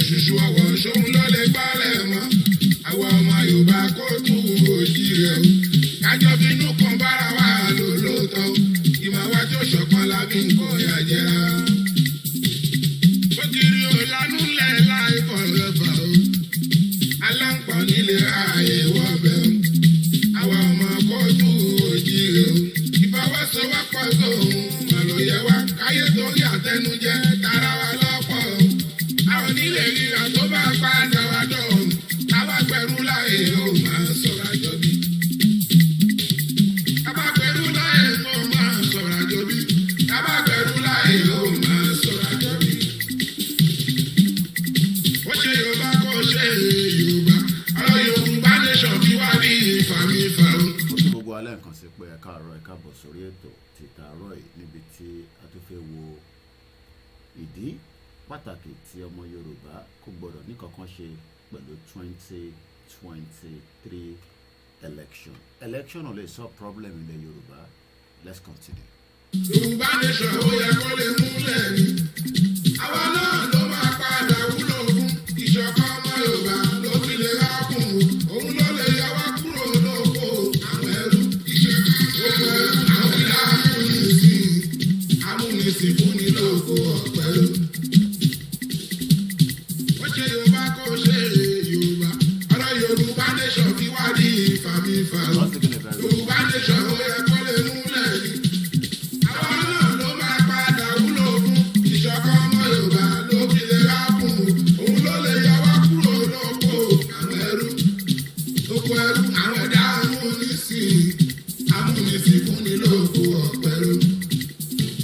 ṣùṣù ọwọ́ ṣòun ló lè gbálẹ̀ mọ́ àwọn ọmọ Yorùbá kó tú òjìrè o kájọ bínú kan bára wa lò lóòótọ́ ìmọ̀ wa tó ṣọ̀kan lábí nǹkan ìyàjẹ́ra. ó ti rí òlànú lẹ̀ láì fọ̀rẹ́fà o aláǹpọ̀ nílé ààyè wọ́bẹ̀ o àwọn ọmọ kó tú òjìrè o ìfọwọ́sowọ́pọ̀ sóhun àlòyẹ wa káyé torí àtẹnujẹ tara wa lọ́pọ̀ o àwọn onílé ríra tó bá padà wá dọ̀hún táwa gbẹ̀rú láàyè ó máa sọ̀rọ̀ àjọbí. táwa gbẹ̀rú láàyè ó máa sọ̀rọ̀ àjọbí. táwa gbẹ̀rú láàyè ó máa sọ̀rọ̀ àjọbí. ó ṣe Yorùbá kó ṣe Yorùbá ọ̀rọ̀ Yorùbá nation bí wá bí ìfàmìfà o. gbogbo alẹ́ nǹkan sí pé ẹ káàárọ̀ ẹ káàbọ̀ sórí ètò ti tàárọ̀ yìí níbi tí a tún fẹ́ wo ìdí pàtàkì tí ọmọ Yorùbá kò gbọdọ̀ ní kankan ṣe pẹ̀lú 2023 election ò lè solve problem ilẹ̀ Yorùbá. Let's continue. Yorùbá nation ó yẹ kó lè múlẹ̀ ni àwa náà ló máa padà wúlò fún ìṣọ̀kan ọmọ Yorùbá ló fi lè rákùn òun ló lè yọ wá kúrò lóko àwọn ẹrú gbogbo ẹrú àwọn ilé amúnisìn fún ní lóko ọ̀pẹ̀lú. ó ṣe Yorùbá kó ṣe Yorùbá ọ̀rọ̀ Yorùbá nation fi wá di ìfàmìfà Yorùbá nation ó yẹ kó lè múlẹ̀ ni àwa náà ló máa padà wúlò fún ìṣọ̀kan ọmọ Yorùbá ló fi lè rákùn òun ló lè yọ wá kúrò lóko àwọn ẹrú gbogbo ẹrú àwọn ẹ̀dá amúnisìn fún ní lóko ọ̀pẹ̀lú.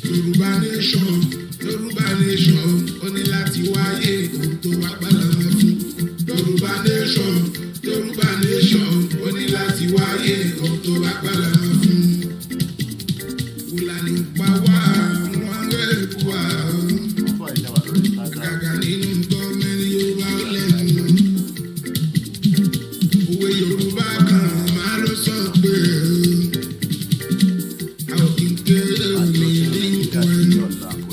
Yorùbá nation ó ní láti wáyé ohun tó wá padà mọ́ fún. Yorùbá nation ó ní láti wáyé ohun tó wá padà mọ́ fún. Fúlàní pa wá wọn rẹ̀ wá gàgà nínú gọ́ọ̀mẹ́ntì Yorùbá lẹ́nu. Òwe Yorùbá kan máa ló sọ pé àwọn kì í kéré òní ní nǹkan ẹni.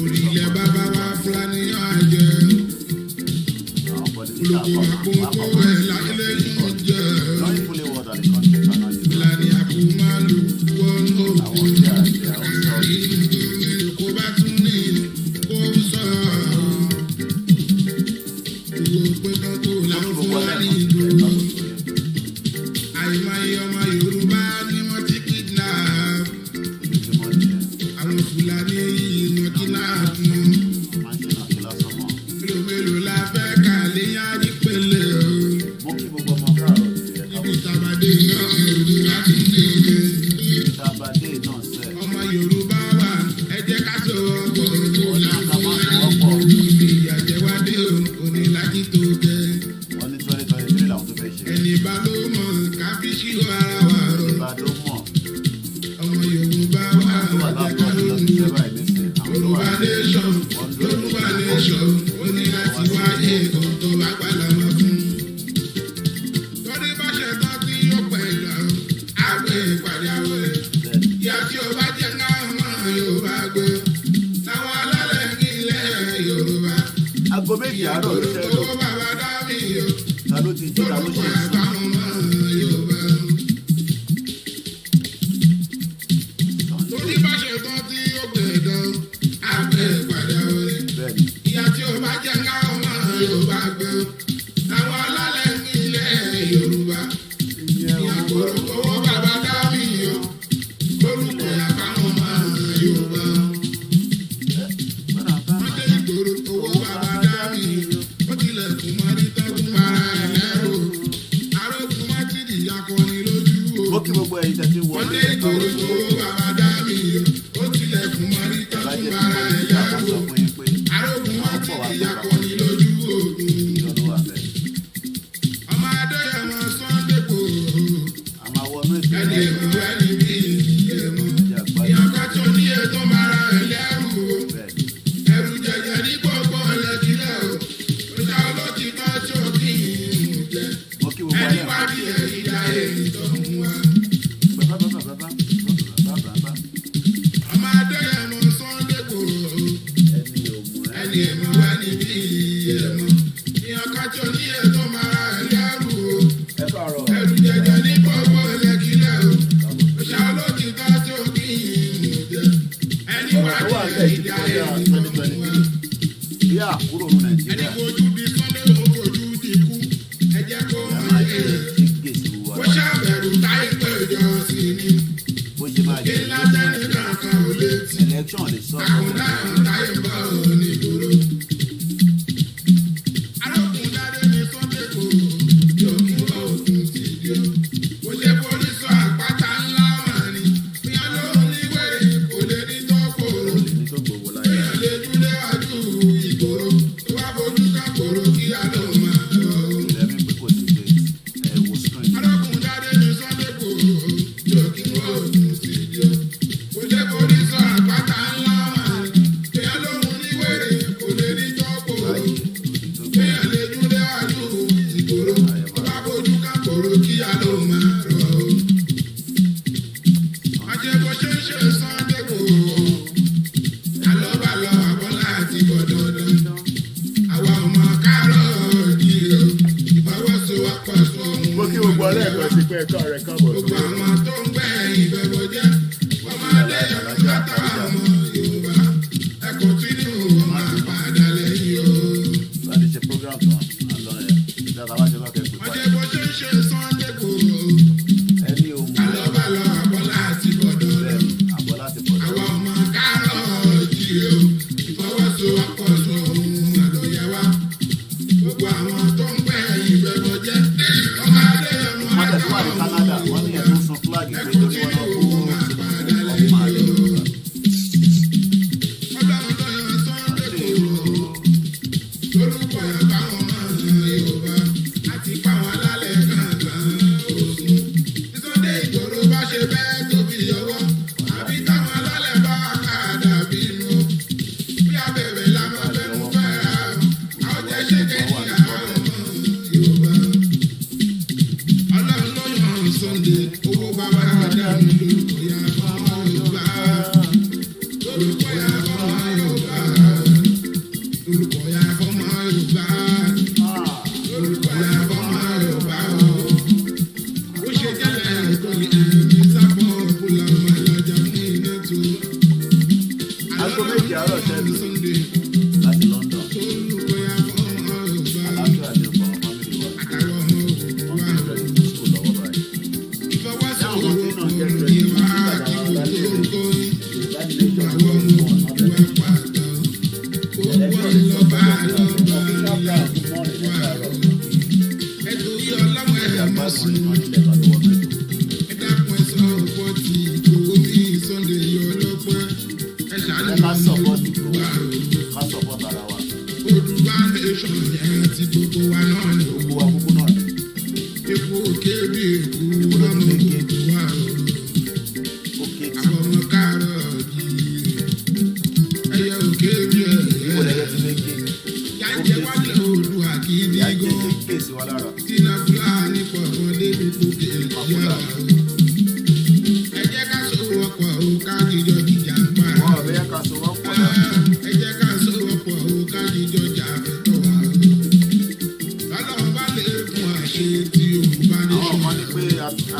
Orílẹ̀ bàbá wa Fúlàní àjẹ́. Olùkọ́ àpòǹkọ́ ẹ̀ láyé yóò jẹ́. Fúlàní àpòmálù wọ́n ó kọ́. Kò bá tún ní kó sọ. Ìwò pé kọ́kọ́ làwọn Fúlàní ìlú. Àìmọye ọmọ Yorùbá ni wọ́n ti kidnap. Àwọn Fúlàní yìí lọ kidnap wọn. Mélòó la fẹ́ kà léyà nípele o. Ibi tàbádé náà èrò láti délé. Ọmọ Yorùbá wa ẹ jẹ́ ká sọ ọ̀pọ̀ òun láti wọ́pọ̀. Ìyàjẹ́wádé o ní láti tó gẹ́. Ẹni bá ló mọ̀ ká fi ṣírò ara wa rọ̀. Ọmọ Yorùbá wa ẹ jẹ́ ká ló mú. Yorùbá nation ó ní láti wáyé ohun tó bá padà mọ́ fún. Lórí bá ṣe tán tí ó pẹ̀lú àgbẹ̀ ìpàdé àwẹ̀. Ìyá tí ó bá jẹ́ náà mọ́ Yorùbá gbé. Táwọn alálẹ̀ ní ilẹ̀ Yorùbá. Aago méjì àárọ̀ ló ṣẹlẹ̀. Owó bàbá dá mi o. Ta ló ti jí ta ló ṣe é. Lórí bá ṣe tán tí ó gbẹ̀dọ̀ àgbẹ̀ ìpàdé àwẹ̀. Ìyá tí ó bá jẹ́ náà mọ́ Yorùbá gbé. Táwọn alálẹ̀ ní ilẹ̀ Yorùbá. Ìyàgbọ́ owó bàbá dá mi o. Olùkọ́ àbáwọn mọ́ Yorùbá. Wọ́n dé ìgboro owó bàbá dá mi o. Ó tilẹ̀kùn mọ́ ní tọ́kùn para ẹ̀ lẹ́rù. Arókùn má ti di akọni lójú o. Ó kí gbogbo ẹ̀yin tẹ́tí Wọ́n wọlé dé ìgboro owó bàbá dá mi o. Ó tilẹ̀kùn mọ́ ní tọ́kùn para ẹ̀ lẹ́rù. Arókùn má ti di akọni lójú ogun. Ọmọ Adéyẹmọ Sunday Igboho. Ẹni èkó ẹni bí èèmọ. Ìyàgbá tó ní ètò mara ẹ̀ lẹ́rù o. Ẹrù jẹjẹ ní gbogbo ẹlẹ́dílẹ̀ o. Ọjà olójì kan tó kí n jẹ. Ẹni wá bí ẹ̀rí dá èyí tó ń wá. Ọmọ Adéyẹmọ Sunday Igboho. Ẹni èkó ẹni bí èèmọ. nàìjíríà kúrò ní nàìjíríà. ẹni kojú bí sọ́lé ojú ti kú ẹ jẹ́ kó máa yẹ bó ṣàbẹ̀rù táyé péjọ sí ni bó ṣe máa kí jẹ́ látẹ́ni kankan ò lè tì election lè sọ àwọn dáhùn táyé bá ò ní ìgboro. arókùn dáadé ní sọ́lé kò yóò kí wọ́n òkun ti di ó bó ṣe forí sọ àpáta ńlá wà ní fíyàn ló ní wèrè kò lè ní tó kòrò ní tó gbowó láyé. fíyàn lè dúlé wájú ìgboro tó bá fojú ká kòrò kí á ló máa lọ. lẹ́mí pé kò sí pé ẹ wo screen. arókùn dáadé ní sọ́lé kò yóò kí wọ́n òkun ti di ó bó ṣe forí sọ àpáta ńlá wà ní fíyàn ló ní wèrè kò lè ní tó kòrò fíyàn lè dúlé wájú ìgboro tó bá fojú ká kòrò kí á ló máa lọ. ajé bó ṣe ń ṣe Sunday kò alọ́balọ́ àbọ́lá àti bọ̀dọ̀dọ̀ àwa ọmọ kárọ̀ jíire o ìfọwọ́sowọ́pọ̀ sóhun. mo kí gbogbo ọlẹ́ẹ̀kan sí pé ẹ̀ka rẹ̀ káàbọ̀ gbogbo sórí àwọn tó ń gbẹ́ ìbẹ̀wò jẹ́ wọ́n máa lé látà ọmọ Yorùbá ẹ̀kọ́ tí ní òun máa padà lẹ́yìn o. láti ṣe program tán àlọ́ ẹ̀ dáadáa wá ṣe bá kẹ́kọ̀ọ́ ajé báyìí. bó ṣe ń ṣe Sunday kò ẹni ò mọ̀ alọ́balọ́ àbọ́lá àti bọ̀dọ̀dọ̀ bẹ́ẹ̀ àbọ̀ láti pọ̀ àwa lọ́wọ́. ọmọ kárọ̀ jíire o ìfọwọ́sowọ́pọ̀ sóhun àlọ́yẹ wa gbogbo àwọn tó ń gbẹ́ ìbẹ̀wò jẹ́ ọmọ adé ọmọ wọ́n tẹ̀síwá ní Canada wọ́n ní ẹ̀sùn sun flag pé torí wọn lọ kó ọmọ àlè Yorùbá. lórúkọ yàrá àwọn ọmọ Yorùbá àti pàwọn alálẹ̀ kankan òsùn Sunday Ìgbòho bá ṣe bẹ́ẹ̀ tóbi ọwọ́ àbí táwọn alálẹ̀ bá kàdà bínú bí abẹ̀rẹ̀ la máa fẹ́nu fẹ́ra àwọn jẹ́ ṣe kéjì àwọn ọmọ Yorùbá. Ọlọ́run ló yàn Sunday owó bàbá dànù lórúkọ yàrá ọmọ Yorùbá lórúkọ yàrá ọmọ Yorùbá lórúkọ yàrá ọmọ Yorùbá lórúkọ yàrá ọmọ Yorùbá ó ṣe jẹ́lẹ̀ ẹ̀kọ́ ní ẹ̀mí sábọ̀ ọ̀pọ̀lọpọ̀ ọmọ ìlàjà ní ilé tó. aago méjì àárọ̀ tẹ́lẹ̀ Sunday láti London lórúkọ yàrá ọmọ Yorùbá aláfíà ní ọkọ̀ family wa àtàwọn ọmọ wọ́n Yorùbá ti rẹ̀ ní school lọ́wọ́ báyìí. ìfọwọ́sowọ́pọ̀ ìwà kíkó tó ń kó Yorùbá ní lè jọ àwọn ọmọ ìwà pàtó gbogbo ìlọ́ba lọ́ba ìyá wà ẹ̀tọ́ yìí ọlọ́mọ ẹ̀ mọ̀ sùn ẹ dákun ẹ sọ ọ̀pọ̀ tí ìgbòho bí Sunday yọ ọlọ́pẹ́ ẹ ṣàánú ká support wà ká support ara wa Yorùbá nation yẹn ti gbogbo wa náà ni gbogbo wa kúkú náà ni. epo òkè bí èkó ọmọ gbogbo wa òkè tí àwọn ọmọ káàárọ̀ jíire ẹyẹ òkè bí ìwọ ẹyẹ lẹ́yẹ ti lè gé yájẹ wálé Oòduà kì í ìyá bí jẹ́ gan. kí kéèsì wa lára. Tina Fúlàní pọ̀ wọn débi gòkè ìyá o. Ẹ jẹ́ ká sowọ́pọ̀ o ká jíjọ jíjà ń pa. wọ́n ọ̀bẹ yẹn ká so wọ́n pọ̀ náà. Ẹ jẹ́ ká sowọ́pọ̀ o ká jíjọ jà fẹ́tọ̀ wa. Ọlọ́run bá lè fún àṣẹ tí òun bá ní àwọn ọmọ ṣe. ní pé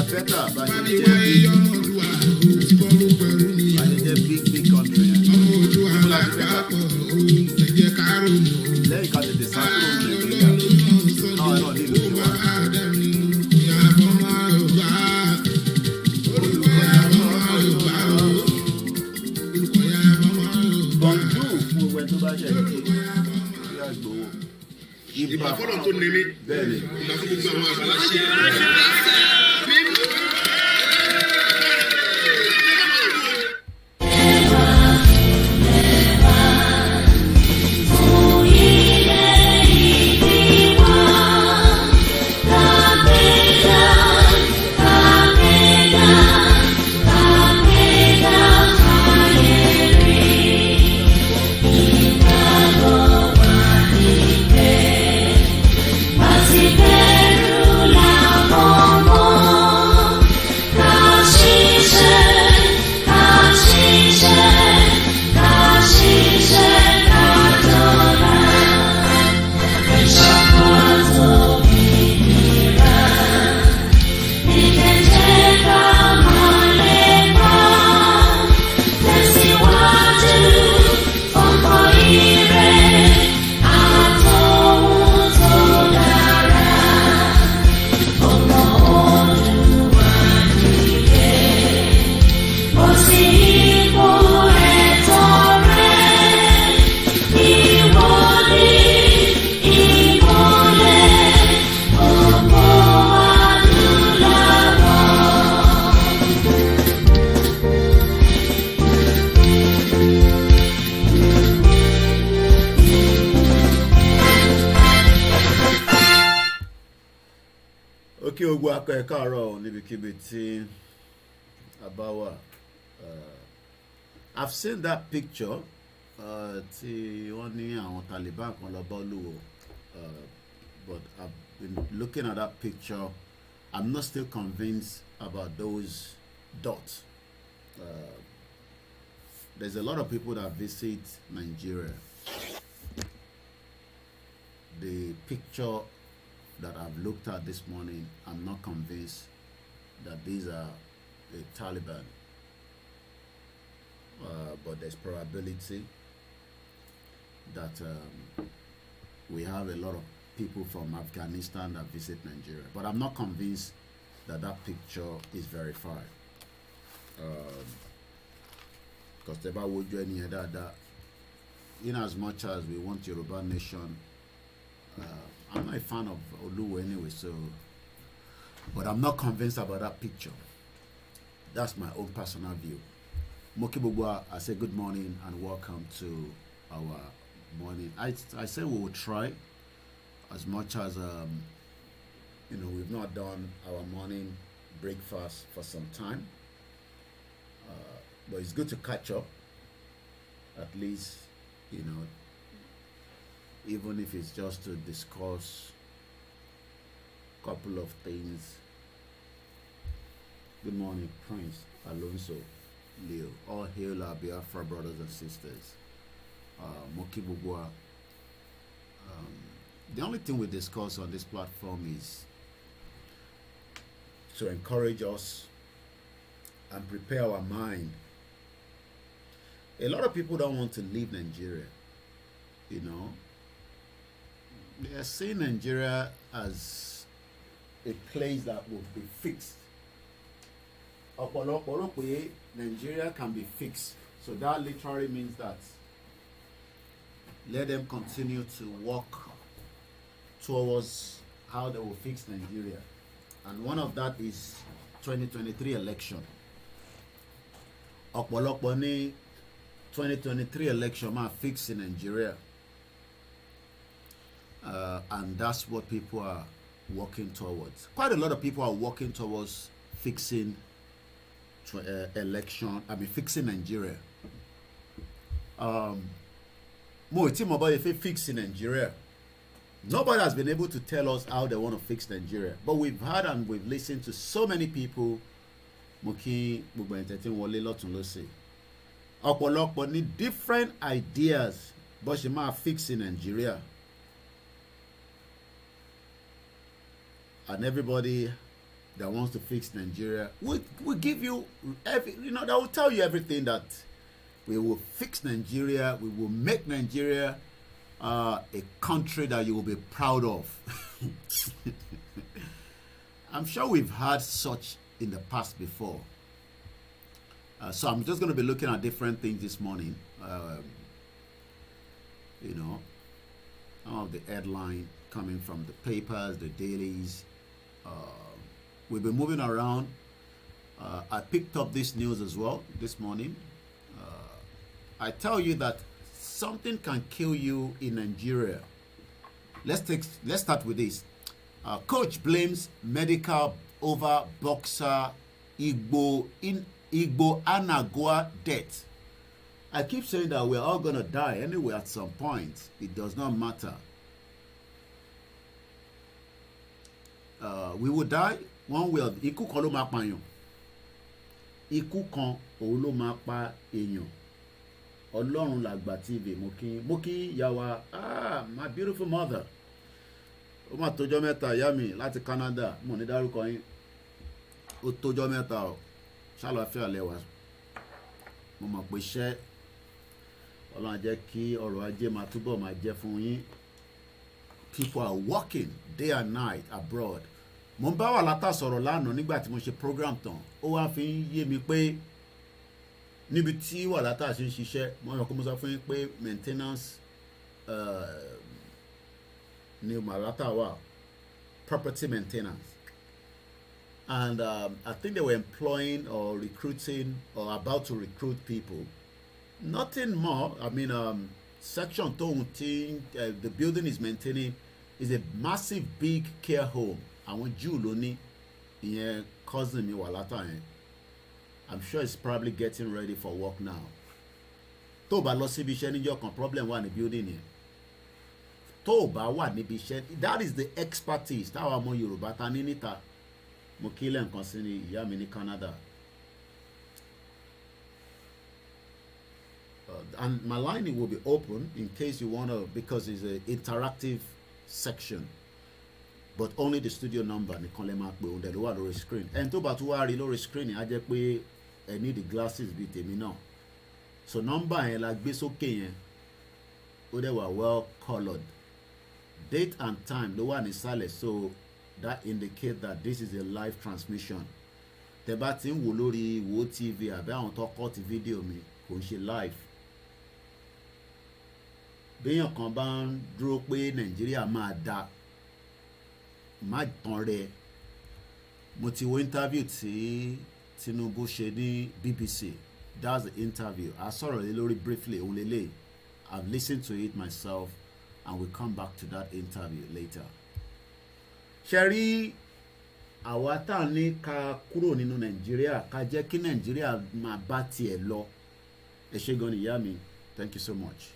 abẹ́tà bá Bá ṣe mi jẹ́ wáyé ọmọlúwa o tí bọ́ ló pẹ̀lú ni. bá ṣe jẹ́ big country yẹn. Ọmọ Oòduà lápapọ̀ o ẹ jẹ́ ká ronú o. lẹ́yìn ká tètè sá kúrò ní nàìjíríà Ọlọ́run ló yàn Sunday ó bá bá dẹ́mi lórúkọ yàrá ọmọ Yorùbá. Orúkọ yàrá ọmọ Yorùbá o. Orúkọ yàrá ọmọ Yorùbá. bọ̀ǹdù fún gbogbo ẹni tó bá ṣe ní Orúkọ yàrá ọmọ ìyá ìgbòho. ìbà fọlọ́ tó ní mi bẹ́ẹ̀ ni ìbà fún gbogbo àwọn àgbàlagbà. Masih berulang ngomong kí ogun akọ ẹ káàárọ̀ níbikíbi tí a bá wà. I've seen that picture tí wọ́n ní àwọn Taliban kan lọ bá Olúwo, but I've been looking at that picture. I'm not still convinced about those dots. There's a lot of people that visit Nigeria. The picture that I've looked at this morning, I'm not convinced that these are the Taliban. But there's probability that we have a lot of people from Afghanistan that visit Nigeria. But I'm not convinced that that picture is verified. Because the Bible would join here that in as much as we want Yoruba nation, I'm not a fan of Oluwo anyway, so, but I'm not convinced about that picture. That's my own personal view. Moki Bugwa, I say good morning and welcome to our morning. I say we will try as much as we've not done our morning breakfast for some time, but it's good to catch up, at least, even if it's just to discuss a couple of things. Good morning, Prince Alonso Leo. All hail our Biafra brothers and sisters. Moki Bugwa. The only thing we discuss on this platform is to encourage us and prepare our mind. A lot of people don't want to leave Nigeria, They are seeing Nigeria as a place that will be fixed. Nigeria can be fixed. So that literally means that let them continue to work towards how they will fix Nigeria. And one of that is 2023 election. 2023 election might fix in Nigeria. And that's what people are working towards. Quite a lot of people are working towards fixing fixing Nigeria. Fixing Nigeria. Nobody has been able to tell us how they want to fix Nigeria. But we've heard and we've listened to so many people. Different ideas, but she might fix in Nigeria. And everybody that wants to fix Nigeria will give you they will tell you everything that we will fix Nigeria, we will make Nigeria a country that you will be proud of. I'm sure we've had such in the past before. So I'm just going to be looking at different things this morning. Some of the headline coming from the papers, the dailies. We've been moving around. I picked up this news as well this morning. I tell you that something can kill you in Nigeria. Let's start with this. Coach blames medical over boxer Igbo Anagua death. I keep saying that we're all gonna die anyway at some point. It does not matter. We will die one way or the ikú kan ló máa pa èèyàn. Ikú kan òun ló máa pa èèyàn. Ọlọ́run làgbà TV mo kí ìyá wa, my beautiful mother. Ó mà tójọ́ mẹ́ta ìyá mi láti Canada, mo ní dárúkọ yín. Ó tójọ́ mẹ́ta o. Ṣàlàáfíà lẹ́wà. Mo mọ̀ pé iṣẹ́ Ọlọ́run jẹ́ kí ọrọ̀ ajé máa túbọ̀ máa jẹ́ fún yín. People are working day and night abroad. Mo ń bá wà látà sọ̀rọ̀ lánàá nígbà tí mo ṣe program tán. Ó wá fi ń yé mi pé níbi tí wà látà ṣe ń ṣiṣẹ́, mo yàn kó mo sọ fún yín pé maintenance ni Malata wà, property maintenance. And I think they were employing or recruiting or about to recruit people. Nothing more. I mean, section the building is maintaining is a massive big care home. àwọn Jew ló ní ìyẹn cousin mi wà látà yẹn. I'm sure he's probably getting ready for work now. Tó bá lọ síbi iṣẹ́ níjọ́ kan problem wà ní building yẹn. Tó bá wà níbi iṣẹ́, that is the expertise táwa ọmọ Yorùbá ta ní níta. Mo kí lẹ́ǹkan sí ni ìyá mi ní Canada. And my line will be open in case you want to, because it's an interactive section. But only the studio number nìkan lè máa pè òun dẹ̀ ló wà lórí screen. Ẹni tó bá tún wá rí lórí screen á jẹ́ pé ẹ ní the glasses bíi tèmi náà. So number yẹn la gbé sókè yẹn. Ó dẹ̀ wà well coloured. Date and time ló wà nísàlẹ̀, so that indicate that this is a live transmission. Tẹ́ bá ti ń wò lórí Wo TV àbí àwọn tó kọ́ ti fídíò mi kò ń ṣe live. Béèyàn kan bá ń dúró pé Nàìjíríà máa da, má tàn rẹ̀. Mo ti wo interview tí Tinubu ṣe ní BBC. That's the interview. I sọ̀rọ̀ lé lórí briefly òun lélẹ̀. I've listened to it myself and we'll come back to that interview later. Ṣé rí àwa tá a ní ká kúrò nínú Nàìjíríà ká jẹ́ kí Nàìjíríà máa bá tiẹ̀ lọ. Ẹ ṣé gan ni ìyá mi. Thank you so much.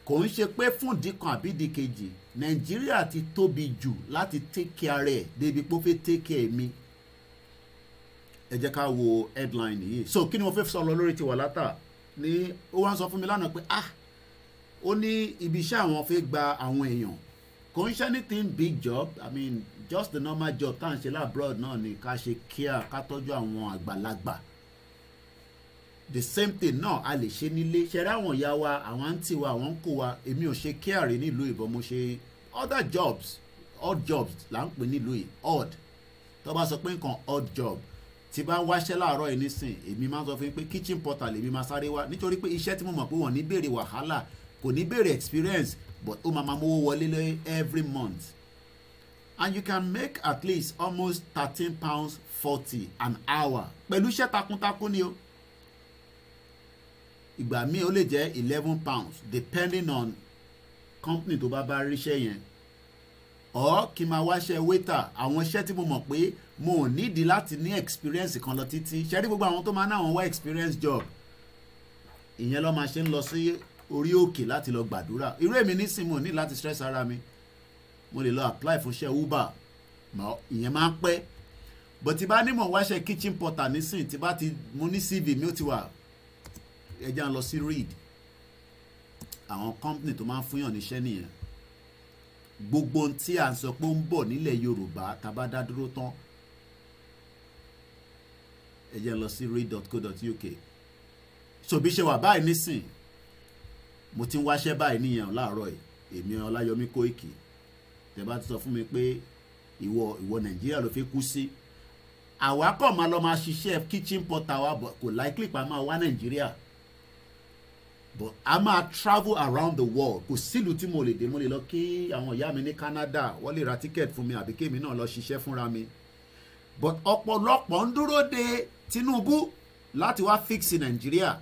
Kò ń ṣe pé fún ìdíkan àbí ìdíkejì Nàìjíríà ti tóbi jù láti take care rẹ̀ débi pé ó fẹ́ take care mi. Ẹ jẹ́ ká wo headline yìí. So kí ni mo fẹ́ sọ lọ lórí tiwa látà ní ó wá ń sọ fún mi lánàá pé ó ní ibi iṣẹ́ àwọn fẹ́ gba àwọn èèyàn. Kò ń ṣe anything big job, I mean just the normal job tá à ń ṣe labroad náà ni ká ṣe care ká tọ́jú àwọn àgbàlagbà. The same thing náà a lè ṣe nílé. Ṣẹ̀rẹ́ àwọn ìyá wa, àwọn àǹtí wa, àwọn ń kó wa, èmi ò ṣe care nílùú ìbọn, mo ṣe other jobs, odd jobs là ń pè nílùú yìí, odd. Tó bá sọ pé nǹkan odd job, tí bá ń wáṣẹ́ láàárọ̀ yìí nísìn, èmi máa ń sọ fún yín pé kitchen porter lèmi máa sáré wá, nítorí pé iṣẹ́ tí mo mọ̀ pé wọ́n ní béèrè wàhálà, kò ní béèrè experience, but ó máa mówó wọlé lé every month. And you can make at least almost £13.40 an hour. Pẹ̀lú iṣẹ́ takuntakun ni o. Ìgbà míì ó lè jẹ́ £11 depending on company tó bá ríṣẹ́ yẹn. Or kí n máa wáṣẹ́ waiter, àwọn iṣẹ́ tí mo mọ̀ pé mo ò nídìí láti ní experience kan lọ títí. Ṣé rí gbogbo àwọn tó máa ń náwọn wá experience job? Ìyẹn ló máa ṣe ń lọ sí orí òkè láti lọ gbàdúrà. Irú èmi nísìnyí mo ní láti stress ara mi. Mo lè lọ apply fún iṣẹ́ Uber. Ìyẹn máa ń pẹ́. But tí bá ní mò ń wáṣẹ́ kitchen porter nísìnyí, tí bá ti mo ní CV mi ó ti wà. Ẹ jẹ́ à ń lọ sí read. Àwọn company tó máa ń fúnyàn níṣẹ́ nìyẹn. Gbogbo ohun tí à ń sọ pé ó ń bọ̀ nílẹ̀ Yorùbá tá bá dá dúró tán. Ẹ jẹ́ à ń lọ sí read.co.uk. So bí ṣe wà báyìí nísìn, mo ti ń wáṣẹ́ báyìí nìyẹn láàárọ̀ yìí. Èmi Ọláyọmí Kóìkì. Tẹ́ bá ti sọ fún mi pé ìwọ Nàìjíríà ló fẹ́ kú sí. Àwa kọ̀ máa lọ máa ṣiṣẹ́ kitchen porter wa, kò likely pa máa wá Nàìjíríà. But a máa travel around the world. Kò sílùú tí mo lè dé, mo lè lọ kí àwọn ìyá mi ní Canada, wọ́n lè ra ticket fún mi àbí kémi náà lọ ṣiṣẹ́ fúnra mi. But ọ̀pọ̀lọpọ̀ ń dúró de Tinubu láti wá fix Nàìjíríà.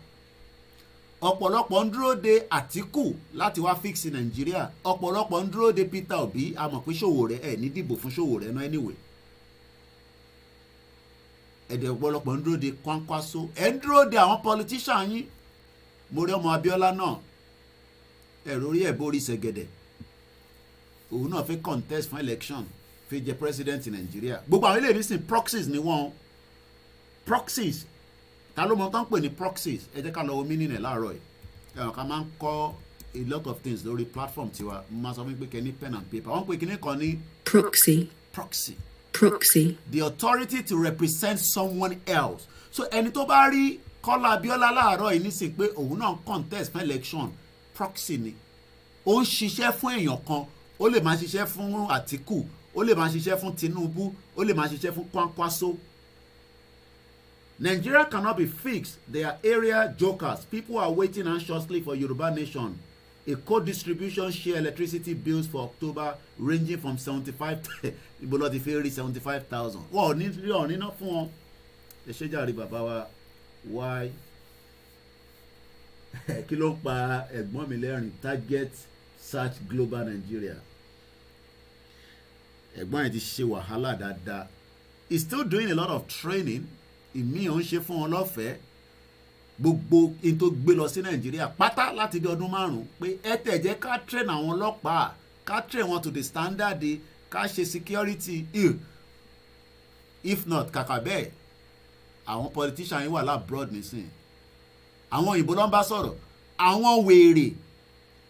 Ọ̀pọ̀lọpọ̀ ń dúró de Àtíkù láti wá fix Nàìjíríà. Ọ̀pọ̀lọpọ̀ ń dúró de Peter Obi, a mọ̀ pé Sowore ẹ̀ ní dìbò fún Sowore náà anyway. Ẹ̀dẹ̀ ọ̀pọ̀lọpọ̀ ń dúró de Kwankwaso. Ẹ̀ ń dúró de àwọn politician yín. Mo rí ọmọ Abíọ́lá náà, ẹ̀rọ orí ẹ̀ borí Ṣẹ̀gẹ̀dẹ̀, òun náà fẹ́ contest fún election, fẹ́ jẹ president Nàìjíríà. Gbogbo àwọn eléyìí sìn proxies ni wọ́n. Proxies, ta ló mọ̀ tán pè ní proxies? Ẹ jẹ́ ká lọ wo meaning ẹ̀ láàárọ̀ yìí. Ẹ̀wọ̀n ká máa ń kọ́ a lot of things lórí platform tiwa. Mo máa sọ fún mi pé kẹ́ ní pen and paper. Wọ́n pè kíní kan ní proxy. Proxy. Proxy. The authority to represent someone else. So ẹni tó bá rí Kọ́lá Abíọ́lá láàárọ̀ yìí nísìn pé òun náà contest fún election, proxy ni. Ó ń ṣiṣẹ́ fún èèyàn kan, ó lè máa ṣiṣẹ́ fún Àtíkù, ó lè máa ṣiṣẹ́ fún Tinubu, ó lè máa ṣiṣẹ́ fún Kwankwaso. Nigeria cannot be fixed. They are area jokers. People are waiting anxiously for Yoruba nation. A co-distribution share electricity bills for October ranging from 75,000 ìbọ̀lọ́ ti fẹ́ rí 75,000. Wọ́n ò ní rí ọ̀rìn náà fún wọn. Ẹ ṣe jàre bàbá wa. Why? Kí ló ń pa ẹ̀gbọ́n mi lẹ́rìn? Target search global Nigeria. ẹ̀gbọ́n ẹ̀ ti ṣe wàhálà dáadáa. He's still doing a lot of training. Ìmí ò ń ṣe fún wọn lọ́fẹ̀ẹ́. Gbogbo in tó gbé lọ sí Nàìjíríà pátá láti bí ọdún 5 pé ẹ tẹ̀ jẹ́ ká train àwọn ọlọ́pàá, ká train wọn to the standard, ká ṣe security. If not, kàkà bẹ́ẹ̀ àwọn politician yìí wà lábroad nísìn. Àwọn òyìnbó ló ń bá sọ̀rọ̀. Àwọn wèrè,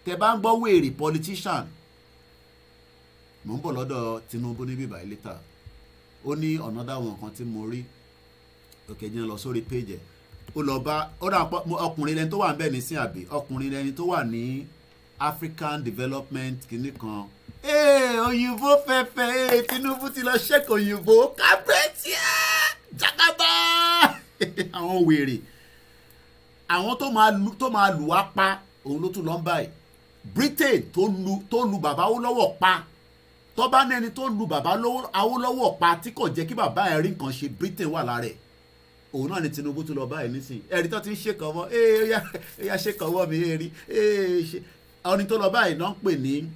tẹ bá ń gbọ́ wèrè politician, mò ń bọ̀ lọ́dọ̀ Tinubu níbí báyìí later. Ó ní another one kan tí mo rí, òkè jẹ́ lọ sórí page ẹ̀. Ó lọ bá ọkùnrin lẹni tó wà níbẹ̀ nísìn àbí ọkùnrin lẹni tó wà ní African Development kìíní kan. Òyìnbó fẹ́fẹ́, Tinubu ti lọ ṣẹ́kì òyìnbó, kábẹ́ẹ̀tì jagaba. Àwọn wèrè, àwọn tó máa lù wá pa òun ló tún lọ ń báyìí. Britain tó lu bàbá Awólọ́wọ̀ pa, tó bá ní ẹni tó lu bàbá Awólọ́wọ̀ pa tí kò jẹ́ kí bàbá ẹ̀ rí nǹkan ṣe, Britain wà lára ẹ̀. Òun náà ni Tinubu tún lọ báyìí nísìn. Ẹ̀rí tó ti ń ṣèkọ̀ ọwọ́, ẹ̀yà ṣèkọ̀ ọwọ́ mi ẹ̀rí. Ọ̀ni tó lọ báyìí náà ń pè ní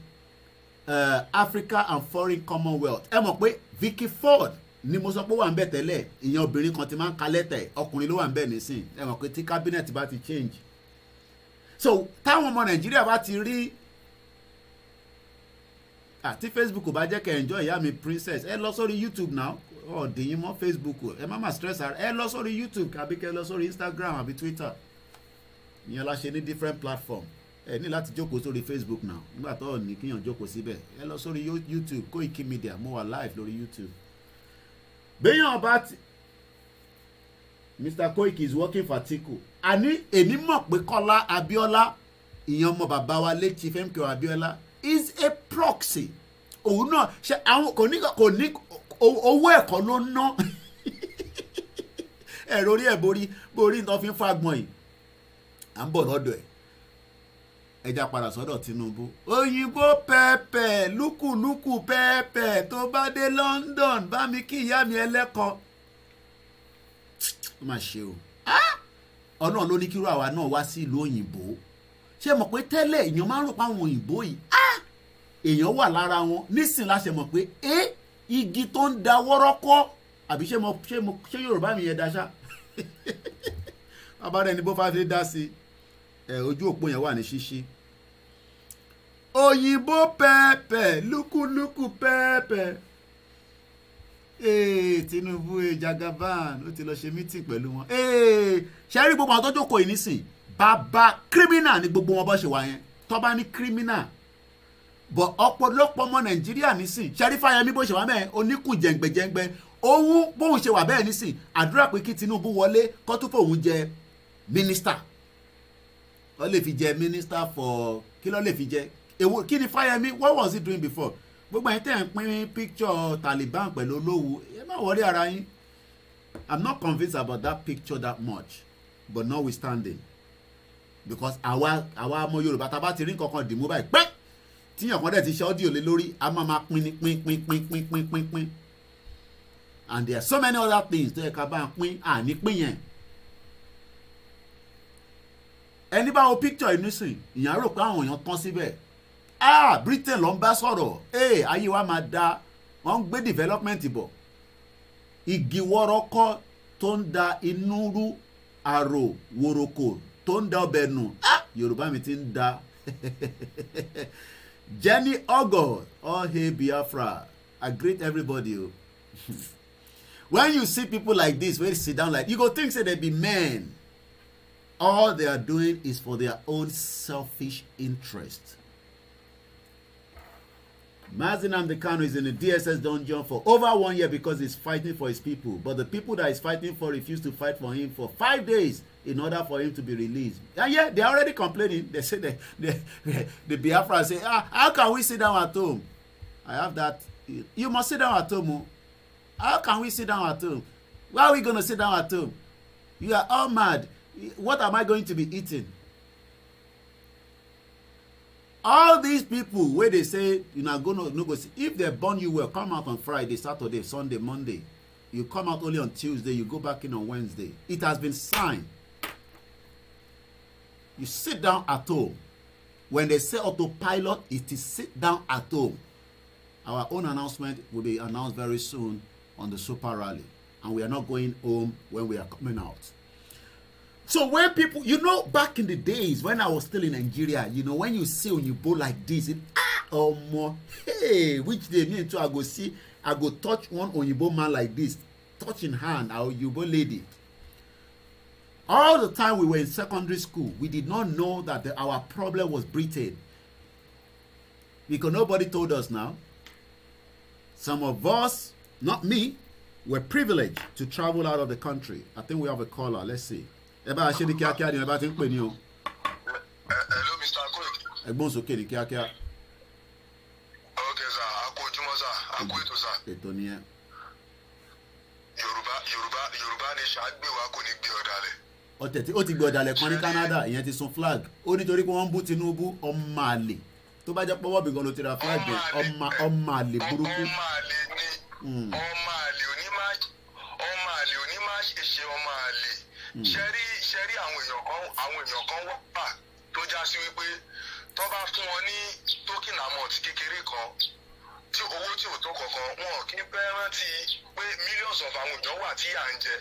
Africa and Foreign Commonwealth. Ẹ mọ̀ pé Vicky Ford ni mo sọ pé ó wà ń bẹ̀ tẹ́lẹ̀, ìyẹn obìnrin kan ti máa ń ka lẹ́tẹ̀, ọkùnrin ló wà ń bẹ̀ nísìn. Ẹ mọ̀ pé tí cabinet bá ti change. So táwọn ọmọ Nàìjíríà bá ti rí àti Facebook bá jẹ́ kẹ́ enjoy ìyá mi princess, ẹ lọ sórí YouTube now. Dìyín mọ́ Facebook, ẹ má má stress ara, ẹ lọ sórí YouTube àbí kẹ́ lọ sórí Instagram àbí Twitter. Ìyẹn la ṣe ní different platform. Ẹ ní láti jókòó sórí Facebook now, nígbà tó ní kíyàn jókòó síbẹ̀. Ẹ lọ sórí YouTube, Koikimedia, mo wà live lórí YouTube. Béèyàn bá ti Mr. Koiki is working for Atiku. Àní èmi mọ̀ pé Kọ́lá Abíọ́lá, ìyẹn ọmọ bàbá wa late Chief MKO Abíọ́lá, is a proxy. Òun náà ṣe àwọn kò ní owó ẹ̀kọ́ ló ná. Ẹ̀rọ orí ẹ̀ borí tó fi ń fagbọ̀n yìí. À ń bọ̀ lọ́dọ̀ ẹ̀. Ẹja padà sọ́dọ̀ Tinubu. Òyìnbó pẹ́pẹ́ lúkúlúkú pẹ́pẹ́ tó bá dé London bá mi kí ìyá mi ẹlẹ́kọ̀ọ́. Ó mà ṣe o. Ọlọ́run ló ní kírú àwa náà wá sí ìlú òyìnbó. Ṣé mọ̀ pé tẹ́lẹ̀ èèyàn máa ń rò pé àwọn òyìnbó yìí èèyàn wà lára wọn. Nísìn la ṣe mọ̀ pé igi tó ń da wọ́rọ́kọ́ àbí ṣé Yorùbá mi yẹn daṣá. Bàbá rẹ̀ ni bó fàá dá sí ojú òpó yẹn wà ní ṣíṣí. Òyìnbó pẹ́pẹ́ lúkúlúkú pẹ́pẹ́. Tinubu Jagaban ó ti lọ ṣe meeting pẹ̀lú wọn. Ṣe rí gbogbo àwọn tó jókòó yìí nísìn, bàbá criminal ni gbogbo wọn bọ́ ṣe wà yẹn. Tó bá ní criminal bọ̀ ọ̀pọ̀lọpọ̀ ọmọ Nàìjíríà nísìn, ṣe rí Fáyẹmí bó ṣe wà mẹ́ẹ̀ oníkùn jẹ̀ǹgbẹ̀jẹ̀ǹgbẹ̀. Òun bóun ṣe wà bẹ́ẹ̀ nísìn, àdúrà pé kí Tinubu wọlé kó tún fòun jẹ minister. Ó lè fi jẹ minister for kí ló lè fi jẹ èwo kí ni Fáyẹmí, what was he doing before? Gbogbo ẹ̀yin tẹ́ ń pín picture Taliban pẹ̀lú olówó, ẹ má wọrí ara yín. I'm not convinced about that picture that much, but notwithstanding, because àwa ọmọ Yorùbá tá a bá ti rí nǹkan dìmú báyìí pẹ́ tíyàn kan dẹ̀ ti ṣe ọ́díò lé lórí, a máa pín ní pín. And there are so many other things tó yẹ ká bá pín àní pín yẹn. Ẹni bá wo picture yìí nísìn, ìyẹn rò pé àwọn èèyàn tán síbẹ̀. Britain ló ń bá sọ̀rọ̀, ayé wa máa da, wọ́n ń gbé development bọ̀. Igi wọ́rọ́kọ́ tó ń da inú rú, àrò wòròkò tó ń da ọbẹ̀ nù. Yorùbá mi ti ń da. Jenny Ogo, all hail Biafra. I greet everybody. When you see people like this, when they sit down like, you go think say they be men. All they are doing is for their own selfish interest. Mazi Nnamdi Kanu is in the DSS dungeon for over 1 year because he's fighting for his people. But the people that he's fighting for refuse to fight for him for 5 days in order for him to be released. And yet, they're already complaining. They say the Biafra say, how can we sit down at home? I have that. You must sit down at home. How can we sit down at home? Why are we going to sit down at home? You are all mad. What am I going to be eating? All these people where they say you're not going to negotiate, if they burn you well, come out on Friday, Saturday, Sunday, Monday. You come out only on Tuesday, you go back in on Wednesday. It has been signed. You sit down at home. When they say autopilot, it is sit down at home. our own announcement will be announced very soon on the Super Rally, and we are not going home when we are coming out. So when people, you know, back in the days when I was still in Nigeria, you know, when you see Oyinbo like this, hey, which day me too, I go touch one Oyinbo man like this, touching hand, our Oyinbo lady. All the time we were in secondary school, we did not know that our problem was Britain. Because nobody told us now. Some of us, not me, were privileged to travel out of the country. I think we have a caller. Let's see. Hello, Mr. Koiki. Ẹ̀gbọ́n sókè ní kíákíá. Okay, sir. Aku ojúmọ́, sir. Aku ètò, sir. Ètò nìyẹn. Yorùbá nation á gbé wa kò ní gbé ọ̀dàlẹ̀. Ó ti gbé ọ̀dàlẹ̀ kan ní Canada, ìyẹn ti sun flag. Ó nítorí pé wọ́n ń bú Tinubu ọmọ àlè. Tó bá jẹ́ pọ́wọ́ bí gan ló ti ra flag yẹn, ọmọ àlè burúkú. Ọmọ àlè ni. Ọmọ àlè òní máa ṣe ọmọ àlè. Ṣẹ́rí àwọn èèyàn kan wà tó já sí wípé tó bá fún wọn ní token amount kékeré kan tí owó tí ò tó kankan wọn kì í pẹ́ rántí pé millions of àwọn èèyàn wà tí à ń jẹ.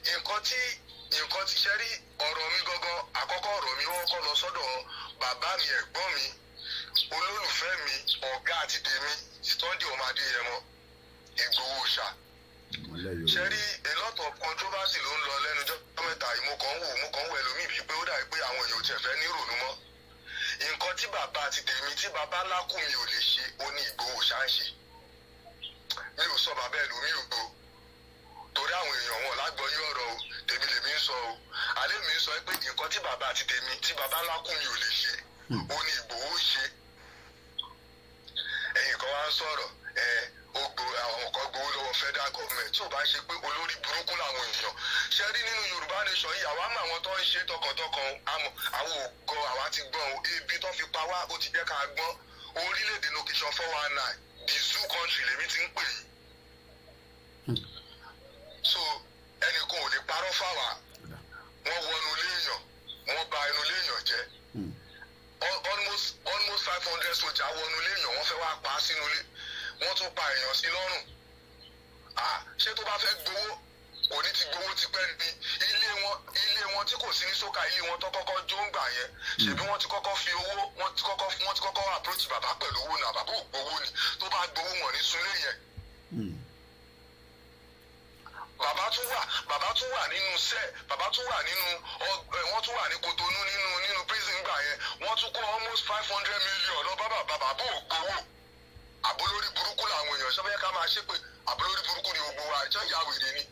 Nǹkan tí ṣẹ́rí ọ̀rọ̀ mi gangan àkọ́kọ́ ọ̀rọ̀ mi wọ́n kọ́ lọ sọ́dọ̀ bàbá mi ẹ̀gbọ́n mi olólùfẹ́ mi ọ̀gá àti tèmi Sunday ọmọdé yẹn mọ́ Ìgbòho ṣá. Ṣẹ́rí a lot of controversy ló ń lọ lẹ́nujọ́ mẹ́ta yìí mo kàn ń wò ẹlòmíì bíi pé ó dàbí pé àwọn èèyàn ò tiẹ̀ fẹ́ ní ìrònú mọ́. Nǹkan tí bàbá àti tèmi tí bàbá lákùn mi ò lè ṣe ó ní Ìgbòho ṣá ń ṣe. Mi ò sọ bàbá ẹlòmíì ò gbò torí àwọn èèyàn wọn lágbọ́yé ọ̀rọ̀ o tèmi lèmi ń sọ o àlẹ́ mi ń sọ pé nǹkan tí bàbá àti tèmi tí bàbá lákùn mi ò lè ṣe ó ní Ìgbòho ṣe. Ẹ̀yin kan wá ń sọ̀rọ̀ àwọn kan gbowó lọ́wọ́ federal government tí ò bá ṣe pé olórí burúkú làwọn èèyàn ṣe rí nínú Yorùbá nation yìí àwa mọ àwọn tó ń ṣe tọkàntọkàn àwọn ògo àwa ti gbọ́n o ebi tó fi pa wá ó ti jẹ́ ká gbọ́n orílẹ̀-èdè location 419 the zoo country lèmi ti ń pè yìí. So ẹnìkan ò lè parọ́ fáwa wọ́n wọnú ilé èèyàn wọ́n bà inú ilé èèyàn jẹ́ almost 500 soldier wọnú ilé èèyàn wọ́n fẹ́ wá pa á sínú ilé wọ́n tún pa èèyàn sí lọ́rùn. Ṣé tó bá fẹ́ gbowó kò ní ti gbowó tipẹ́ ní ilé wọn tí kò sí ní sókà ilé wọn tó kọ́kọ́ jó ń gbà yẹn ṣèbí wọ́n ti kọ́kọ́ fi owó wọ́n ti kọ́kọ́ approach bàbá pẹ̀lú owó náà bàbá ò gbowó ni tó bá gbowó wọn ní súnlé yẹn. Bàbá tún wà nínú bàbá tún wà nínú wọ́n tún wà ní Kotonu nínú prison gbà yẹn wọ́n tún kó almost 500 million lọ bàbá ò gbowó. Àbólórí burúkú làwọn èèyàn sọ fẹ́ ká máa ṣépè àbólórí burúkú ni gbogbo wa ẹjọ́ ìyá wèrè ni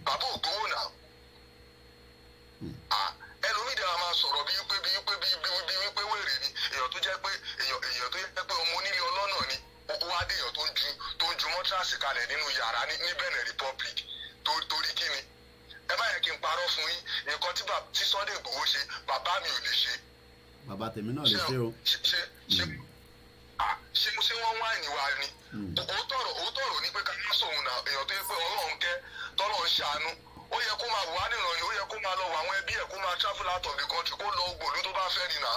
bàbá ò gbowó náà. Ẹlòmíì dára máa sọ̀rọ̀ bí wípé wèrè ni èèyàn tó jẹ́ pé ọmọ onílé ọlọ́nà ni ó wá dé èèyàn tó ń ju mọ́tíráàsì kalẹ̀ nínú yàrá ní Benin Republic torí kí ni ẹ má yẹ kí n parọ́ fún yín nǹkan tí Sunday Igboho ṣe bàbá mi ò lè ṣe. Bàbá tèmi náà lè ṣe o. Ṣé wọ́n wá ìníwá ni òótọ́rọ̀ ní pé ká má sòun náà èèyàn tó yẹ pé Ọlọ́run kẹ́ tọ́lọ́run ṣàánú ó yẹ kó máa wà nìran ni ó yẹ kó máa lọ wọ àwọn ẹbí ẹ̀ kó máa travel out of the country kó lọ gbòòlù tó bá fẹ́ nìyà.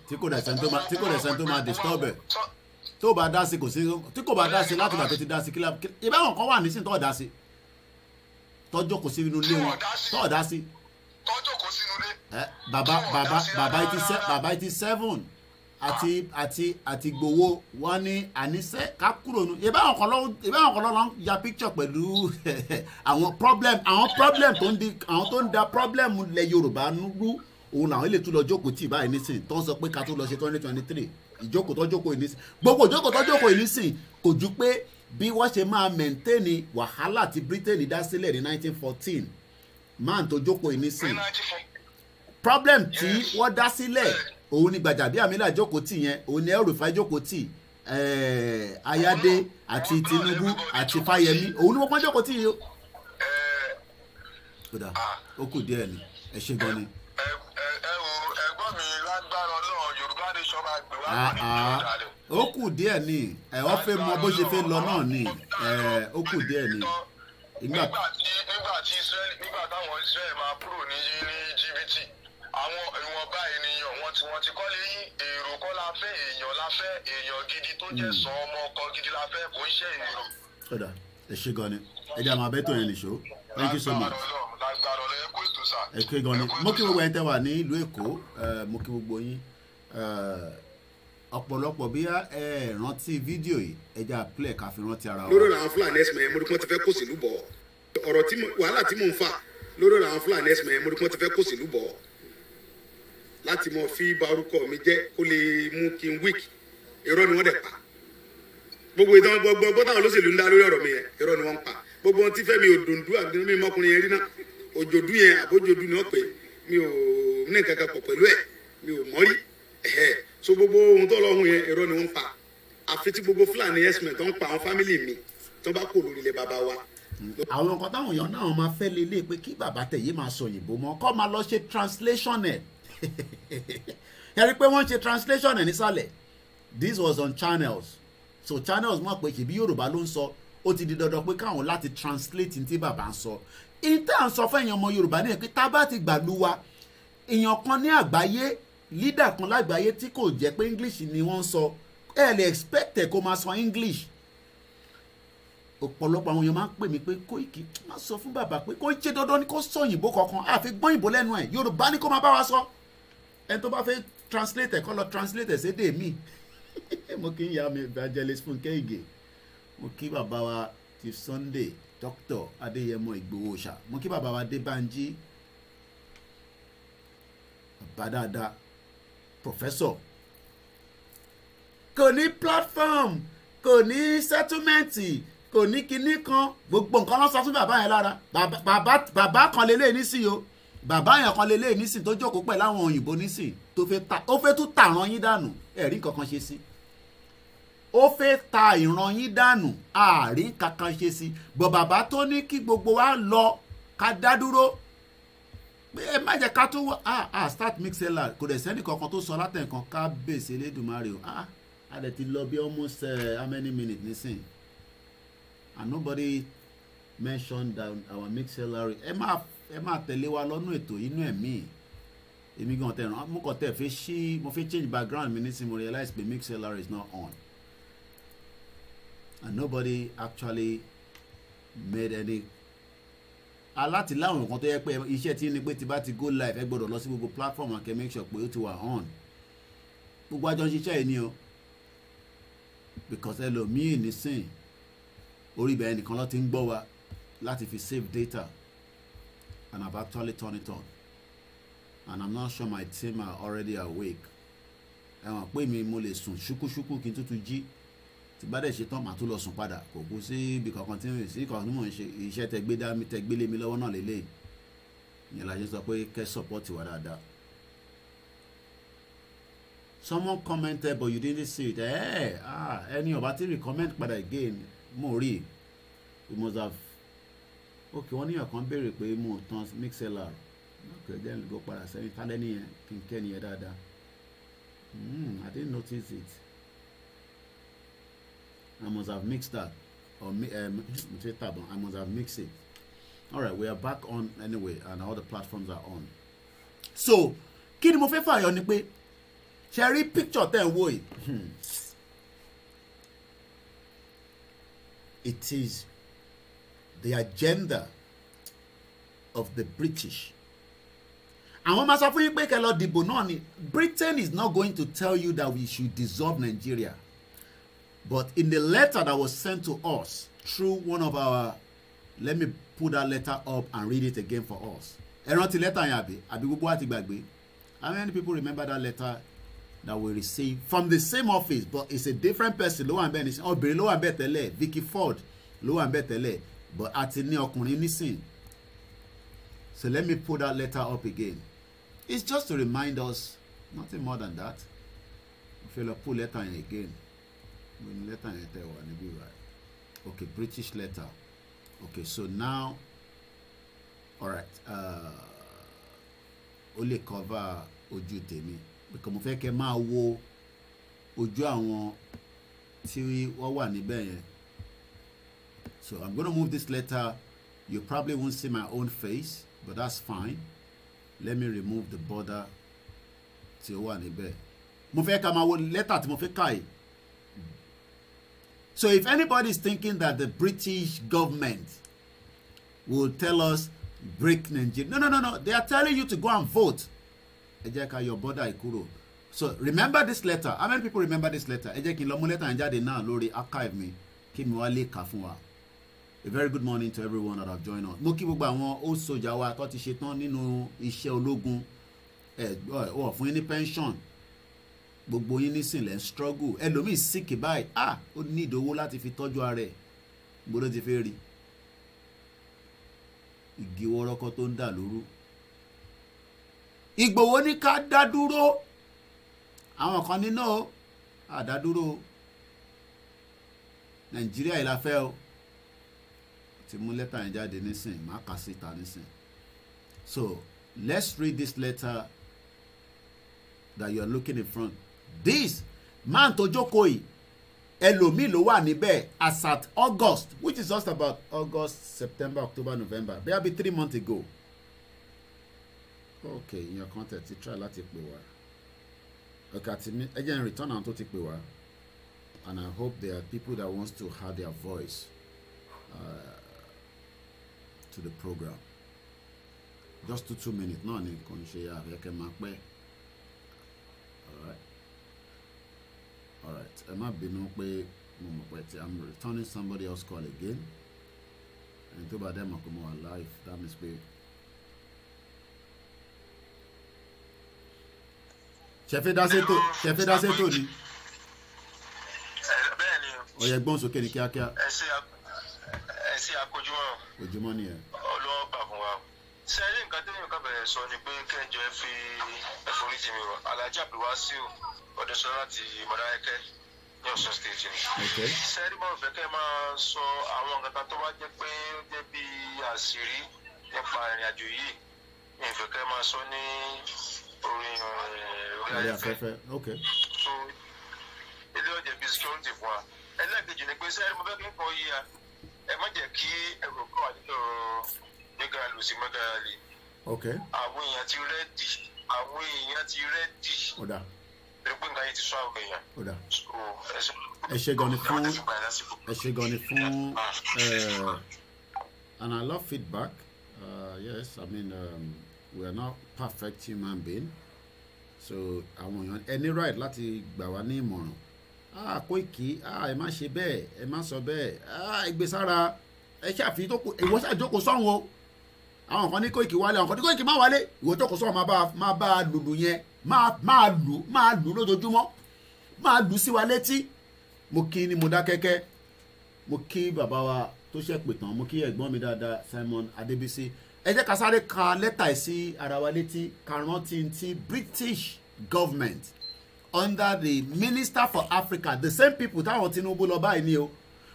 tí kò dẹ̀ sẹ́ni tó máa disturb ẹ̀ tó bá dá sí kò sí tí kò bá dá sí láti gbà tó ti dá sí kílá ìbáwọn kan wà nísìnyí tó dá sí tọ́jọ́ kò sí inú ilé wọn tó dá sí. tọ́jọ́ kò sí inú ilé. bàbá 87 àti gbowó wọn ní àníṣe ká kúrò nù ìbáwọn kan lọ ń ya picture pẹ̀lú àwọn problem tó ń da problem lẹ Yorùbá nú òun làwọn ilé tún lọ jókòó tì báyìí nísìn tó ń sọ pé ká tó lọ ṣe 2023 ìjókòó tó jókòó yìí nísìn gbogbo ìjókòó tó jókòó yìí nísìn kò ju pé bí wọ́n ṣe máa maintain wàhálà tí Britain dá sílẹ̀ ní 1914 man tó jókòó yìí nísìn problem tí wọ́n dá sílẹ̀ òun ni Gbajabiamila jókòó tì yẹn òun ni El-Rufai jókòó tì Ayade àti Tinubu àti Fáyẹmí òun ni wọ́n pọ́n jókòó tì yìí ó kù díẹ̀ ni ẹ ṣe gan ni. Ẹ̀gbọ́n mi lágbára Ọlọ́run Yorùbá nation máa gbé wá ní ìdálẹ̀. ó kù díẹ̀ ni ẹ̀ fẹ́ mọ bó ṣe fẹ́ lọ náà ni ó kù díẹ̀ ni. nígbà táwọn Israel máa kúrò ní jìbìtì àwọn ìwọ̀nba ènìyàn wọ́n ti kọ́lé yín èrò kọ́ la fẹ́ èèyàn gidi tó jẹ́ sọ ọmọ ọkọ gidi la fẹ́ kò ń ṣe ènìyàn. ọ̀dà ẹ ṣé gan ni ẹ jẹ́ àwọn abẹ́tò yẹn nìṣó thank you so much. lágbára ọ̀rọ̀ ẹ kó ètò sà. ẹ ké gan ni mo kí gbogbo ẹni tẹ́ wà ní ìlú Èkó mo kí gbogbo yín ọ̀pọ̀lọpọ̀ bí ẹ rántí fídíò yìí ẹ jẹ́ àpilẹ̀ ká fi rántí ara wa. lórí àwọn Fúlàní ẹ̀sìn yẹn mo rí pé wọ́n ti fẹ́ kó sílùú bọ̀ ọ̀rọ̀ tí wàhálà tí mò ń fà lórí àwọn Fúlàní ẹ̀sìn yẹn mo rí pé wọ́n ti fẹ́ kó sílùú bọ̀ láti mọ fi ba orúkọ mi jẹ́ kó lè mú kí n wíìkì irọ́ ni wọ́n dẹ̀ pa gbogbo ìtàn gbogbo táwọn olóṣèlú ń dá lórí ọ̀rọ̀ mi yẹn irọ́ ni wọ́n ń pa gbogbo ohun tí Fẹ́mi Òdòǹdú àgbẹ̀mí mọ́kùnrin yẹn rí náà òjòdú yẹn àbójòdú ni wọ́n pè mi ò ní nǹkan kan pọ̀ pẹ̀lú ẹ̀ mi ò mọ́rí so gbogbo ohun tó lọ́hùn yẹn irọ́ ni wọ́n ń pa àfi tí gbogbo Fúlàní ẹ̀sìn tó ń pa àwọn fámìlì mi tó bá kó lórí ilẹ̀ bàbá wa. àwọn nǹkan táwọn èèyàn náà máa fẹ́ lélẹ̀ pé kí bàbá tẹ̀yé máa sọ òyìnbó mọ́ kọ́ máa lọ ṣe translation ẹ̀ ẹ rí i pé wọ́n ṣe translation ẹ̀ nísàlẹ̀ this was on channels so channels mọ̀ pé ṣèbí Yorùbá ló ń sọ ó ti di dandan pé káwọn láti translate ní tí bàbá ń sọ ìtẹ́ à ń sọ fún èèyàn ọmọ Yorùbá ní ẹ̀ pé tá a bá ti gbàlú wa èèyàn kan ní àgbáyé leader kan lágbàáyé tí kò jẹ́ pé English ni wọ́n ń sọ ẹ lè expect ẹ̀ kó máa sọ English ọ̀pọ̀lọpọ̀ àwọn èèyàn máa ń pè mí pé Koiki máa sọ fún bàbá pé kó ń ṣe dandan ni kó sọ òyìnbó kankan àfi gbọ́n ìbò lẹ́nu ẹ̀ Yorùbá ni kó máa bá wa sọ ẹni tó bá fẹ́ translate ẹ̀ kó lọ translate ẹ̀ sédè mí mo kí ń ya mi evangelist Fúnkẹ́ Ìgè mo kí bàbá wa Chief Sunday Dr. Adéyẹmọ Ìgbòho ṣá mo kí bàbá wa Débánjí bàbá dáadáa professor kò ní platform kò ní settlement kò ní kinní kan gbogbo nǹkan ló sọ fún bàbá yẹn lára bàbá kan lélẹ́yìn nísìnyí o bàbá yẹn kan lélẹ́yìn nísìnyí tó jókòó pẹ̀lú àwọn òyìnbó nísìnyí tó fẹ́ tún tàràn yín dànù ẹ̀rí nǹkan kan ṣe sí ó fẹ́ ta ìran yín dànù àárín kankan ṣe sí bọ̀ bàbá tó ní kí gbogbo wa lọ ká dá dúró pé ẹ má jẹ́ ká tún wá start mixella kò dẹ̀ sẹ́ni kankan tó sọ látẹ̀kan ká bèsè Elédùmarè o a dẹ̀ ti lọ bí almost how many minutes nísìn and nobody mentioned that our mixella ẹ má tẹ̀lé wa lọ́nà ètò inú ẹ̀mí èmi gan tẹ̀ ràn mo kàn tẹ̀ fẹ́ ṣí mo fẹ́ change background mi nísìn mo realize pé mixella is not on and nobody actually made any aláti láwọn nǹkan tó yẹ pé iṣẹ́ tí ní pé tí bá ti go live ẹ gbọ́dọ̀ lọ sí gbogbo platform and make sure pé ó ti wà on gbogbo àjọ ṣiṣẹ́ yìí ni o because ẹlòmíì nísìn orí ibẹ̀ nìkan ló ti ń gbọ́ wa láti fi save data and I've actually turned it on and I'm not sure my team are already awake ẹ̀wọ̀n pé mi mo lè sùn ṣúkúṣúkú kí n tútù jí tí bá dẹ̀ ṣe tán màá tún lọ sùn padà kò kú sí ibi kankan tí mo sì kàn ní mò ń ṣe iṣẹ́ tẹ gbélé mi lọ́wọ́ náà lélẹ̀ ìyẹn la ṣe sọ pé kẹ́ support wa dáadáa. Someone commented but you didn't see it ẹni ọba tí recommend padà again mo rí we must have okay wọ́n ní ọ̀kan béèrè pé mo tán mixlr okay then go padà sẹ́yìn tálẹ́ nìyẹn kí n kẹ́ nìyẹn dáadáa I didn't notice it. I must have mixed that or I must have mixed it. All right, we are back on anyway and all the platforms are on. So kí ni mo fẹ́ fààyàn ni pé ṣe rí picture tẹ́ ń wò yìí it is the agenda of the British. Àwọn máa sọ fún yín pé kẹ́ lọ dìbò náà ni Britain is not going to tell you that we should dissolve Nigeria. But in the letter that was sent to us through one of our, let me put that letter up and read it again for us. Ẹ rántí letter yẹn àbí gbogbo wa ti gbàgbé. How many people remember that letter that we received from the same office but it's a different person ló wà ń bẹ̀ nísìn obìnrin ló wà ń bẹ̀ tẹ́lẹ̀ Vicky Ford ló wà ń bẹ̀ tẹ́lẹ̀ but àti ní ọkùnrin nísìn. So let me put that letter up again. It's just to remind us, nothing more than that. If you pull letter in again. Letter okay, British letter. Okay, so now all right, only cover ojú tèmi because mo fẹ́ kẹ́ máa wo ojú àwọn tí wọ́n wà níbẹ̀ yẹn. So I'm going to move this letter. You probably won't see my own face, but that's fine. let me remove the border tí ó wà níbẹ̀. Mo fẹ́ ká máa wo lẹ́tà tí mo fẹ́ kà yìí. So if anybody is thinking that the British government will tell us break Nigeria, no, they are telling you to go and vote. Ẹ jẹ́ ká yọ border ìkúrò. So remember this letter. How many people remember this letter? Ẹ jẹ́ kí n lọ mú letter yẹn jáde náà lórí archive mi kí mi wá lè kà fún wa. A very good morning to everyone that have joined us. Mo kí gbogbo àwọn old soldier wa tó ti ṣe tán nínú iṣẹ́ ológun wọ́n fún yín ní pension. Gbogbo yín nísìn lẹ́ ń struggle. Ẹlòmíì sick báyìí. Ó ní ìdówó láti fi tọ́jú ara ẹ̀. Bó ló ti fẹ́ rí? Igi wọ́rọ́kọ́ tó ń dà lóru. Ìgbòho ní ká dá dúró. Àwọn kan ní náà àdá dúró. Nàìjíríà yìí la fẹ́ o. Ti mú lẹ́tà yẹn jáde nísìn, màá kà síta nísìn. So let's read this letter that you are looking in front. This man tó jókòó yìí, ẹlòmíì ló wà níbẹ̀ as at August, which is just about August, September, October, November. Maybe 3 months ago. Okay, in your contact, you try láti pè wá. Okay, àti mi, ẹ jẹ́ n return àwọn tó ti pè wá. And I hope there are people that wants to have their voice to the program. Just 2 minutes. No, ni kò ń ṣe àfẹ́kẹ́ máa pẹ́. All right. Ẹ má bínú pé mo mọ̀ pé I'm returning somebody else call again. And tó bá dẹ́ mọ̀ pé mo wà live, that means pé. Ṣẹ̀fẹ̀ dá sétò ni. Bẹ́ẹ̀ ni. Ó yẹ gbọ́n sókè ní kíákíá. Ẹ ṣe àkójúmọ́. Ojúmọ́ ni ẹ. Ọlọ́wọ́ gbà fún wa. Ṣé ẹni nǹkan tẹ́lẹ̀ nǹkan bẹ̀rẹ̀ sọ ni pé kẹjọ ẹ fi ẹ̀fọ́ríjì mi wọ̀. Alhaji Abdulwasiu Ọdúnṣọlá láti Mọdákẹ́kẹ́ ní Ọ̀ṣun state ni. Ṣé ẹni máa fẹ́ kẹ́ máa sọ àwọn nǹkan tó bá jẹ́ pé ó jẹ́ bí àṣírí nípa ìrìn àjò yìí? Mi ò fẹ́ kẹ́ máa sọ ní orí afẹ́fẹ́. Okay. So ilé ọjà bíi security fún wa. Ẹlẹ́ẹ̀kejì ni pé ṣé ẹni mo fẹ́ kí n kọ́ yí ya ẹ má jẹ́ kí ẹ̀rọ kọ́ wà nínú mẹ́gà lù sí mẹ́gà lè. Okay. Àwọn èèyàn ti rẹ́dì. Ó dà. Ẹgbẹ́ nǹkan yìí ti sọ àwọn èèyàn. Ó dà. Ẹ ṣé gan ni fún and I love feedback. Yes, I mean we are not perfect human being. So àwọn èèyàn any right láti gbà wá ní ìmọ̀ràn. Koiki, ẹ má ṣe bẹ́ẹ̀, ẹ má sọ bẹ́ẹ̀. Ìgbésára ẹ ṣàfi tó kù, ìwọ ṣàjókòó sọ́hun o. Àwọn kan ní Koiki wálé, àwọn kan ní Koiki má wálé. Ìwọ jókòó sọ́hun máa bá lùlù yẹn, máa lù lójoojúmọ́. Máa lù sí wa létí. Mo kí ní Mọdákẹ́kẹ́. Mo kí bàbá wa tó ṣe pè tán. Mo kí ẹ̀gbọ́n mi dáadáa Simon Adébísí. Ẹ jẹ́ ká sáré ka lẹ́tà sí ara wa létí ká rántí ti British government under the Minister for Africa, the same people táwọn Tinubu lọ báyìí ni o,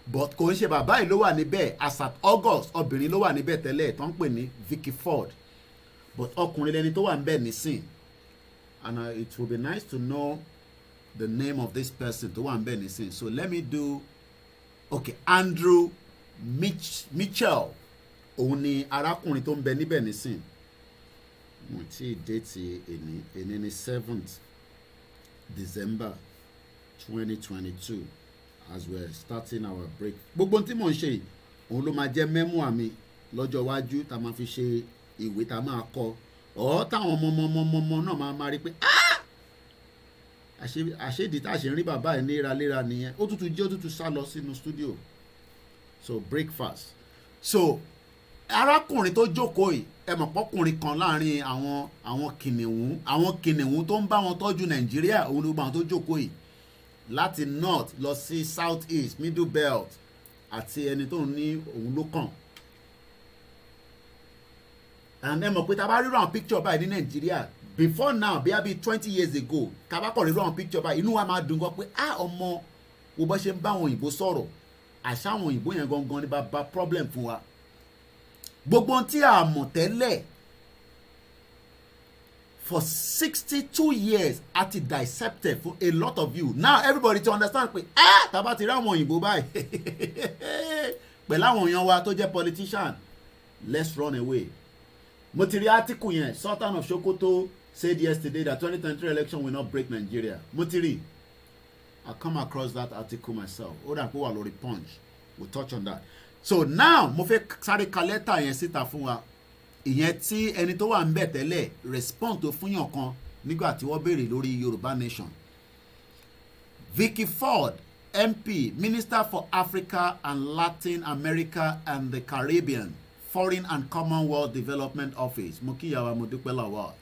but kò ń ṣe bàbá yìí ló wà níbẹ̀ as at August, obìnrin ló wà níbẹ̀ tẹ́lẹ̀ tó ń pè ní Vicky Ford, but ọkùnrin lẹni tó wà níbẹ̀ nísìn, and it will be nice to know the name of this person tó wà níbẹ̀ nísìn. So let me do Andrew Mitchell, òun ni arákùnrin tó ń bẹ níbẹ̀ nísìn. Mo ti déètì èní ní 7th December 2022 as we're starting our break. Gbogbo tí mò ń ṣe òun ló máa jẹ́ mẹ́múà mi lọ́jọ́ iwájú tá a máa fi ṣe ìwé tá a máa kọ ọ̀ táwọn ọmọ náà máa rí pé àṣédì tá a ṣe ń rí bàbá ẹ̀ léraléra nìyẹn. Ó tútù sá lọ sínú studio. So breakfast. So arákùnrin tó jókòó yìí ẹ mọ̀ pọ́kùnrin kan láàrin àwọn kìnìún tó ń bá wọn tọ́jú Nàìjíríà, òun ló bá wọn tó jókòó yìí láti north lọ sí south east middle belt àti ẹni tó ní òun ló kàn. And ẹ mọ̀ pé tá a bá rí àwọn picture báyìí ní Nàìjíríà before now bí i 20 years ago tá a bá kọ̀ rí àwọn picture báyìí inú wa máa dùn gan pé ọmọ wo bá ṣe ń bá àwọn òyìnbó sọ̀rọ̀, àṣà àwọn òyìnbó yẹn gangan ní bá problem fún wa. Gbogbo tí a mọ̀ tẹ́lẹ̀ for 62 years àti dissected for a lot of you. Now everybody to understand pé tàbá ti rí àwọn òyìnbó báyìí pẹ̀lú àwọn èèyàn wa tó jẹ́ politician, let's run away. mo ti rí article yẹn Sultan of Sokoto said yesterday that 2023 election will not break Nigeria. mo ti rí I come across that article myself. ó dà pé wà lórí Punch. We'll touch on that. So now mo fẹ́ sáré ka lẹ́tà yẹn síta fún wa. Ìyẹn tí ẹni tó wà ń bẹ̀ tẹ́lẹ̀ respond tó fún yàn kan nígbà tí wọ́n béèrè lórí Yorùbá Nation. Vicky Ford, MP, Minister for Africa and Latin America and the Caribbean, Foreign and Commonwealth Development Office. Mo kí ìyàwó mo dúpẹ́ lọ́wọ́.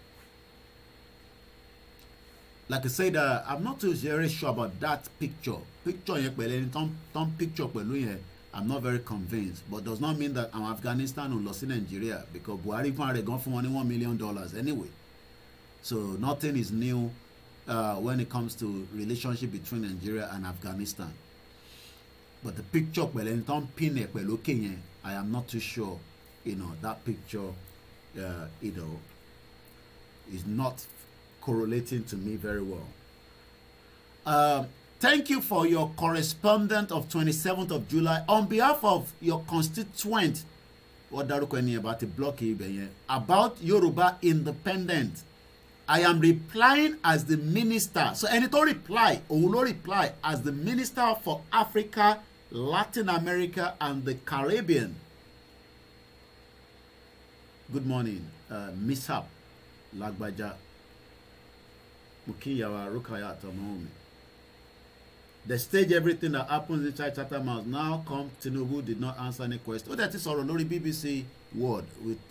Like I said, I'm not too very sure about that picture. Picture yẹn pẹ̀lú ẹni tán picture pẹ̀lú yẹn, I'm not very convinced, but does not mean that I'm Afghanistan ò lọ sí Nigeria because Buhari fún ààrẹ gan fún wọn ní $1 million anyway. So nothing is new when it comes to relationship between Nigeria and Afghanistan. But the picture pẹ̀lú ẹni tán pin ẹ̀ pẹ̀lú òkè yẹn, I am not too sure, that picture, is not correlating to me very well. Thank you for your correspondent of 27th of July. On behalf of your constituent, about Yoruba independence, I am replying as the minister. So ẹni tó reply, òun ló reply as the Minister for Africa, Latin America and the Caribbean. Good morning, Mishap Lagbaja. Mukiyawa Rukaya Tomomi. The stage everything that happens inside Chatham House. Now come Tinubu did not answer any question. Oh, that is all Lori BBC word.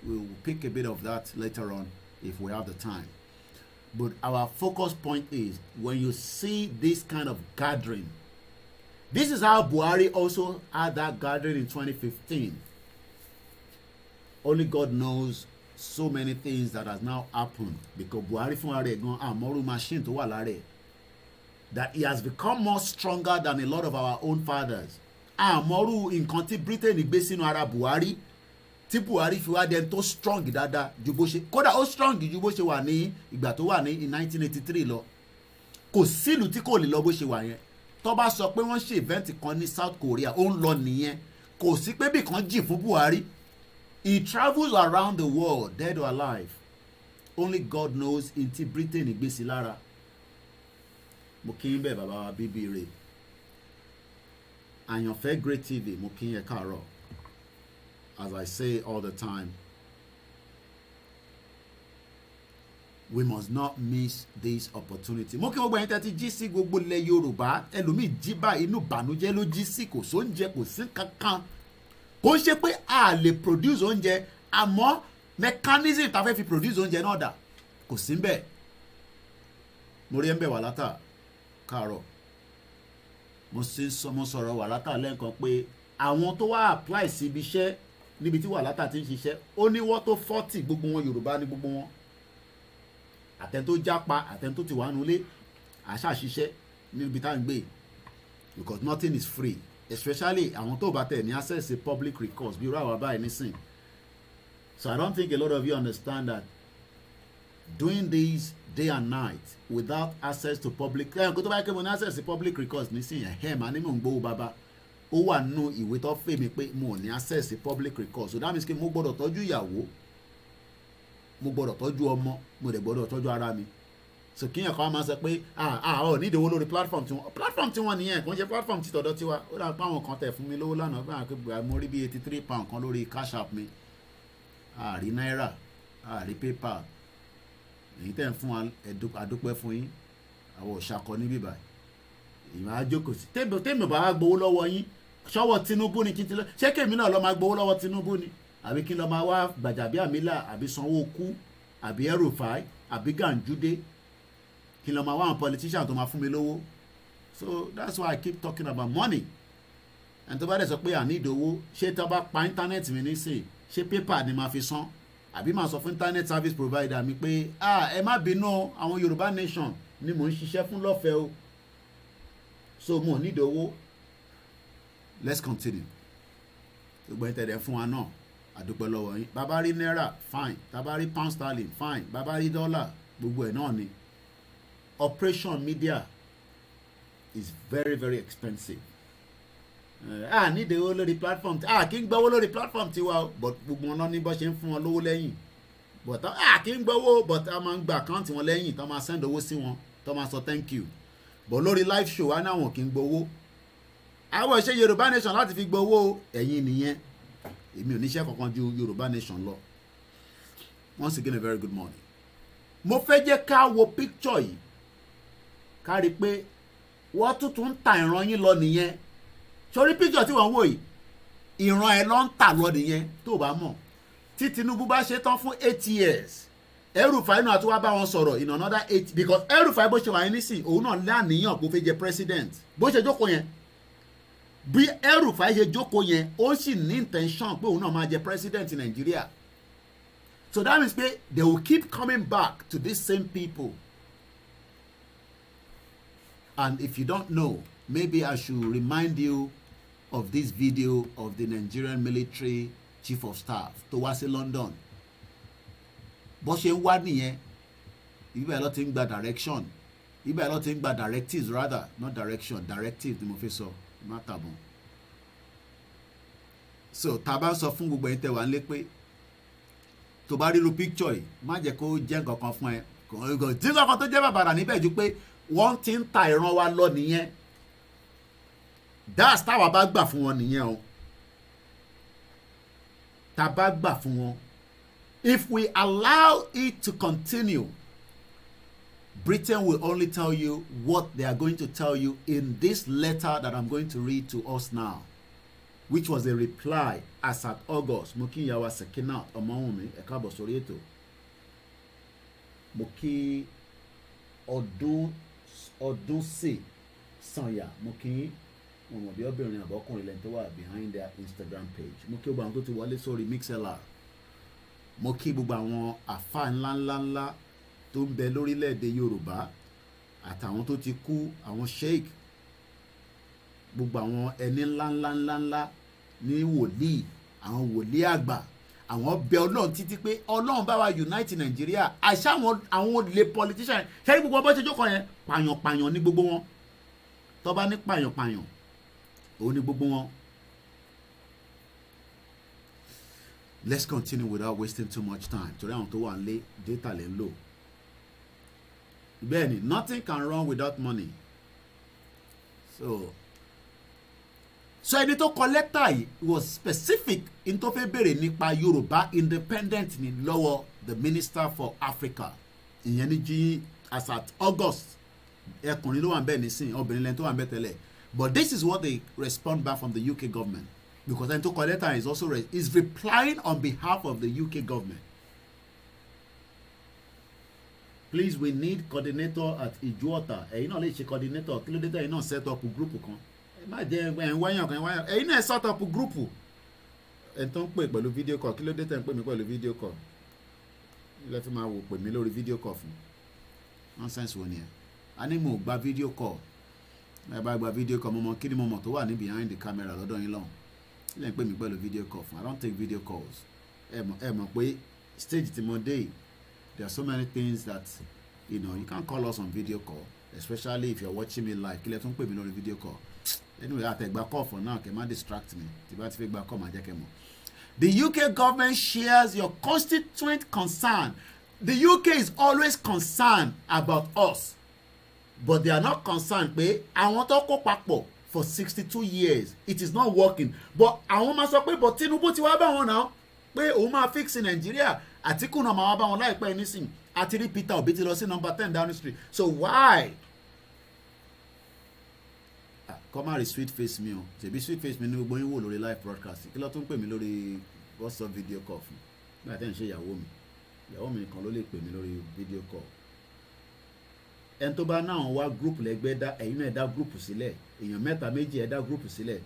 We'll pick a bit of that later on if we have the time. But our focus point is when you see this kind of gathering. This is how Buhari also had that gathering in 2015. Only God knows so many things that has now happened because Buhari fún ara ẹ̀ gan àmọ́rú machine tó wà lára ẹ̀ that he has become more stronger than a lot of our own fathers. Àmọ́rú nǹkan tí Britain gbé sínú ara Buhari tí Buhari fi wá dẹni tó strong dáadáa ju bó ṣe kódà ó strong ju bó ṣe wà ní ìgbà tó wà ní 1983 lọ. Kò sílùú tí kò lè lọ bó ṣe wà yẹn. Tó bá sọ pé wọ́n ṣe event kan ní South Korea ó ń lọ nìyẹn. Kò sí pé bí kan jì fún Buhari. He travels around the world, dead or alive. Only God knows in ti Britain ìgbésí lára. Mo kí n bẹ̀ bàbá wa bíbí rẹ̀. Àyànfẹ́ Great TV, mo kí n yẹ káàárọ̀. As I say all the time, we must not miss this opportunity. Mo kí gbogbo ẹ̀yin tẹ́ ti jí sí gbogbo ilẹ̀ Yorùbá. Ẹlòmíì jí bá inú ìbànújẹ́ ló jí sí kò sóúnjẹ kò sí kankan. Kò ṣe pé a lè produce oúnjẹ àmọ́ mechanism tá a fẹ́ fi produce oúnjẹ náà dà kò sí bẹ́ẹ̀. Mo rí ẹ̀ ń bẹ̀ wà látà káàárọ̀. Mo sọ̀rọ̀ wà látà lẹ́ǹkan pé àwọn tó wá apply sí ibi iṣẹ́ níbi tí wà látà ti ń ṣiṣẹ́ ó ní wọ́n tó 40 gbogbo wọn Yorùbá ní gbogbo wọn. Àtẹn tó jápa àtẹn tó ti wà nulẹ̀ àṣà ṣiṣẹ́ níbi tá à ń gbé because nothing is free. Especially àwọn tó bá tẹ̀ ní access to public recourse bí irú àwọn báyìí nísìn. So I don't think a lot of you understand that doing this day and night without access to public kó tó bá yẹ kí mo ní access to public recourse nísìn màá ní mò ń gbowó bàbá ó wà nínú ìwé tó fẹ́ mi pé mo ò ní access to public recourse so that means pé mo gbọ́dọ̀ tọ́jú ìyàwó mo gbọ́dọ̀ tọ́jú ọmọ mo dẹ̀ gbọ́dọ̀ tọ́jú ara mi. So kíyàn kan máa sọ pé ọ̀ ní ìdíwọ́ lórí platform tiwọn nìyẹn kò ń ṣe platform ti tọ̀dọ̀ tiwa ó dà pé àwọn kan tẹ̀ fún mi lówó lánàá pé àwọn mo rí bí £83 kan lórí cash app mi àrí náírà àrí paypal èyí tẹ̀ ń fún àdúpẹ́ fún yín àwọn òṣàkọ níbí báyìí ìmọ̀ àjókòó sí tèmi bá gbowó lọ́wọ́ yín ṣọ́wọ́ Tinubu ni kí n ti lọ ṣé kèmi náà lọ máa gbowó lọ́wọ́ Tinubu ni àbí kí n lọ máa wá Gbàjàbíàmílà àbí Sanwó-Olú àbí El-Rufai àbí Gànjúdé kí n lọ máa wá àwọn politician tó máa fún mi lówó. So that's why I keep talking about money. ẹni tó bá dẹ̀ sọ pé àní ìdòwó ṣé tó bá pa internet mi nísìn ṣé pépà ni máa fi san àbí máa sọ fún internet service provider mi pé ẹ má bínú àwọn Yorùbá nation ni mò ń ṣiṣẹ́ fún lọ́fẹ̀ẹ́ o so mo ní ìdòwó. Let's continue. gbogbo ẹni tẹ̀lé fún wa náà àdúpẹ́ lọ́wọ́ yín bàbá rí náírà fine bàbá rí pound sterling fine bàbá rí dọ́là gbogbo ẹ̀ náà ni. Operation media is very very expensive. Ní ìdèwọ́ lórí platform kí n gbọ́wọ́ lórí platform tiwa but gbogbo wọn náà ní bó ṣe ń fún wọn lówó lẹ́yìn but kì í gbowó but a máa ń gba àkáǹtì wọn lẹ́yìn tó máa send owó sí wọn tó máa sọ thank you but lórí live show wa náà wọn kì í gbowó àwọn ìṣe Yorùbá nation láti fi gbowó ẹ̀yin nìyẹn èmi ò níṣẹ́ kankan ju Yorùbá nation lọ. Once again a very good morning. Mo fẹ́ jẹ́ ká wo picture yìí ká rí i pé wọ́n tuntun ń ta ìran yín lọ nìyẹn sórí picture tí wọ́n wò yìí ìran ẹ̀ ló ń tà lọ nìyẹn tó bá mọ̀ tí Tinubu bá ṣe tán fún 8 years El-Rufai náà tó wá bá wọn sọ̀rọ̀ in another 8 because El-Rufai bó ṣe wà ní nísìn òun náà láníyàn kó fẹ́ jẹ president bó ṣe jókòó yẹn bí El-Rufai ṣe jókòó yẹn ó sì ní intention pé òun náà máa jẹ president in Nigeria. So that means pé they will keep coming back to these same people. And if you don't know, maybe I should remind you of this video of the Nigerian military chief of staff tó wá sí London. Bó ṣe ń wá nìyẹn, ibẹ̀ ló ti ń gba direction, ibẹ̀ ló ti ń gba directives rather, not direction, directives ni mo fi sọ, má tàbọn. So tá bá sọ fún gbogbo ẹ̀yin tẹ́ wà nílé pé tó bá ríru picture yìí má jẹ́ kó jẹ́ nǹkan kan fún ẹ tí nǹkan tó jẹ́ bàbàrà níbẹ̀ ju pé wọ́n ti ń ta ìran wa lọ nìyẹn that's táwa bá gbà fún wọn nìyẹn o tá bá gbà fún wọn if we allow it to continue Britain will only tell you what they are going to tell you in this letter that I'm going to read to us now, which was a reply as at August. Mo kí ìyàwó Sekinat Ọmọwùnmí ẹ káàbọ̀ sórí ètò. Mo kí ọdún sí Sanya. Mo kí wọn mọ̀ bí obìnrin àbọ̀kùnrin lẹ́yìn tó wà behind their Instagram page. Mo kí gbogbo àwọn tó ti wọlé sórí MixLR. Mo kí gbogbo àwọn àfáà ńláńláńlá tó ń bẹ lórílẹ̀‐èdè Yorùbá àtàwọn tó ti kú àwọn sheik gbogbo àwọn ẹni ńláńláńláńlá ní wòlíì àwọn wòlíì àgbà àwọn bẹ Ọlọ́run títí pé Ọlọ́run bá wa unite Nàìjíríà àṣà àwọn olè politician ṣé gbogbo ọbọ̀ ṣe jókòó yẹn pààyàn ní gbogbo wọn tó bá ní pààyàn òun ní gbogbo wọn. Let's continue without wasting too much time torí àwọn tó wà nílé data lè ń lò. Bẹ́ẹ̀ni nothing can run without money. So ẹni tó kọ lẹ́tà yìí was specific in tó fẹ́ bèrè nípa Yorùbá independent ní lọ́wọ́ the Minister for Africa ìyẹn ní jí as at August ẹkùnrin ló wà ń bẹ̀ nísìn obìnrin lẹ́ni tó wà ń bẹ̀ tẹ́lẹ̀ but this is what they respond back from the UK government because ẹni tó kọ lẹ́tà is also is replying on behalf of the UK government. Please we need coordinator at Ijuota ẹ̀yin náà lè ṣe coordinator kí ló dé tẹ̀yin náà set up group kan má jẹ́ ẹ̀ ń wáyàn ẹ̀yin náà set up group ẹ̀ tó ń pè pẹ̀lú video call kí ló dé tẹ̀ ń pè mí pẹ̀lú video call ilé fi máa wò pè mí lórí video call fún nonsense wo ni ẹ̀ a ní mo gba video call ẹ bá gba video call mo mọ kí ni mo mọ̀ tó wà ní behind the camera lọ́dọ̀ yín lọ́hùn ilé ń pè mí pẹ̀lú video call fún I don't take video calls ẹ mọ̀ pé stage tí mo dé yìí there are so many things that you can't call us on video call especially if you're watching me live kí lẹ tún pè mí lórí video call anyway àtẹ̀gbà call for now kẹ́ má distract me tí bá ti fi gba call má jẹ́ kẹ́ mọ̀. The UK government shares your constituent concern. The UK is always concerned about us but they are not concerned pé àwọn tó kó papọ̀ for 62 years it is not working but àwọn máa sọ pé but Tinubu ti wá bá wọn náà pé òun máa fix in Nigeria Àtíkù náà máa wá bá wọn láìpẹ́ nísìn àti rí Peter Obi ti lọ sí number 10 Downing Street so why kọ́ máa rí sweet face mi o ṣèbí sweet face mi ní gbogbo yín wò lórí live broadcast kí ló tún pè mí lórí WhatsApp video call fún nígbà tẹ́ ń ṣe ìyàwó mi nìkan ló lè pè mí lórí video call ẹni tó bá náà wá group lẹ́gbẹ́ dá ẹ̀yin náà dá group sílẹ̀ èèyàn mẹ́ta méjì ẹ̀ dá group sílẹ̀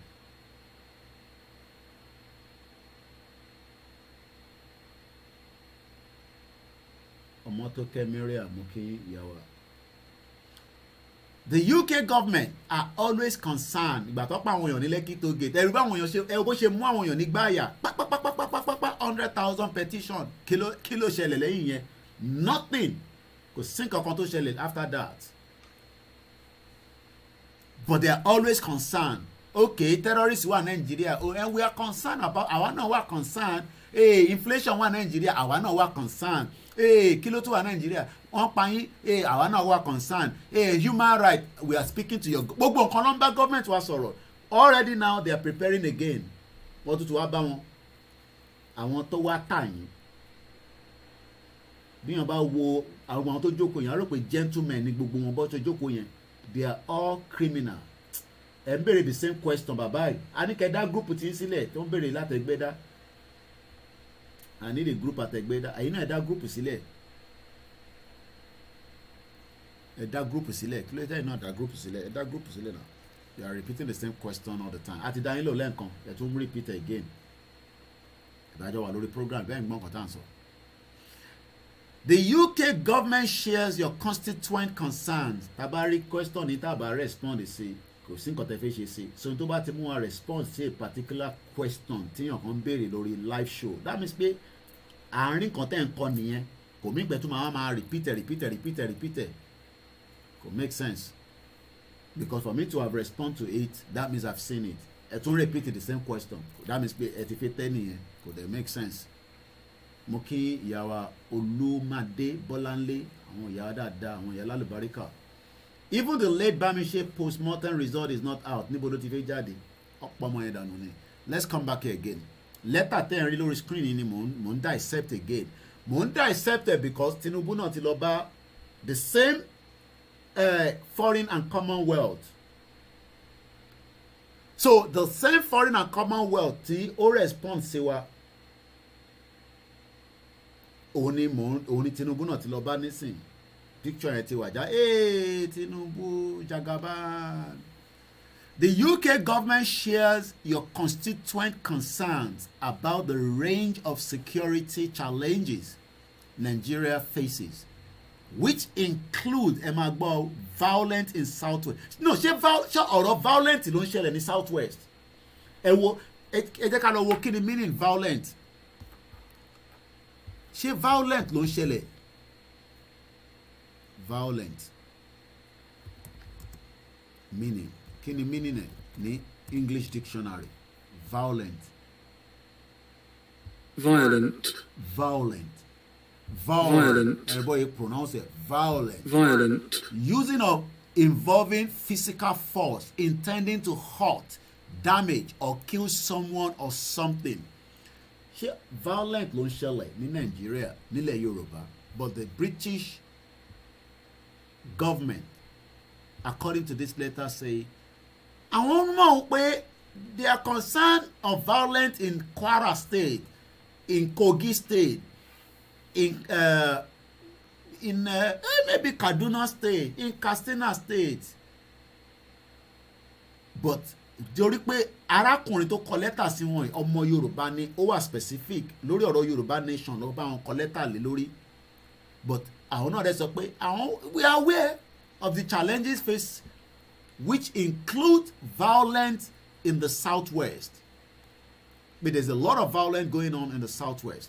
ọmọ tó kẹ́ mẹ́rẹ́ àmú kí ìyàwó. The UK government are always concerned ìgbà tó pa àwọn èèyàn ní Lekki toll gate ẹ̀rù bá àwọn èèyàn ṣe bó ṣe mú àwọn èèyàn ní gbáàyà pápápápápápá 100,000 petition kí ló ṣẹlẹ̀ lẹ́yìn yẹn nothing kò sí nǹkan kan tó ṣẹlẹ̀ after that but they are always concerned okay, terrorists wà Nigeria, oh, and we are concerned about, àwa náà wà concerned, inflation wà Nigeria, àwa náà wà concerned, kí ló tún wà Nigeria, wọ́n pa yín, àwa náà wà concerned, human right, we are speaking to your, gbogbo nǹkan ló ń bá government wa sọ̀rọ̀. Already now they are preparing again, wọ́n tún wá bá wọn, àwọn tó wá tà yín. Bí wọ́n bá wo àwọn tó jókòó yẹn, a rò pé gentlemen ni gbogbo wọn bọ́ tó jókòó yẹn, they are all criminal. Ẹ ń béèrè the same question bàbá yìí, a ní kẹ́ dá group tí ń sílẹ̀ tó ń béèrè látẹ̀gbẹ́dá, I need a group àtẹ̀gbẹ́dá, àyìn náà ẹ dá group sílẹ̀, ẹ dá group sílẹ̀, kí ló dé náà dá group sílẹ̀, ẹ dá group sílẹ̀ náà. You are repeating the same question all the time. Àti dá yín lò lẹ́ǹkan, ẹ tún repeat again. Ìdájọ́ wà lórí program bẹ́ẹ̀ ń gbọ́n kan tá à ń sọ. The UK government shares your constituent concerns. Tabari question ní tàbá respond sí, kò sí nǹkan tẹ́ fẹ́ ṣe sí. So tó bá ti mú wa respond sí a particular question tíyàn kan béèrè lórí live show, that means pé àárín kan tẹ́ ń kọ́ nìyẹn, kò mí pẹ́ tó máa repeat. Kò make sense. Because for me to have respond to it, that means I've seen it. Ẹ tún repeat the same question. That means pé ẹ ti fi tẹ́ nìyẹn, kò dẹ̀ make sense. Mo kí ìyá wa Olúmadé Bọ́láńlé, àwọn ìyá dáadáa, àwọn ìyá lálùbáríkà. Even the late Bámiṣé post-mortem result is not out. Níbo ló ti fẹ́ jáde? Ọ̀pọ̀ ọmọ yẹn dànù ni. Let's come back here again. Lẹ́tà tẹ́ ẹ̀ rí lórí screen ni mò ń dissect again. Mò ń dissect it because Tinubu náà ti lọ bá the same foreign and commonwealth. So the same foreign and commonwealth tí ó respond sí wa, òun ni Tinubu náà ti lọ bá nísìn. Picture yẹn ti wà já, Tinubu Jagaban. The UK government shares your constituent concerns about the range of security challenges Nigeria faces, which include violence in southwest. No, ṣé ọ̀rọ̀ violent ló ń ṣẹlẹ̀ ní southwest. Ẹ jẹ́ ká lọ wo kí ni meaning violent. Ṣé violent ló ń ṣẹlẹ̀? Violent meaning, kí ni meaning ẹ̀ ní English dictionary? Violent. Everybody pronounce it violent. Using of involving physical force intending to hurt, damage or kill someone or something. Ṣé violent ló ń ṣẹlẹ̀ ní Nàìjíríà nílẹ̀ Yorùbá, but the British government, according to this letter, say àwọn mọ̀ pé they are concerned of violence in Kwara State, in Kogi State, in maybe Kaduna State, in Katsina State, but torí pé arákùnrin tó kọ lẹ́tà sí wọn ọmọ Yorùbá ni, ó wà specific lórí ọ̀rọ̀ Yorùbá nation ló bá wọn kọ lẹ́tà lé lórí, but àwọn náà dẹ̀ sọ pé we are aware of the challenges faced, which include violence in the southwest. But there's a lot of violence going on in the southwest.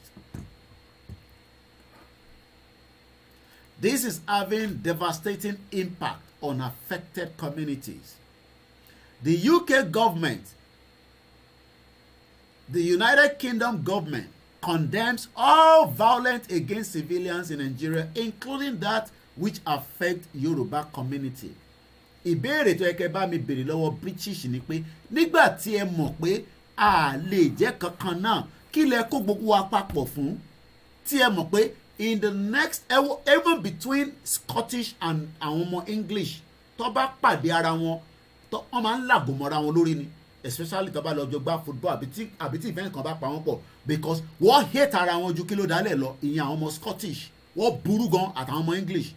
This is having devastating impact on affected communities. The UK government, the United Kingdom government, condemns all violence against civilians in Nigeria, including that which affect Yoruba community. Ìbéèrè tó yẹ kẹ́ bá mi béèrè lọ́wọ́ British ni pé nígbà tí ẹ mọ̀ pé a lè jẹ́ kankan náà, kí lẹ kó gbogbo wa papọ̀ fún? Tí ẹ mọ̀ pé in the next, even between Scottish and àwọn ọmọ English, tó bá pàdé ara wọn, wọ́n máa ń làgò mọ́ra wọn lórí ni, especially tó bá lọ jọ gbá football àbí tí event kan bá pa wọ́n pọ̀, because wọ́n hate ara wọn ju kí ló dálẹ̀ lọ, ìyẹn àwọn ọmọ Scottish wọ́n burú gan àtàwọn ọmọ English.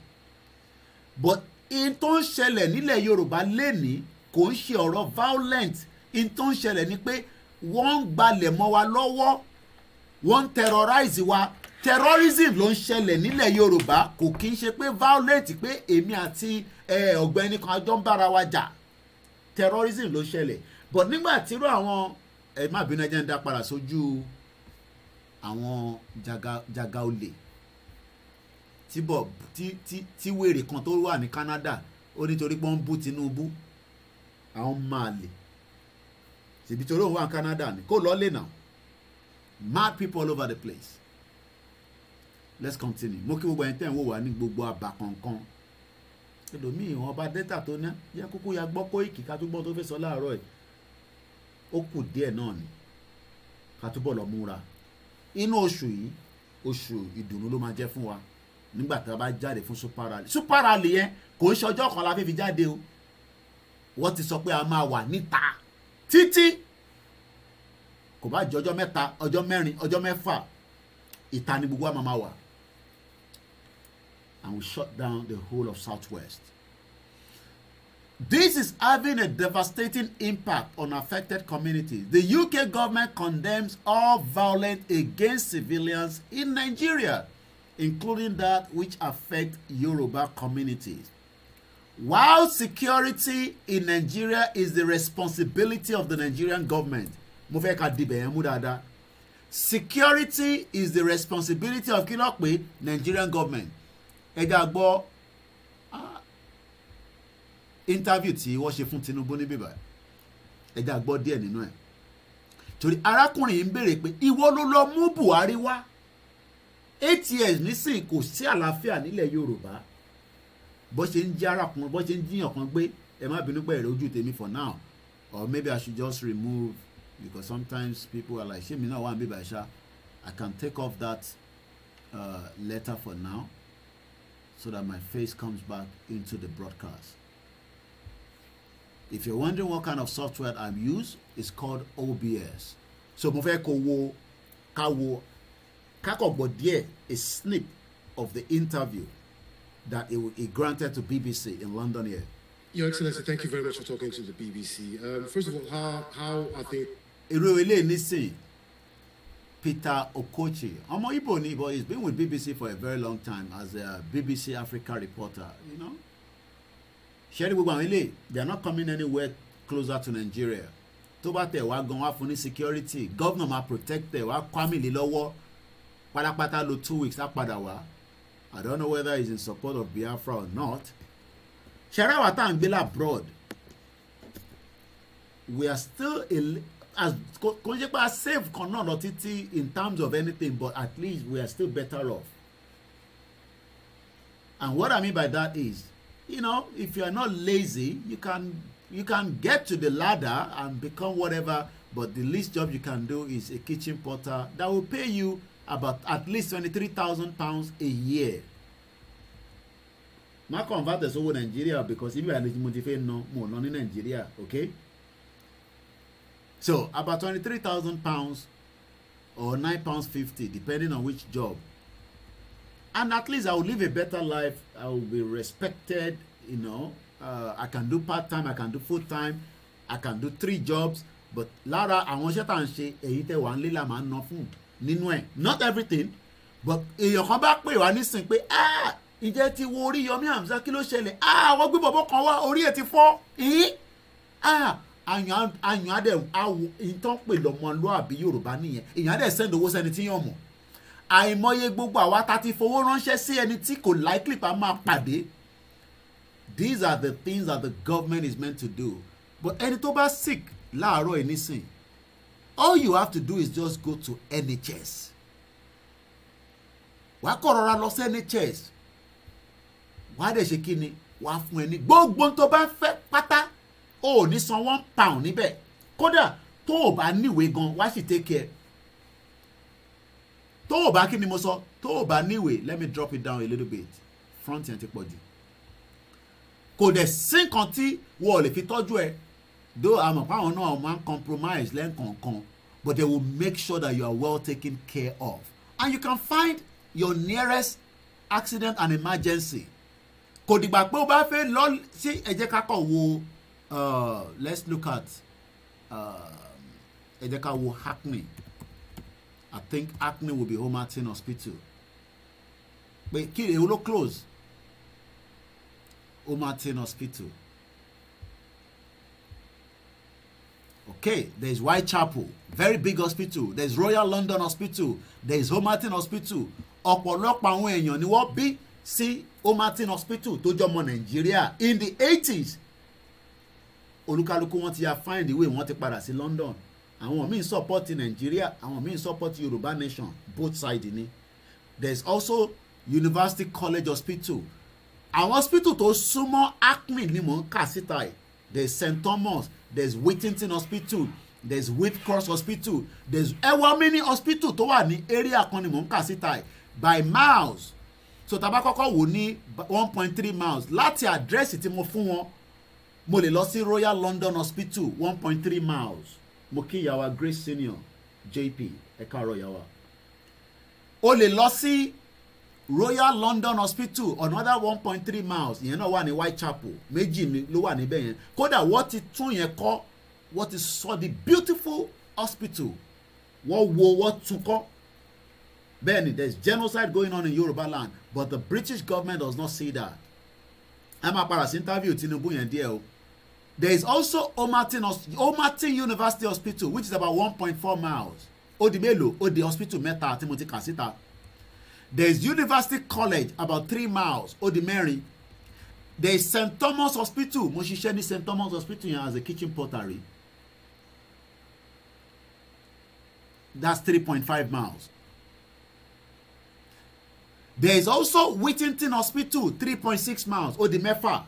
But in tó ń ṣẹlẹ̀ nílẹ̀ Yorùbá lénìí kò ń ṣe ọ̀rọ̀ violent. In tó ń ṣẹlẹ̀ ni pé wọ́n ń gbalẹ̀ mọ́ wa lọ́wọ́, wọ́n ń terrorize wa. Terrorism ló ń ṣẹlẹ̀ nílẹ̀ Yorùbá, kò kí ń ṣe pé violent pé èmi àti ọ̀gbẹ́ni kan àjọ ń bára wa jà. Terrorism ló ń ṣẹlẹ̀. But nígbà tí irú àwọn má bínú ẹjẹ́ ń dá padà sójú àwọn jaga olè tí wèrè kan tó wà ní Canada ó nítorí pé wọ́n ń bú Tinubu, àwọn máa lè ṣèbí torí òun wà ní Canada ni kó lọ lè nà mad people all over the place. Let's continue. Mo kí gbogbo ẹni tẹ́ ń wò wá ní gbogbo àbá kankan ẹlòmíì wọn bá dẹ́tà tó ná yẹ kúkú ya gbọ́ Koiki ká túbọ̀ tó fẹ́ sọ láàárọ̀ ẹ̀ ó kù díẹ̀ náà ni ká túbọ̀ lọ múra. Inú oṣù yìí oṣù ìdùnnú ló máa jẹ́ fún wa nígbà tí a bá jáde fún super rally yẹn kò ń ṣọjọ́ kan la fi jáde o wọ́n ti sọ pé a máa wà níta títí kò bá jẹ́ ọjọ́ mẹ́ta ọjọ́ mẹ́rin ọjọ́ mẹ́fà ìta ni gbogbo wa máa wà. And we shut down the whole of Southwest. This is having a devastating impact on affected communities. The UK government condemns all violence against civilians in Nigeria, including that which affect Yoruba communities. While security in Nigeria is the responsibility of the Nigerian government, mo fẹ́ ká dibẹ̀ yẹn mú dáadáa. Security is the responsibility of kí ló pé Nigerian government. Ẹja gbọ́ interview tí wọ́n ṣe fún Tinubu ní bíbá ẹja gbọ́ díẹ̀ nínú ẹ̀ torí arákùnrin yìí ń béèrè pé ìwọ ló lọ mú Buhari wá 8 years nísìnyí kò sí àlàáfíà nílẹ̀ Yorùbá bó ṣe ń jí arákùnrin bó ṣe ń jíyàn kan gbé ẹ má bínú pé èrè ojú tèmi for now or maybe I should just remove because sometimes people are like ṣé mi náà wà ní bíbá ṣá I can take off that letter for now so that my face comes back into the broadcast. If you're wondering what kind of software I use, it's called OBS. So mo fẹ́ kó wo díẹ̀ a snip of the interview that it granted to BBC in London here. Your Excellency, thank you very much for talking to the BBC. First of all, how I think... Irú ilé nísìn Peter Okochi, ọmọ Igbo ni, but he's been with BBC for a very long time as a BBC Africa reporter, you know. Ṣẹ́rí gbogbo àwọn ilé, they are not coming anywhere closer to Nigeria. Tó bá tẹ̀ wá gan wá fún ní security, governor máa protect ẹ̀ wá kwami lé lọ́wọ́ pátápátá lo 2 weeks á padà wá. I don't know whether he's in support of Biafra or not. Ṣẹ́rí àwa tá à ń gbé abroad, we are still as kò ń ṣe pé a save kan náà lọ títí in terms of anything, but at least we are still better off. And what I mean by that is, you know, if you are not lazy, you can get to the ladder and become whatever, but the least job you can do is a kitchen porter that will pay you about at least £23,000 a year. Má convert this over Nigeria because if you are motivated no more non in Nigeria, okay? So about £23,000 or £9.50 depending on which job. And at least I will live a better life. I will be respected, you know. I can do part-time, I can do full-time, I can do 3 jobs. But lára àwọn iṣẹ́ tá à ń ṣe èyí tẹ́ wà ń lé la máa ń ná fún nínú ẹ̀. Not everything, but èèyàn kan bá pè wá nísìnyí pé ìjẹ́ ti wo Oríyọmí Hamzat kí ló ṣẹlẹ̀? Wọ́n gbé bọ̀bọ̀ kan wá orí ẹ̀ ti fọ́. Àyàn adẹ̀ ìtàn pè lọ́mọlúàbí Yorùbá nìyẹn. Èèyàn adẹ̀ send owó sẹ́ni tí yàn mọ̀. Àìmọye gbogbo àwa tá ti fowó ránṣẹ́ sí ẹni tí kò likely pa máa pàdé. These are the things that the government is meant to do. But ẹni tó bá sick láàárọ̀ ẹ̀ nísìn, all you have to do is just go to NHS. Wàá kọ̀ rọra lọ sí NHS. Wàá dẹ̀ ṣe kí ni? Wàá fún ẹni gbogbo tó bá fẹ́ pátá. O ò ní san £1 níbẹ̀. Kódà tó o bá níwèé gan, wá sì take care. Tó o bá kí ni mo sọ? Tó o bá níwèé, let me drop it down a little bit. Front yẹn ti pọ̀ jù. Kò dẹ̀ sí nǹkan tí wọ́n lè fi tọ́jú ẹ. Though àmọ̀ páwọn náà máa ń compromise lẹ́ǹkọ̀ọ̀kan, but they will make sure that you are well taken care of. And you can find your nearest accident and emergency. Kò dìgbà pé o bá fẹ́ lọ sí ẹ jẹ́ ká kọ̀ wo let's look at ẹ jẹ́ ká wo Hackney. I think Hackney will be Homerton Hospital. But kí èwo ló close? Homerton Hospital. Okay, there's Whitechapel, very big hospital. There's Royal London Hospital. There's Homerton Hospital. Ọ̀pọ̀lọpọ̀ àwọn èèyàn ni wọ́n bí sí Homerton Hospital tó jọmọ Nàìjíríà in the 80s. olúkálùkù wọn ti ya find the way wọ́n ti padà sí London. Àwọn míì support Nigeria, àwọn míì support Yoruba nation, both sides ni. There's also University College Hospital. Àwọn hospital tó súnmọ́ Acme ni mò ń kà síta ẹ̀. There's St. Thomas, there's Whittington Hospital, there's Whitcross Hospital, there's ẹwà many hospital tó wà ní area kan ni mò ń kà síta ẹ̀ by miles. So tá bá kọ́kọ́ wò ní 1.3 miles láti àdírẹ́sì tí mo fún wọn, mo lè lọ sí Royal London Hospital 1.3 miles. Mo kí ìyàwó Grace Senior JP ẹ káàárọ̀ ìyàwó. O lè lọ sí Royal London Hospital another 1.3 miles, ìyẹn náà wà ní Whitechapel, méjì ló wà níbẹ̀ yẹn. Kódà wọ́n ti tún yẹn kọ́, wọ́n ti sọ the beautiful hospital, wọ́n tún kọ́. Bẹ́ẹ̀ni, there is genocide going on in Yoruba land, but the British government does not see that. ẹ máa padà sí interview Tinubu yẹn díẹ̀ o. There is also Omartin University Hospital, which is about 1.4 miles. Ó di mélòó? Ó di hospital mẹ́ta tí mo ti kà síta. There is University College about 3 miles. Ó di mẹ́rin. There is St. Thomas Hospital. Mo ṣiṣẹ́ ní St. Thomas Hospital yẹn as a kitchen pottery. That's 3.5 miles. There is also Whittington Hospital, 3.6 miles. Ó di mẹ́fà.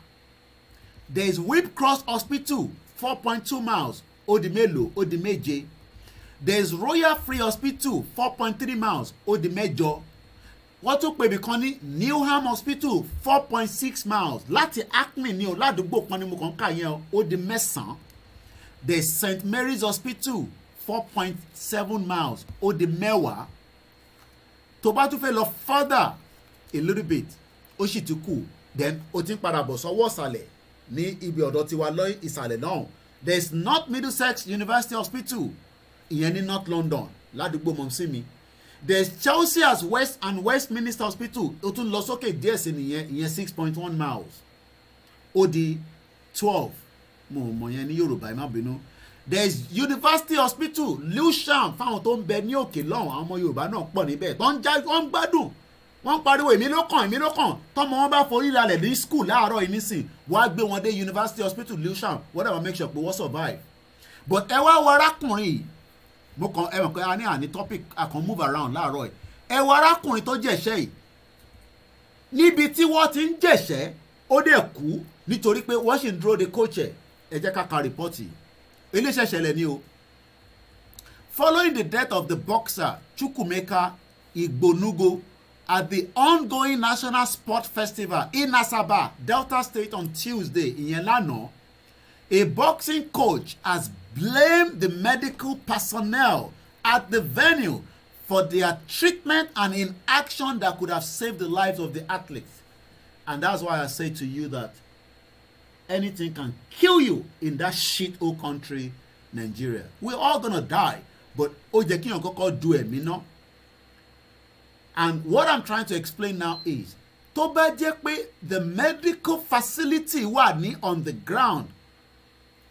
There is Whitcross Hospital, 4.2 miles. Ó di mélòó? Ó di méje. There is Royal Free Hospital, 4.3 miles. Ó di mẹ́jọ. Wọ́n tún pè mí kan ní Newham Hospital, 4.6 miles. Láti Acme ni o, ládùúgbò kan ni mo kàn ká yẹn o. Ó di mẹ́sàn-án. There is St. Mary's Hospital, 4.7 miles. Ó di mẹ́wàá. Tó bá tún fẹ́ lọ further a little bit, ó sì ti kù. Then ó ti ń padà bọ̀ sọ́wọ́ ìsàlẹ̀ ní ibi ọ̀dọ̀ tiwa lọ ìsàlẹ̀ náà. There is North Middlesex University Hospital, ìyẹn ní North London, ládùúgbò mọ̀mísí mi. There is Chelsea as West and Westminster Hospital, ó tún lọ sókè díẹ̀ sí nìyẹn, ìyẹn 6.1 miles. Ó di 12. Mo mọ̀ yẹn ní Yorùbá, ẹ má bínú. There is University Hospital, Lewisham, fáwọn tó ń bẹ ní òkè lọ́hùn, àwọn ọmọ Yorùbá náà pọ̀ níbẹ̀. Tó ń gbádùn. Wọ́n ń pariwo èmi ló kàn. Tọ́mọ wọn bá forí lálẹ̀ ní school láàárọ̀ yìí nísìn, wọ́n á gbé wọn dé University Hospital Lewisham, wọ́n dàbọ̀ make sure pé wọ́n survive. But ẹ wá wọ arákùnrin yìí, mo kàn ẹ mọ̀ pé a ní àní topic a kàn move around láàárọ̀ yìí. Ẹ wọ arákùnrin tó jẹ̀ṣẹ́ yìí. Níbi tí wọ́n ti ń jẹ̀ṣẹ́, ó dẹ̀ kú nítorí pé wọ́n sì ń dúró de coach ẹ̀. Ẹ jẹ́ ká ka report yìí. Eléṣẹ́ ṣẹlẹ̀ ni o. Following the death of the boxer Chukwuemeka Igbonugo at the ongoing National Sport Festival in Asaba, Delta State on Tuesday, ìyẹn lánàá, a boxing coach has blamed the medical personnel at the venue for their treatment and inaction that could have saved the lives of the athletes. And that's why I say to you that anything can kill you in that shit old country, Nigeria. We're all gonna die, but ó jẹ́ kí èèyàn kọ́kọ́ du ẹ̀mí náà. And what I'm trying to explain now is, tó bá jẹ́ pé the medical facility wà ní on the ground,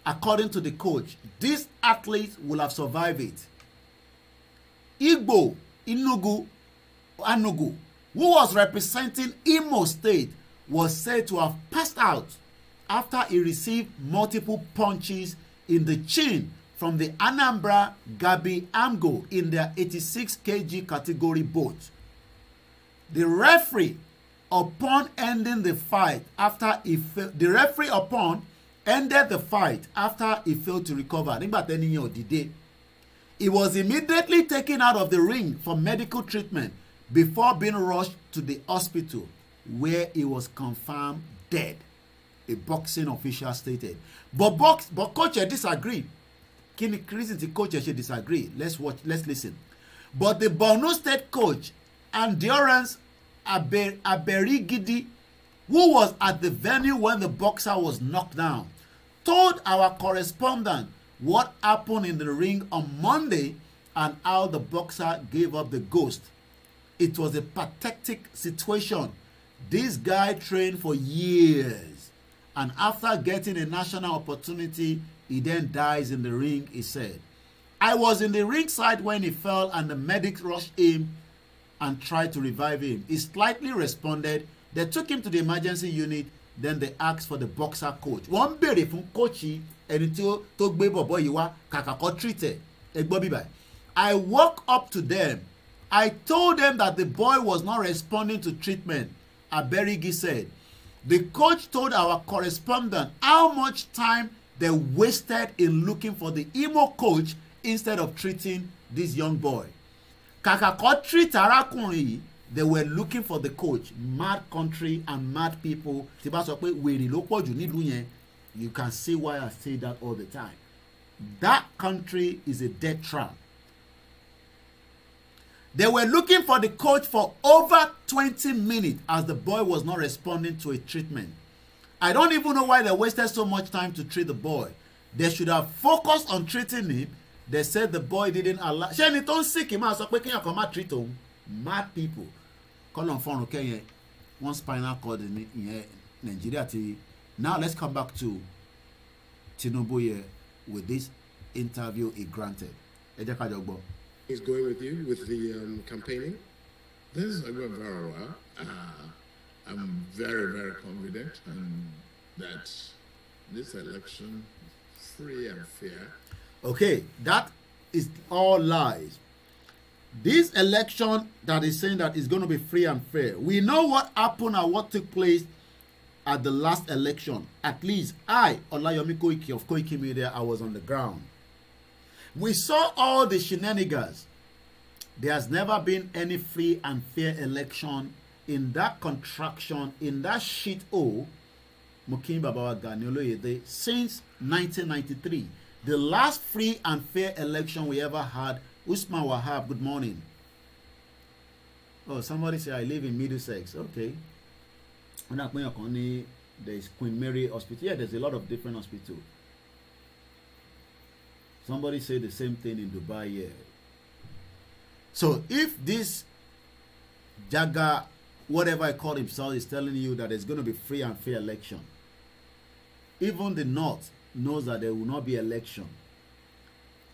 according to the coach, these athletes will have survived it. Igbo Anugu, who was representing Imo State, was said to have passed out after he received multiple punches in the chin from the Anambra Gabi Amgo in their 86 kg category bout. The referee ended the fight after he failed to recover. Nígbà tẹ́ni yẹn ò dìde. He was immediately taken out of the ring for medical treatment before being rushed to the hospital, where he was confirmed dead, a boxing official stated. But coach disagreed. Kí ni reason tí coach disagree? Let's listen. But the Borno State coach, Endurance Aberigidi, who was at the venue when the boxer was knocked down, told our correspondent what happened in the ring on Monday and how the boxer gave up the ghost. It was a pathetic situation. This guy trained for years, and after getting a national opportunity, he then dies in the ring, he said. I was in the ringside when he fell and the medics rushed him and tried to revive him. He slightly responded. They took him to the emergency unit, then they asked for the boxer coach. Wọ́n béèrè fún coach ẹni tí ó tó gbé bọ̀bọ̀ yìí wá kàkà kó treat ẹ̀ ẹ gbọ́ bíbá. I walked up to them. I told them that the boy was not responding to treatment. Aberigi said. The coach told our correspondent how much time they wasted in looking for the Imo coach instead of treating this young boy. Kàkà kó treat arákùnrin yìí, they were looking for the coach. Mad country and mad people. Tí bá sọ pé wèrè ló pọ̀ jù nílùú yẹn, you can see why I say that all the time. That country is a death trap. They were looking for the coach for over 20 minutes as the boy was not responding to a treatment. I don't even know why they wasted so much time to treat the boy. They should have focused on treating him. They said the boy didn't allow. Ṣé ẹni tó ń sick máa sọ pé kéèyàn kan máa treat òun? Mad people. Kọ́lọ̀ fọ́nrún kẹ́yìn one spinal cord in Nigeria. Now let's come back to Tinubu here with this interview he granted. Ẹ jẹ́ ká jọ gbọ́. He's going with you with the campaigning? This is going very well. I'm very, very confident that this election is free and fair. Okay, that is all lies. This election that is saying that is going to be free and fair. We know what happened and what took place at the last election. At least I, Olayomi Koiki of Koikimedia, I was on the ground. We saw all the shenanigans. There has never been any free and fair election in that contraction, in that shithole, Mukim Babawa Gani Oloyede, since 1993. The last free and fair election we ever had, Usman Wahab, good morning. Oh, somebody say I live in Middlesex. Okay. There is Queen Mary Hospital. Yeah, there's a lot of different hospitals. Somebody said the same thing in Dubai here. So if this Jaga, whatever I call himself, is telling you that there's going to be free and fair election, even the North knows that there will not be election.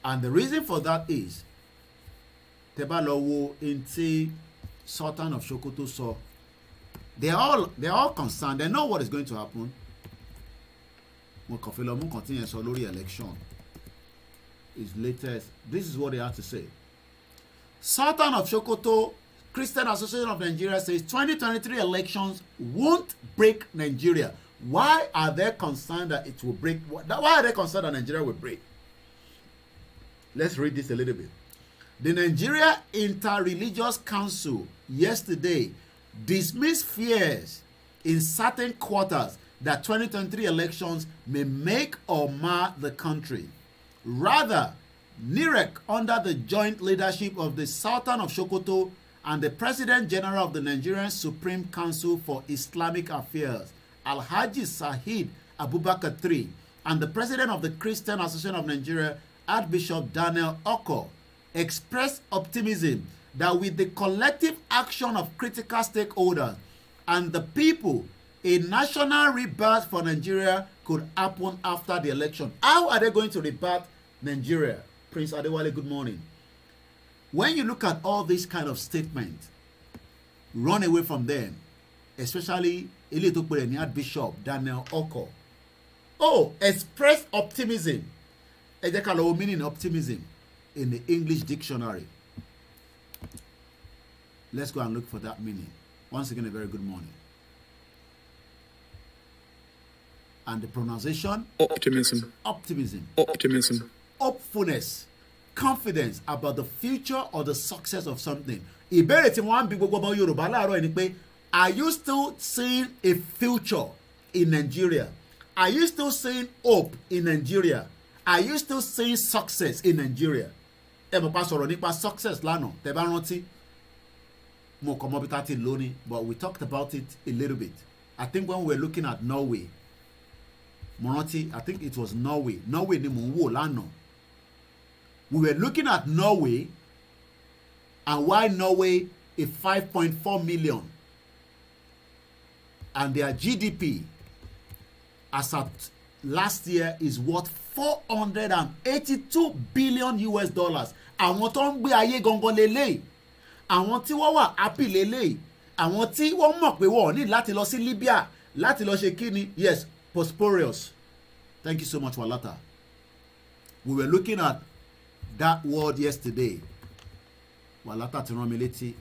And the reason for that is Tebalowo Inti Sultan of Sokoto saw. They're all concerned. They know what is going to happen. Mokofilomu continues on lórí election. His latest. This is what they have to say. Sultan of Sokoto, Christian Association of Nigeria says 2023 elections won't break Nigeria. Why are they concerned that it will break? Why are they concerned that Nigeria will break? Let's read this a little bit. The Nigeria Inter-Religious Council yesterday dismissed fears in certain quarters that 2023 elections may make or mar the country. Rather, NIREC, under the joint leadership of the Sultan of Sokoto and the President General of the Nigerian Supreme Council for Islamic Affairs, Alhaji Sahid Abubakar III, and the President of the Christian Association of Nigeria, Archbishop Daniel Oko, expressed optimism that with the collective action of critical stakeholders and the people, a national rebirth for Nigeria could happen after the election. How are they going to rebirth Nigeria? Prince Adewale, good morning. When you look at all these kind of statements, run away from them, especially Archbishop Daniel Oko. Oh, express optimism. Meaning optimism in the English dictionary. Let's go and look for that meaning. Once again, a very good morning. And the pronunciation? Optimism. Optimism. Optimism. Hopefulness. Confidence about the future or the success of something. Ìbéèrè tí wọ́n á bí gbogbo ọmọ Yorùbá láàárọ̀ ni pé, are you still seeing a future in Nigeria? Are you still seeing hope in Nigeria? Are you still seeing success in Nigeria? Ẹ mọ̀ pa sọ̀rọ̀ nípa success lánàá, tẹ́ bá rántí. Mo kọ́ mọ́ bí tá ti lónìí, but we talked about it a little bit. I think when we were looking at Norway, mo rántí, I think it was Norway. Norway ni mo ń wò lánàá. We were looking at Norway and why Norway is 5.4 million and their GDP as at last year is worth $482 billion US. Àwọn tó ń gbé ayé gangan lélẹ́yìí, àwọn tí wọ́n wà happy lélẹ́yìí, àwọn tí wọ́n mọ̀ pé wọ́n ní láti lọ sí Libya láti lọ ṣe kíni, yes, prosperous. Thank you so much, Walata. We were looking at that word yesterday. Walata ti rán mi létí.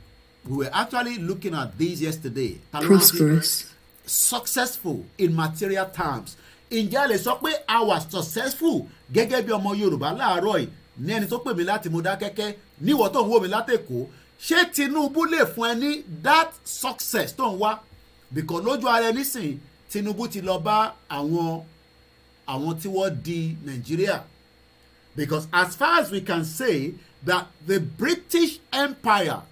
We were actually looking at these yesterday. Prosperous. Successful in material terms. Ǹjẹ́ a lè sọ pé I was successful gẹ́gẹ́ bí ọmọ Yorùbá láàárọ̀ yìí ní ẹni tó pè mí láti Mọdákẹ́kẹ́ níwọ̀ tó ń wò mí látẹ̀kọ́? Ṣé Tinubu lè fún ẹ ní that success tó ń wá? Because lójú ara ẹni sìn Tinubu ti lọ bá àwọn tí wọ́n di Nàìjíríà. Because as far as we can say that the British Empire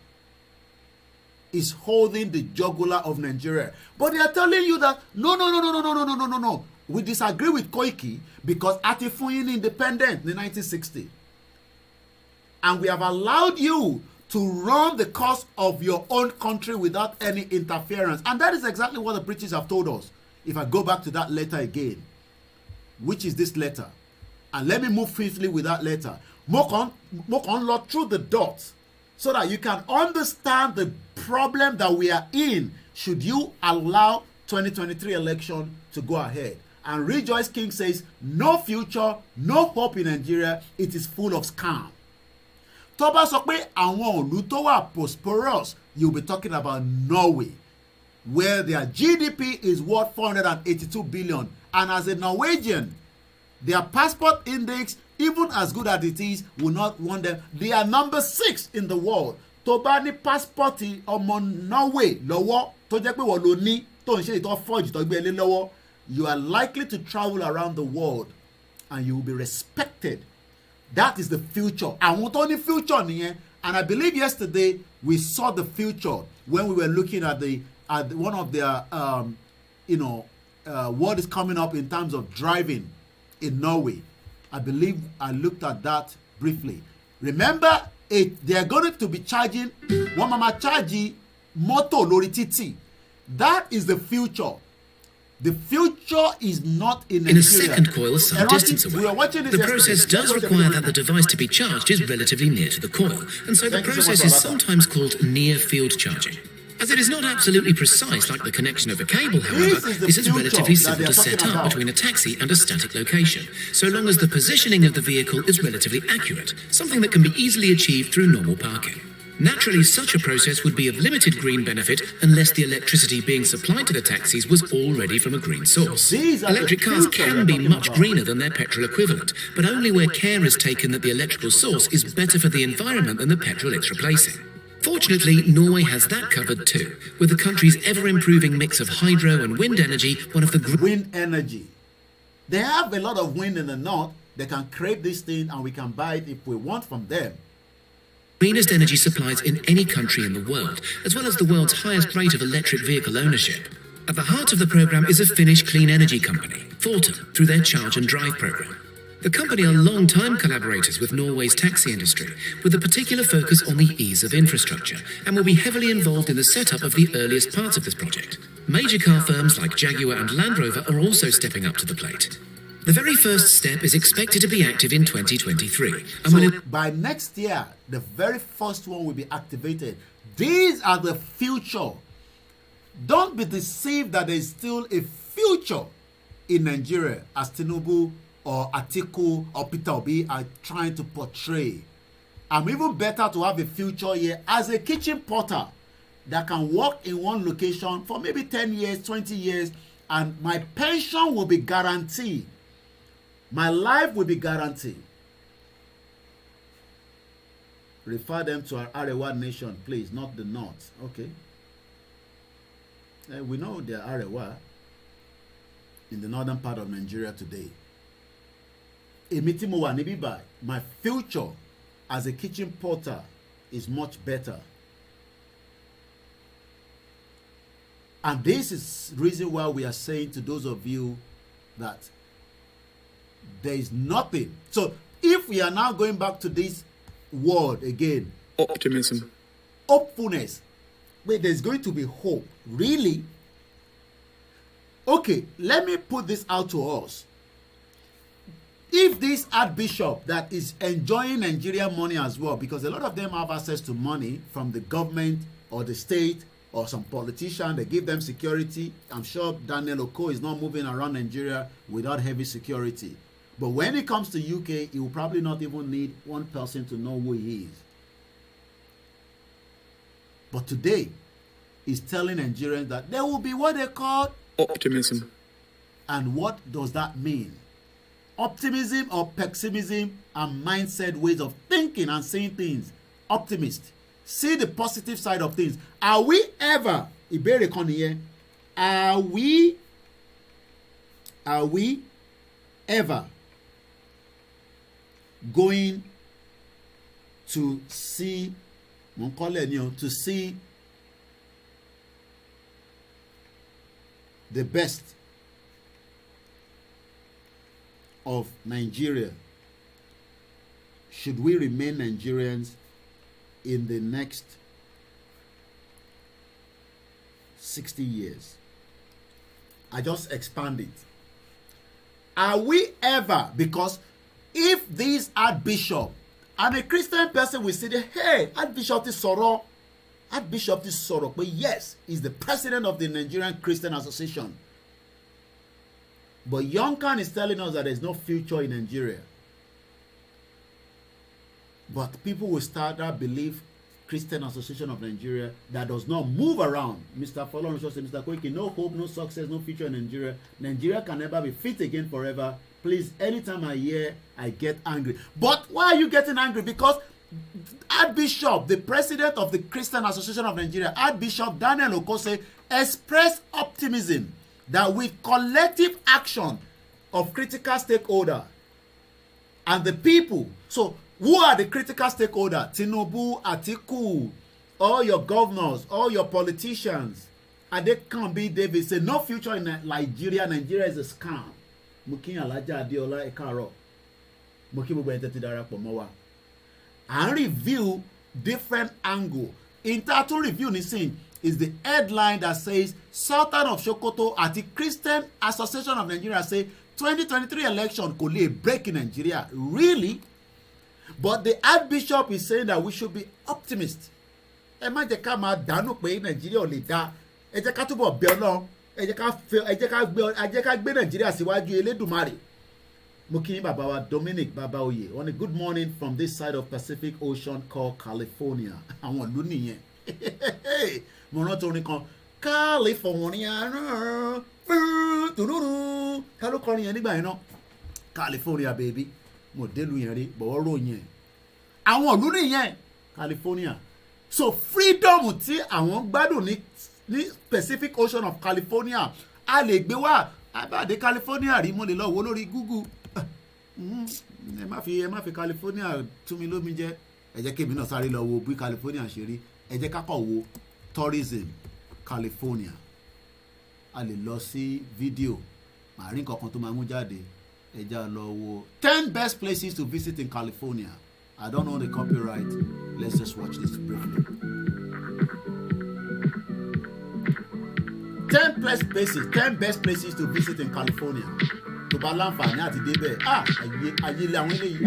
is holding the jugular of Nigeria. But they are telling you that no. We disagree with Koiki because Ati fún yín ní independent in 1960. And we have allowed you to run the course of your own country without any interference. And that is exactly what the British have told us. If I go back to that letter again, which is this letter, and let me move swiftly with that letter. Mo kàn lọ through the dots so that you can understand the problem that we are in should you allow 2023 election to go ahead. And Rejoice King says, no future, no hope in Nigeria. It is full of scam. Tó bá sọ pé àwọn ìlú tó wà prosperous, you'll be talking about Norway, where their GDP is worth 482 billion. And as a Norwegian, their passport index, even as good as it is, will not want them. They are number 6 in the world. Tó bá ní passport ọmọ Norway lọ́wọ́, tó jẹ́ pé wọ́n ló ní, tó ń ṣe ìtọ́ forge tó gbé lé lọ́wọ́, you are likely to travel around the world and you will be respected. That is the future. Àwọn tó ní future nìyẹn. And I believe yesterday we saw the future when we were looking at one of their what is coming up in terms of driving in Norway. I believe I looked at that briefly. Remember, they are going to be charging one mama charge moto lórí títì. That is the future. The future is not in Nigeria. In a second coil some distance away, the process does require that the device to be charged is relatively near to the coil, and so the process is sometimes called near-field charging. As it is not absolutely precise like the connection of a cable, however, this is relatively simple to set up between a taxi and a static location, so long as the positioning of the vehicle is relatively accurate, something that can be easily achieved through normal parking. Naturally, such a process would be of limited green benefit unless the electricity being supplied to the taxis was already from a green source. Electric cars can be much greener than their petrol equivalent, but only where care is taken that the electrical source is better for the environment than the petrol it's replacing. Fortunately, Norway has that covered too, with the country's ever-improving mix of hydro and wind energy, one of the wind energy. They have a lot of wind in the north. They can create this thing and we can buy it if we want from them. Greenest energy supplies in any country in the world, as well as the world's highest rate of electric vehicle ownership. At the heart of the program is a Finnish clean energy company, Fortum, through their Charge and Drive program. The company are long-time collaborators with Norway's taxi industry, with a particular focus on the ease of infrastructure, and will be heavily involved in the setup of the earliest parts of this project. Major car firms like Jaguar and Land Rover are also stepping up to the plate. The very first step is expected to be active in 2023. So by next year, the very first one will be activated. These are the future. Don't be deceived that there is still a future in Nigeria as Tinubu or Atiku or Peter Obi are trying to portray. I'm even better to have a future here as a kitchen porter that can work in one location for maybe 10 years, 20 years, and my pension will be guaranteed. My life will be guaranteed. Refer them to our Arewa nation, please, not the north. Okay. We know they are Arewa in the northern part of Nigeria today. My future as a kitchen porter is much better. And this is the reason why we are saying to those of you that there is nothing. So if we are now going back to this word again, optimism, hopefulness, wait, there's going to be hope. Really? Okay, let me put this out to us. If this archbishop that is enjoying Nigerian money as well, because a lot of them have access to money from the government or the state or some politician, they give them security. I'm sure Daniel Oko is not moving around Nigeria without heavy security. But when it comes to UK, he will probably not even need one person to know who he is. But today, he's telling Nigerians that there will be what they call optimism. And what does that mean? Optimism or pessimism are mindset ways of thinking and seeing things. Optimist. See the positive side of things. Are we ever, ìbéèrè kan nìyẹn, are we ever going to see, to see the best of Nigeria? Should we remain Nigerians in the next 60 years? I just expand it. Are we ever, because if this Archbishop and a Christian person will say, hey, Archbishop is Soro, but yes, he's the president of the Nigerian Christian Association. But Yonkan is telling us that there's no future in Nigeria. But people will start to believe Christian Association of Nigeria that does not move around. Mr. Folon says, Mr. Koiki, no hope, no success, no future in Nigeria. Nigeria can never be fit again forever. Please, anytime I hear, I get angry. But why are you getting angry? Because Archbishop, the president of the Christian Association of Nigeria, Archbishop Daniel Okose, expressed optimism that with collective action of critical stakeholders and the people, so who are the critical stakeholders? Tinubu, Atiku, all your governors, all your politicians, Adekambi David say no future in Nigeria. Nigeria is a scam. Mukin Alaja Adiola Ekaro. Mukin Bubu Entity Darapọ̀ mọ́ wa. And review different angle. Interactive review nisin is the headline that says Sultan of Sokoto at the Christian Association of Nigeria say 2023 election could lay a break in Nigeria. Really? But the Archbishop is saying that we should be optimists. Ẹ má jẹ́ ká máa dànù pé Nàìjíríà ò lè dá. Ẹ jẹ́ ká túbọ̀ bẹ Ọlọ́run. Ẹ jẹ́ ká gbé Nàìjíríà síwájú Elédùmarè. Mo kí yín bàbá wa Dominic Babaoye. On a good morning from this side of Pacific Ocean called California. Àwọn ìlú nìyẹn. Mo rántí orin kan. California. Ká ló kọrin yẹn nígbà yẹn náà? California baby. Mo delu yẹn rí bọ̀wọ́ ròyìn ẹ̀. Àwọn ìlú nìyẹn California. So freedom tí àwọn gbádùn ní Pacific Ocean of California a lè gbé wá àbáde California rí mo lè lọ wo lórí Google. Ẹ má fi California tún mi lómi jẹ́. Ẹ jẹ́ kí èmi náà sáré lọ wo bí California ṣe rí. Ẹ jẹ́ ká kọ̀ wo tourism California. A lè lọ sí fídíò màá rí nǹkan kan tó máa mú jáde. Ẹ já lọ wo 10 best places to visit in California. I don't know the copyright. Let's just watch this briefly. 10 best places to visit in California.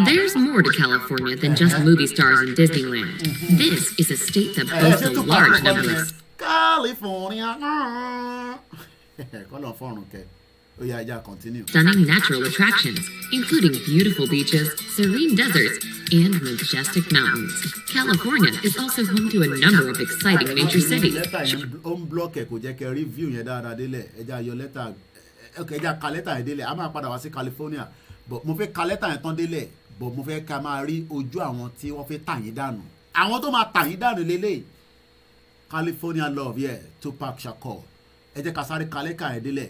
There's more to California than just movie stars and Disneyland. This is a state that boasts a large number of California. Stunning natural attractions, including beautiful beaches, serene deserts, and majestic mountains. California is also home to a number of exciting major cities. Okay, ja ka lẹ́tà yẹn délẹ̀ a máa padà wá sí California but mo fẹ́ ka lẹ́tà yẹn tán délẹ̀ but mo fẹ́ ká máa rí ojú àwọn tí wọ́n fẹ́ tà yín dànù àwọn tó máa tà yín dànù lélẹ̀ California love yeah Tupac Shakur ẹ jẹ́ ká sáré ka lẹ́tà yẹn délẹ̀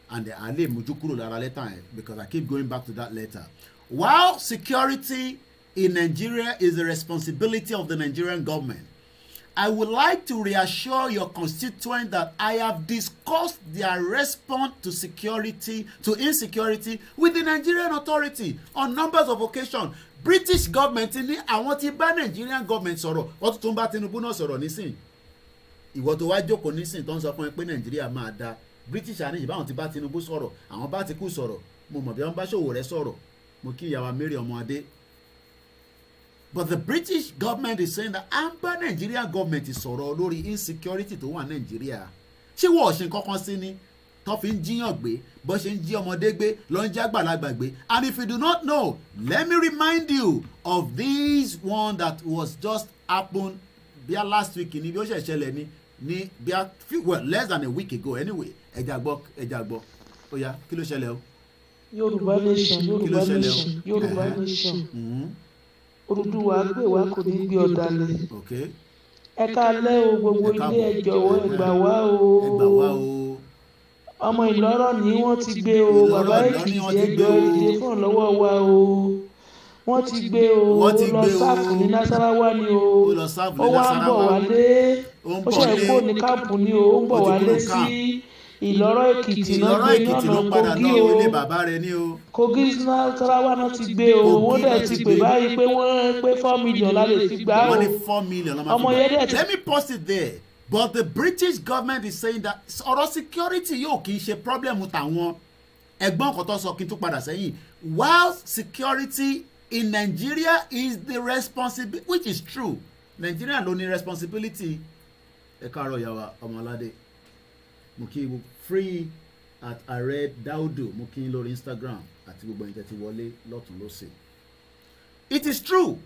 and a lè mójú kúrò lára lẹ́tà yẹn because I keep going back to that letter. While security in Nigeria is the responsibility of the Nigerian government, I would like to reassure your constituents that I have discussed their response to insecurity with the Nigerian authority on numbers of occasions. British government ní àwọn tí bá Nigerian government sọ̀rọ̀ wọ́n tún bá Tinubu náà sọ̀rọ̀ nísìn. Ìwọ tó wá jókòó nísìn tó ń sọ fún ẹ pé Nàìjíríà máa da. British àníyàn báwọn ti bá Tinubu sọ̀rọ̀ àwọn bá ti kú sọ̀rọ̀ mo mọ̀ bí wọ́n bá Ṣòwòrẹ́ sọ̀rọ̀ mo kí ìyàwó Mary Ọmọadé But the British government is saying that àǹbá Nigerian government is sọ̀rọ̀ lórí insecurity tó wà Nigeria. Ṣé wọ́n ṣe kankan sí ni tó fi ń jíyàn gbé bó ṣe ń jí ọmọdé gbé ló ń jẹ́ àgbàlagbà gbé. And if you do not know, let me remind you of this one that was just happened bíi last week ní bí ó ṣe ṣẹlẹ̀ ní bíi less than a week ago anyway. Ẹja gbọ́ ó yá kí ló ṣẹlẹ̀ o. Yoruba nation, Yoruba nation, Yoruba nation. Odùduwà gbè wá kò ní gbé ọ̀dàlẹ̀. Ẹ káalẹ́ o gbogbo ilé ẹ jọ̀wọ́ ẹ gbà wá o. Ọmọ Ìlọ́rọ̀ ni wọ́n ti gbé o, bàbá Èkìtì ẹ jọ ìdè fún lọ́wọ́ wa o. Wọ́n ti gbé o, ó lọ sáàfù ní Nasarawa ni o. Ó wá ń bọ̀ wálé. Ó ṣe kó ní káàpù ni o, ó ń bọ̀ wálé sí Ìlọ́rọ̀ Èkìtì náà gbé ní ọ̀nà Kogi o. Kogi Nasarawa náà ti gbé o. Wọ́n dẹ̀ ti pè báyìí pé wọ́n pé 4 million la lè fi gbà o. Ọmọ yẹn dẹ̀ ti. Let me pause it there. But the British government is saying that ọ̀rọ̀ security yóò kì í ṣe problem tàwọn. Ẹ̀gbọ́n kan tó sọ kí n tún padà sẹ́yìn. While security in Nigeria is the responsibility, which is true. Nigeria ló ní responsibility. Ẹ káàárọ̀ yàwá Ọmọládé. Mo kí free at Ààrẹ Daudu mo kí lórí Instagram àti gbogbo ẹ̀yin tẹ́ ti wọlé lọ́tùn lósì. It is true.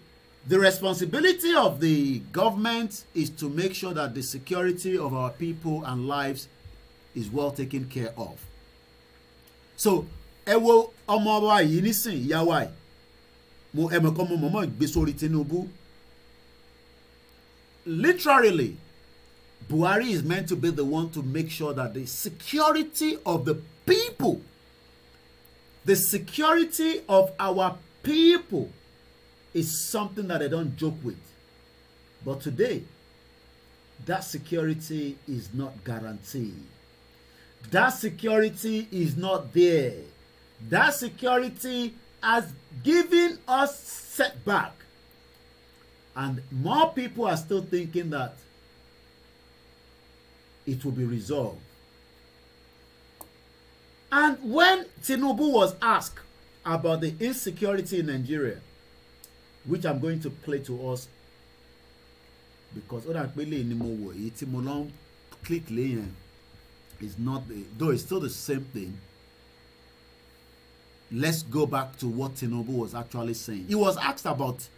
The responsibility of the government is to make sure that the security of our people and lives is well taken care of. So ẹ wo ọmọ wa yìí nísìn ìyá wa yìí mo ẹ̀mọ̀kan mo mọ̀mọ́ gbé sórí Tinubu. Literally, Buhari is meant to be the one to make sure that the security of the people, the security of our people is something that they don't joke with. But today, that security is not guaranteed. That security is not there. That security has given us setback. And more people are still thinking that it will be resolved. And when Tinubu was asked about the insecurity in Nigeria, which I'm going to play to us, because click is not the, though it's still the same thing. Let's go back to what Tinubu was actually saying. He was asked about,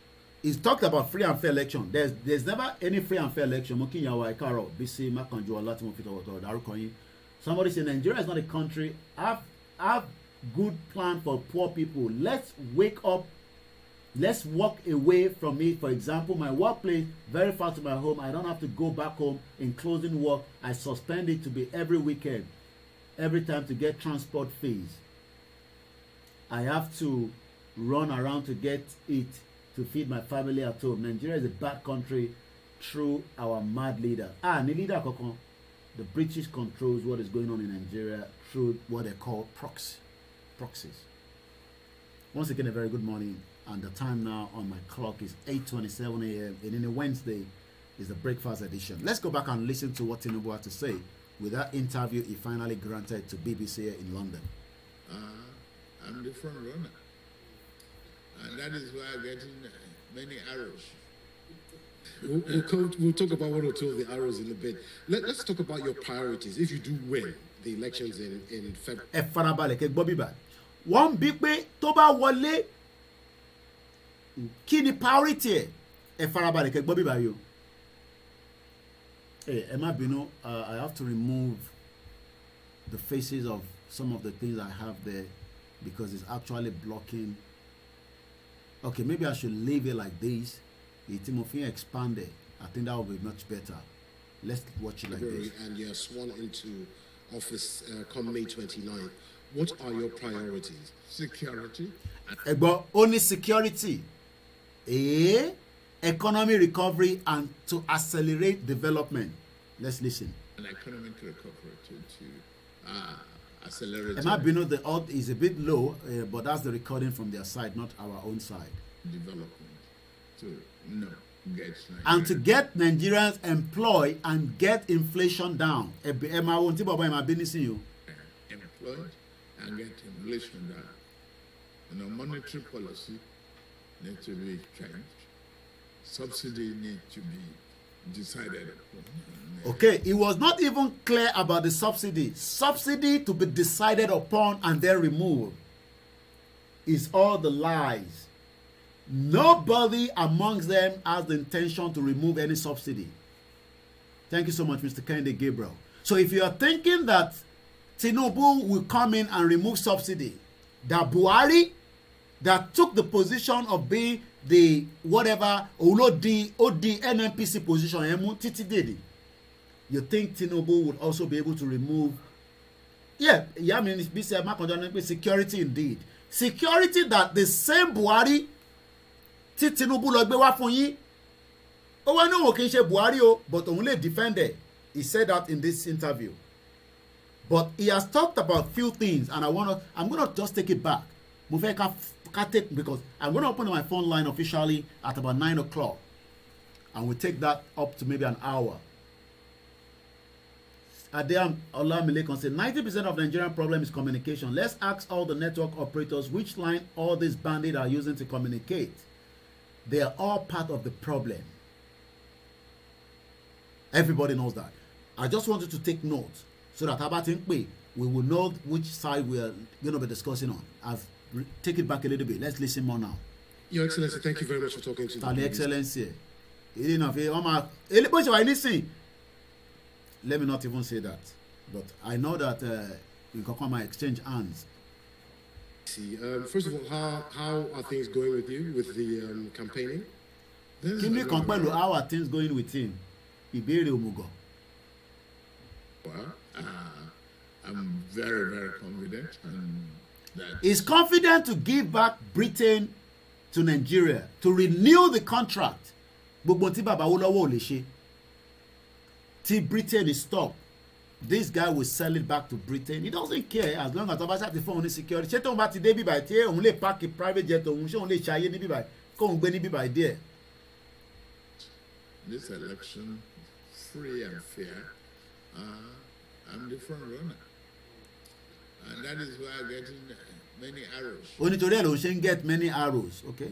he's talked about free and fair election. There's never any free and fair election. Somebody said Nigeria is not a country. Have good plan for poor people. Let's wake up. Let's walk away from it. For example, my workplace very far to my home. I don't have to go back home in closing work. I suspend it to be every weekend, every time to get transport fees. I have to run around to get it to feed my family at home. Nigeria is a bad country through our mad leader. Ni leader kokon. The British controls what is going on in Nigeria through what they call proxies. Once again, a very good morning. And the time now on my clock is 8:27 a.m. And in a Wednesday is the breakfast edition. Let's go back and listen to what Tinubu had to say with that interview he finally granted to BBC here in London. I'm the front runner. And that is why I'm getting many arrows. We'll talk about one or two of the arrows in a bit. Let's talk about your priorities. If you do win the elections in February. One big way, Toba Wale. Kí ni priority ẹ farabalẹ̀ kẹ́ gbọ́ bíbá yìí o. Ẹ má bínú, I have to remove the faces of some of the things I have there because it's actually blocking. Okay, maybe I should leave it like this. Ètí mo fi expand it. I think that will be much better. Let's watch it like this. And you're sworn into office come May 29. What are your priorities? Security. But only security. Economic recovery and to accelerate development. Let's listen. An economic recovery to accelerate. It might be the odd is a bit low, but that's the recording from their side, not our own side. Development to get and to get Nigerians employed and get inflation down. Employed and get inflation down. Monetary policy needs to be changed. subsidy need to be decided upon. Okay, it was not even clear about the subsidy. Subsidy to be decided upon and then removed is all the lies. Nobody amongst them has the intention to remove any subsidy. Thank you so much, Mr. Kennedy Gabriel. So if you are thinking that Tinubu will come in and remove subsidy, that Buhari, that took the position of being the whatever, NNPC position, you think Tinubu would also be able to remove? Yeah, I mean, it's security indeed. Security that the same Buhari, Tinubu lọ gbé wá fún yín. Ó wá ní òun kì í ṣe Buhari o, but òun lè defend it. He said that in this interview. But he has talked about few things, and I'm gonna just take it back. Because I'm gonna open my phone line officially at about 9 o'clock, and we'll take that up to maybe an hour. Adeyam OLAMILEKAN said 90% of the Nigerian problem is communication. Let's ask all the network operators which line all these bandits are using to communicate. They are all part of the problem. Everybody knows that. I just wanted to take note so that we will know which side we are going to be discussing on. Take it back a little bit. Let's listen more now. Your Excellency, thank you very much for talking to me. Excellency. Let me not even say that. But I know that we can come and exchange hands. First of all, how are things going with you with the campaigning? How are things going with him? Well, I'm very, very confident. He's confident to give back Britain to Nigeria, to renew the contract. Till Britain is stopped, this guy will sell it back to Britain. He doesn't care as long as Obasa the phone is security. Ṣé tóun bá ti dé bíbá tí òun lè park a private jet òun ṣé òun lè ṣayé ní bíbá kóun gbé ní bíbá díẹ̀. This election, free and fair, I'm the front runner. And that is why I'm getting many arrows. Onítorí ẹ̀ ló ṣe ń get many arrows, okay?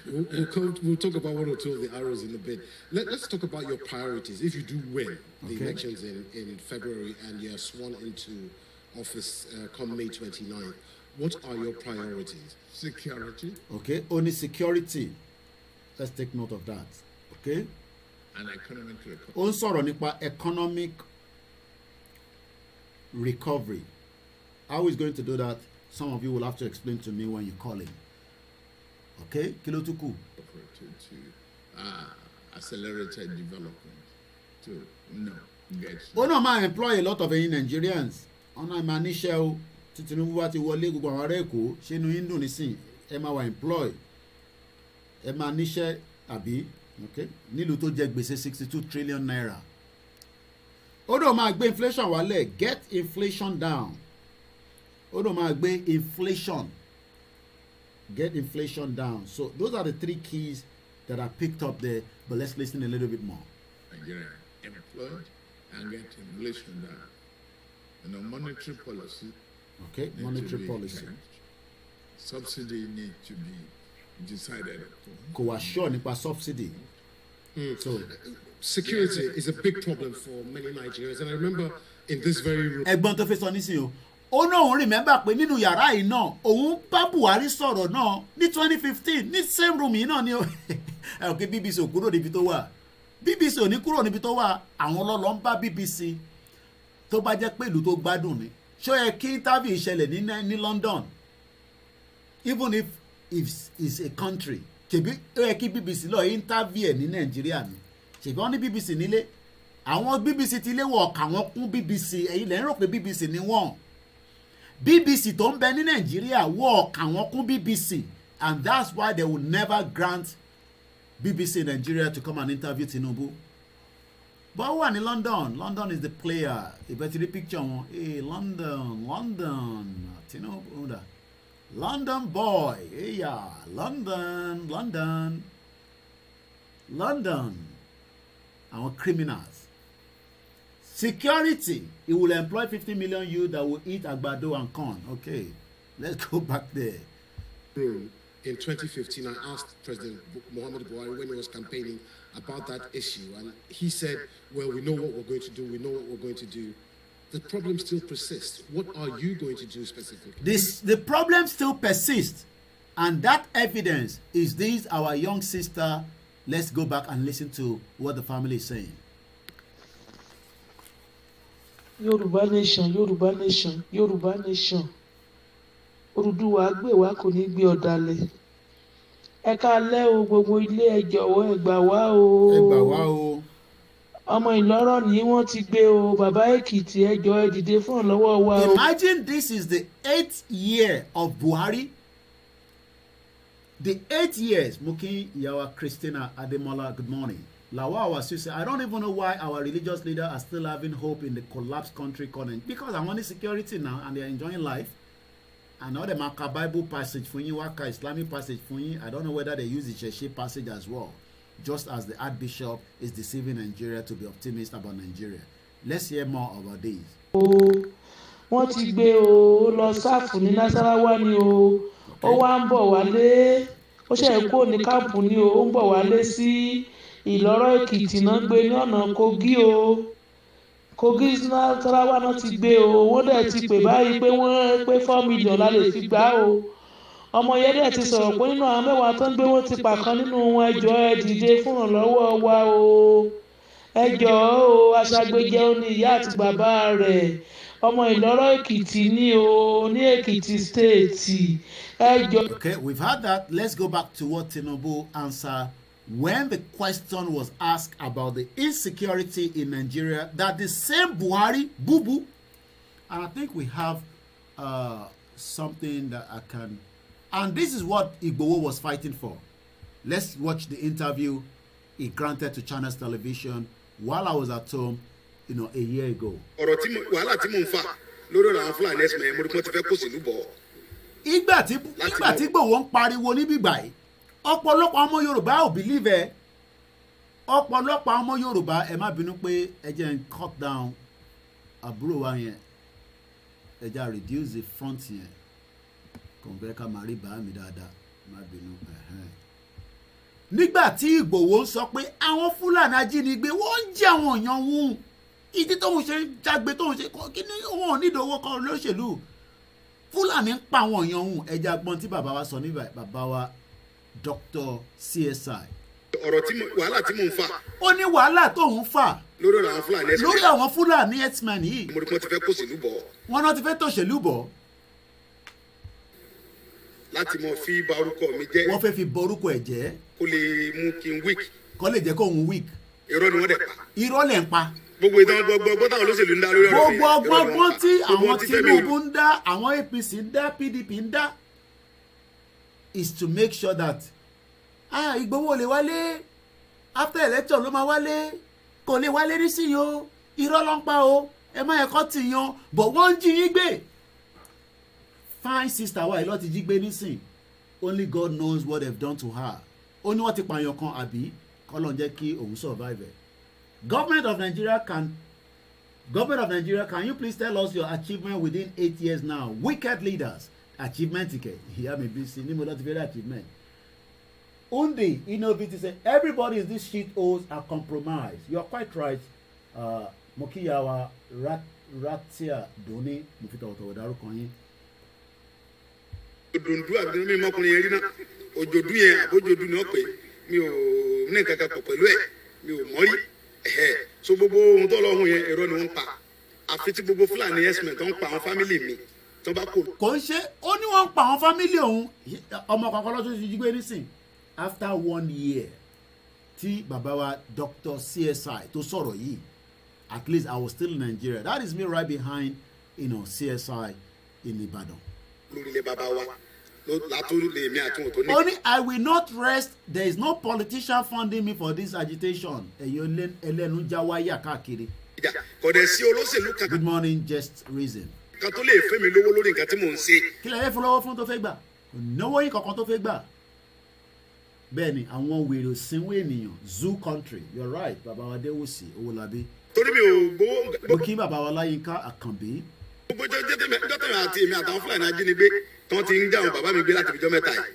We'll talk about one or two of the arrows in a bit. Let's talk about your priorities. If you do win the elections in February and you're sworn into office come May 29th, what are your priorities? Security. Okay, only security. Let's take note of that. Okay? And economic recovery. Ó ń sọ̀rọ̀ nípa economic recovery. How is going to do that? Some of you will have to explain to me when you call in. Okay, Kilotuku. To accelerated development. To get. Employ a lot of Nigerians. Máa níṣẹ́ o. Tí Tinubu bá ti wọlé gbogbo àwọn ará Èkó ṣé inú yín dùn nísìn ẹ máa wà employ. Ẹ máa níṣẹ́ àbí okay nílùú tó jẹ gbèsè 62 trillion naira. Ó náà máa gbé inflation wálẹ̀, get inflation down. Ó náà máa gbé inflation. Get inflation down. So those are the three keys that I picked up there. But let's listen a little bit more. Nigeria employed and get inflation down. Monetary policy. Okay, monetary policy. Subsidy need to be decided upon. Kò wá sure nípa subsidy. So security is a big problem for many Nigerians, and I remember in this very room. Ẹ̀gbọ́n tó fẹ́ sọ nísìnyí o. Ó náà òun remember pé nínú yàrá yìí náà òun bá Buhari sọ̀rọ̀ náà ní 2015 ní same room yìí náà ni ẹ ò kí BBC ò kúrò níbi tó wà BBC ò ní kúrò níbi tó wà àwọn ọlọ́lọ́ ń bá BBC tó bá jẹ́ pé ìlú tó gbádùn ni ṣó yẹ kí interview ìṣẹ̀lẹ̀ ní London even if it's a country ṣèbí ó yẹ kí BBC lọ interview ẹ̀ ní Nàìjíríà ni ṣèbí wọ́n ní BBC nílé àwọn BBC ti lé wọ̀ ọ̀kà wọn kún BBC ẹ̀yin lẹ́yìn rò pé BBC ni wọ́n. BBC tó ń bẹ ní Nàìjíríà wọ àwọn kún BBC, and that's why they will never grant BBC Nigeria to come and interview Tinubu. But wà ní London is the player. Ìbẹ̀tìrí picture wọn London Tinubu London boy London àwọn criminals. Security, it will employ 50 million youth that will eat agbado and corn. Okay, let's go back there. in 2015, I asked President Muhammadu Buhari when he was campaigning about that issue, and he said, well, we know what we're going to do, we know what we're going to do. The problem still persists. What are you going to do specifically? The problem still persists, and that evidence is this, our young sister. Let's go back and listen to what the family is saying. Yoruba nation, Yoruba nation, Yoruba nation. Oduduwa gbé wa kò ní gbé ọ̀dàlẹ̀. Ẹ káalẹ́ o gbogbo ilé ẹ jọ̀wọ́ ẹ gbà wá o. Ẹ gbà wá o. Ọmọ Ìlọ́rọ̀ ni wọ́n ti gbé o. Bàbá Èkìtì ẹ jọ̀ọ́ ẹ dìde fún ìrànlọ́wọ́ wa o. Imagine this is the 8th year of Buhari. The 8 years. Muki Yawa Christina Ademola, good morning. Lawa was saying, I don't even know why our religious leaders are still having hope in the collapsed country current. Because I want security now and they're enjoying life. I know the Maka Bible passage for you, Waka Islamic passage for you. I don't know whether they use the Sheshe passage as well. Just as the Archbishop is deceiving Nigeria to be optimistic about Nigeria. Let's hear more about this. Wọ́n ti gbé o lọ sáfù ní Nasarawa ni o. Ó wá ń bọ̀ wálé. Ó ṣe kó ní káàpù ni o. Ó ń bọ̀ wálé sí Ìlọ́rọ̀ Èkìtì náà gbé ní ọ̀nà Kogi o. Kogi Nasarawa náà ti gbé o. Wọ́n dẹ̀ ti pè báyìí pé wọ́n pé 4 million la lè fi gbà o. Ọmọ yẹn dẹ̀ ti sọ̀rọ̀ pé nínú àwọn mẹ́wàá tó ń gbé wọ́n ti pa kan nínú wọn. Ẹ jọ̀ọ́ ẹ dìde fún ìrànlọ́wọ́ wa o. Ẹ jọ̀ọ́ o, aṣàgbéjẹ́ ó ní ìyá àti bàbá rẹ̀. Ọmọ Ìlọ́rọ̀ Èkìtì ní o, ní Èkìtì state. Ẹ jọ̀ọ́. Okay, we've heard that. Let's go back to what Tinubu answered when the question was asked about the insecurity in Nigeria, that the same Buhari, Bubu, and I think we have something that I can, and this is what IGBOHO was fighting for. Let's watch the interview he granted to Channels Television while I was at home, a year ago. Ìgbà tí Ìgbòho ń pariwo níbí báyìí, ọ̀pọ̀lọpọ̀ ọmọ Yorùbá ò believe ẹ. Ọ̀pọ̀lọpọ̀ ọmọ Yorùbá ẹ má bínú pé ẹ jẹ́ n cut down àbúrò wa yẹn. Ẹ jẹ́ reduce the front yẹn. Kò fẹ́ ká máa rí bàá mi dáadáa. Má bínú. Nígbà tí Ìgbòho sọ pé àwọn Fúlàní ajínigbé wọ́n ń jí àwọn èèyàn wù. Ìdí tóun ṣe ń jágbe tóun ṣe kí ni wọn ò ní ìdòwò kan lóṣèlú. Fúlàní ń pa àwọn èèyàn hùn. Ẹja gbọ́n tí bàbá wa sọ níbà, bàbá wa Dr. CSI. Ọ̀rọ̀ wàhálà tí mò ń fà. Ó ní wàhálà tó ń fà. Lórí àwọn Fúlàní ẹ̀sìn. Lórí àwọn Fúlàní herdsmen yìí. Mo rí pé wọ́n ti fẹ́ kó òṣèlú bọ̀. Wọ́n náà ti fẹ́ tòṣèlú bọ̀. Láti mọ fi ba orúkọ mi jẹ́. Wọ́n fẹ́ fi bọ orúkọ ẹ̀ jẹ́. Kó lè mú kí n weak. Kó lè jẹ́ kó òun weak. Irọ́ ni wọ́n dẹ̀ pa. Irọ́ lẹ̀ ń pa. Gbogbo ìtàn gbogbo táwọn olóṣèlú ń dá lórí ọ̀rọ̀ yìí. Gbogbo ọgbọ́n tí àwọn Tinubu ń dá, àwọn APC ń dá, PDP ń dá is to make sure that Ìgbòho lè wálé after election ló máa wálé, kò lè wálé nísìnyí o, irọ́ ló ń pa o, ẹ má ẹ̀kọ́ tì yan, but wọ́n ń jí yín gbé. Fine sister wa ìlọ́ ti jí gbé nísìn, only God knows what they've done to her. Ó ní wọ́n ti pààyàn kan àbí kọ́lọ́n jẹ́ kí òun survive. Government of Nigeria, can you please tell us your achievement within 8 years now? Wicked leaders, achievement ticket. Here may be seen very achievement. Undi, innovative say everybody in these shit holes are compromised. You are quite right. Mokiyawa Ratia Doni Mufita Otodaru Koyin. Odundu abinu mi mọkùnrin yẹn rí náà. Òjòdú yẹn àbójòdú ni wọ́n pè. Mi ò ní nǹkan kan pọ̀ pẹ̀lú ẹ̀. Mi ò mọ̀ rí. So gbogbo ohun tó lọ́hùn yẹn ẹ̀rọ ni wọ́n ń pa. Àfi tí gbogbo Fúlàní herdsmen tó ń pa àwọn fámìlì mi tó bá kò. Kò ń ṣe ó ní wọ́n ń pa àwọn fámìlì òun ọmọ kankan lọ́jọ́ ti jí gbé nísìn. After 1 year tí bàbá wa Dr. CSI tó sọ̀rọ̀ yìí, at least I was still in Nigeria. That is me right behind CSI in Ibadan. Lórílẹ̀ bàbá wa látòrí lè mi àtúntò tó ní. Only I will not rest. There is no politician funding me for this agitation. Ẹ̀yin ẹlẹ́nu já wáyà káàkiri. Kò dẹ̀ sí olóṣèlú kankan. Good morning, Just Reason. Kan tó lè fẹ́ mi lówó lórí nǹkan tí mò ń ṣe. Kí lè fẹ́ fún lọ́wọ́ fún tó fẹ́ gbà? Kò náwó yín kankan tó fẹ́ gbà. Bẹ́ẹ̀ni, àwọn wèrè òsínwó ènìyàn, zoo country, you're right, bàbá wa Adéwòsì, Owólabí. Torí mi ò gbowó. Mo kí bàbá wa Láyínká Àkànbí. Gbogbo jọ́tẹ̀mí àti èmi àtàwọn Fúlàní ajínigbé tí wọ́n ti ń já àwọn bàbá mi gbé láti ìjọ mẹ́ta yìí.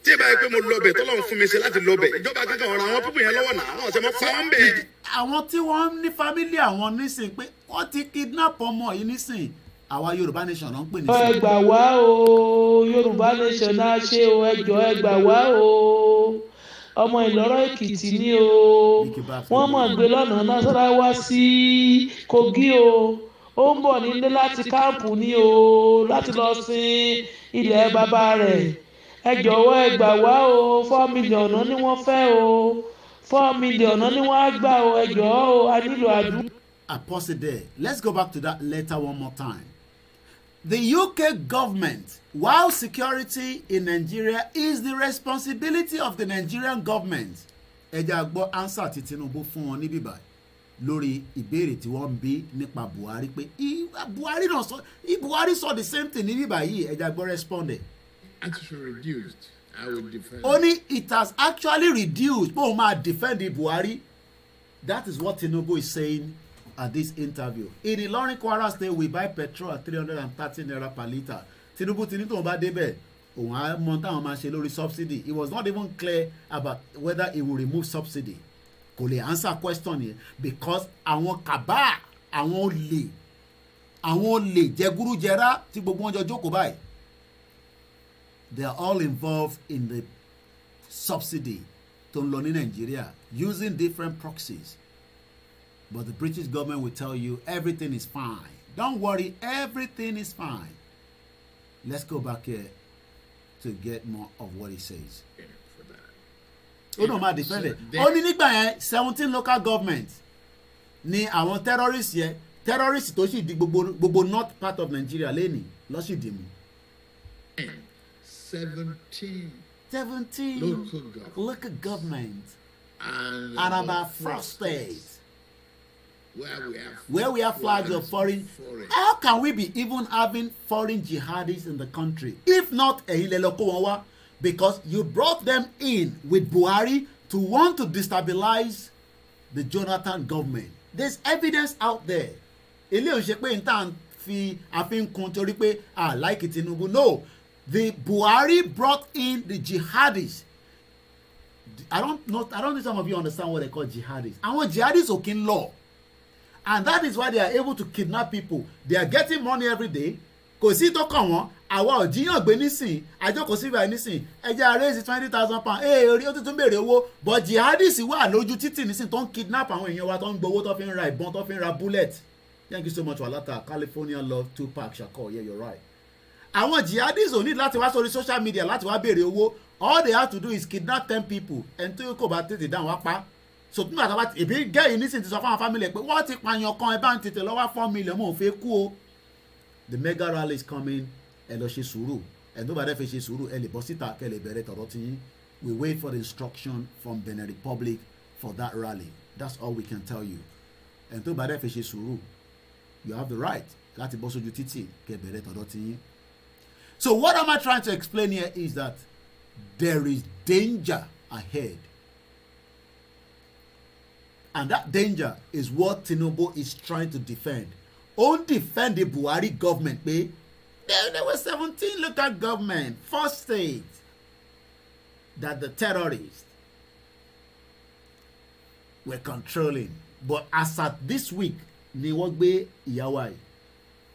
tí ẹ bá yẹ pé mo lọ bẹ̀ tọ́lọ́run fún mi ṣe láti lọ bẹ̀ ìjọba kankan ọ̀rọ̀ àwọn pípọ̀ yẹn lọ́wọ́ náà àwọn ọ̀sẹ̀ mọ́ pa wọ́n bẹ̀. àwọn tí wọ́n ní fámílì àwọn nísìn pé wọ́n ti kidnap ọmọ yìí nísìn àwa Yorùbá nation náà ń pè ní. ẹ gbà wá o Yorùbá nation náà ṣe o ẹ jọ̀ọ́ ẹ gbà wá o ọmọ Ìlọ́rọ̀ Èkìtì ni o wọ́n mọ̀ gbé lọ́nà Nasarawa sí Kogi o ó ń bọ̀ nílé láti káàmpù ni o láti lọ sin ilẹ̀ bàbá rẹ̀ ẹ jọ̀wọ́ ẹ gbà wá o 4 million ni wọ́n fẹ́ o 4 million ni wọ́n á gbà o ẹ jọ̀ọ́ o a nílò àdúrà. I pause it there. Let's go back to that letter one more time. The UK government, while security in Nigeria is the responsibility of the Nigerian government. Ẹ jẹ́ àgbọ̀ answer tí Tinubu fún wọn níbí báyìí lórí ìbéèrè tí wọ́n ń bí nípa Buhari pé Buhari sọ the same thing níbí báyìí ẹ jẹ́ àgbọ̀ respond. Actually reduced. I would defend. Only it has actually reduced. Bó o máa defend Buhari. That is what Tinubu is saying at this interview. In Ilorin, Kwara State, we buy petrol at 330 naira per litre. Tinubu ti ní tóun bá débẹ̀ òun á mọ táwọn máa ṣe lórí subsidy. It was not even clear about whether he will remove subsidy. Kò lè answer question yẹn because àwọn kàbá àwọn olè jẹgúrújẹrá tí gbogbo wọn jọ jókòó báyìí. They are all involved in the subsidy tó ń lọ ní Nigeria using different proxies. But the British government will tell you everything is fine. Don't worry, everything is fine. Let's go back here to get more of what he says. Ó náà máa defend it. Ó ní nígbà yẹn 17 local governments ni àwọn terrorists yẹn terrorists tó sì di gbogbo north part of Nigeria lẹ́nìí lọ́sì dì mú. 17 local governments and about 4 states where we have flags of foreign. How can we be even having foreign jihadists in the country if not ẹ̀yin lẹ lọ kó wọn wá? Because you brought them in with Buhari to want to destabilize the Jonathan government. There's evidence out there. Ilé òṣè pé n tàn fi àfihàn kun torí pé like Tinubu. No. The Buhari brought in the jihadists. I don't think some of you understand what they call jihadists. Àwọn jihadists ò kí ń lọ. And that is why they are able to kidnap people. They are getting money every day. Kò sí tó kàn wọ́n. Àwa ò jíyàn gbé nísìn. Àjọkò sí ibà nísìn. Ẹ jẹ́ raise £20,000. Orí ó tuntun béèrè owó. But jihadists wà lójú títì nísìn tó ń kidnap àwọn èèyàn wa tó ń gbowó tó fi ń ra ìbọn tó fi ń ra bullet. Thank you so much Walata. California love Tupac Shakur. Yeah, you're right. Àwọn jihadists ò ní láti wá sórí social media láti wá béèrè owó. All they have to do is kidnap 10 people. And tó kò bá tètè dáhùn wá pa. So tí wọ́n bá ìbí gẹ́yìn nísìnyí ti sọ fún àwọn family pé wọ́n ti pààyàn kan ẹ bá ń tètè lọ́wọ́ 4 million mọ̀ ò fẹ́ kú o. The mega rally is coming. Ẹ lọ ṣe sùúrù. Ẹ tó bá dẹ́ fẹ́ ṣe sùúrù ẹ lè bọ́ síta kẹ́ lè bẹ̀rẹ̀ tọ̀rọ̀ tí yín. We wait for the instruction from Benin Republic for that rally. That's all we can tell you. Ẹ tó bá dẹ́ fẹ́ ṣe sùúrù. You have the right láti bọ́ sójú títì kẹ́ bẹ̀rẹ̀ tọ̀rọ̀ tí yín. So what am I trying to explain here is that there is danger ahead. And that danger is what Tinubu is trying to defend. Ó defend the Buhari government pé there were 17 local government, 4 states that the terrorists were controlling. But as at this week, ni wọ́n gbé ìyàwó yìí.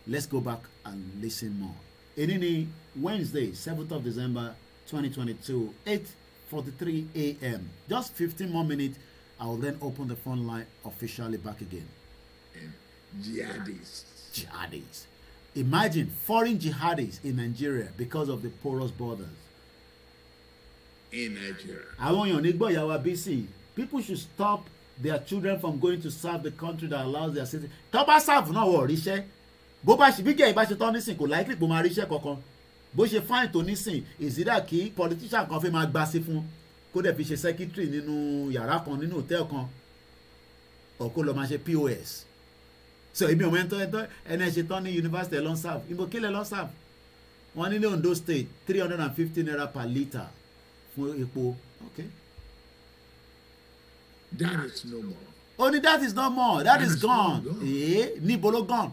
Let's go back and listen more. Èní ni Wednesday, 7th of December, 2022, 8:43 a.m. Just 15 more minutes. I will then open the phone line officially back again. Jihadists. Imagine foreign jihadists in Nigeria because of the porous borders. In Nigeria. Àwọn èèyàn nígbọ́ ìyàwó BC. People should stop their children from going to serve the country that allows their citizens. Tó bá serve náà wọ̀ ríṣẹ́. Bó bá ṣe bí gẹ̀ ìbá ṣe tán nísìn kò likely pé máa ríṣẹ́ kankan. Bó ṣe fine tó nísìn ìsídà kí politician kan fi máa gbá sí fún kó dẹ̀ fi ṣe secretary nínú yàrá kan nínú hòtẹ́ẹ̀lì kan or kó lọ máa ṣe POS. So ibi ọmọ ẹni ẹ ṣe tán ní university ẹ lọ ń serve ibo kílẹ̀ lọ serve wọ́n ní ní Ondo state 350 naira per litre fún epo. Okay. That is no more. Only that is no more. That is gone. Níbo ló gone.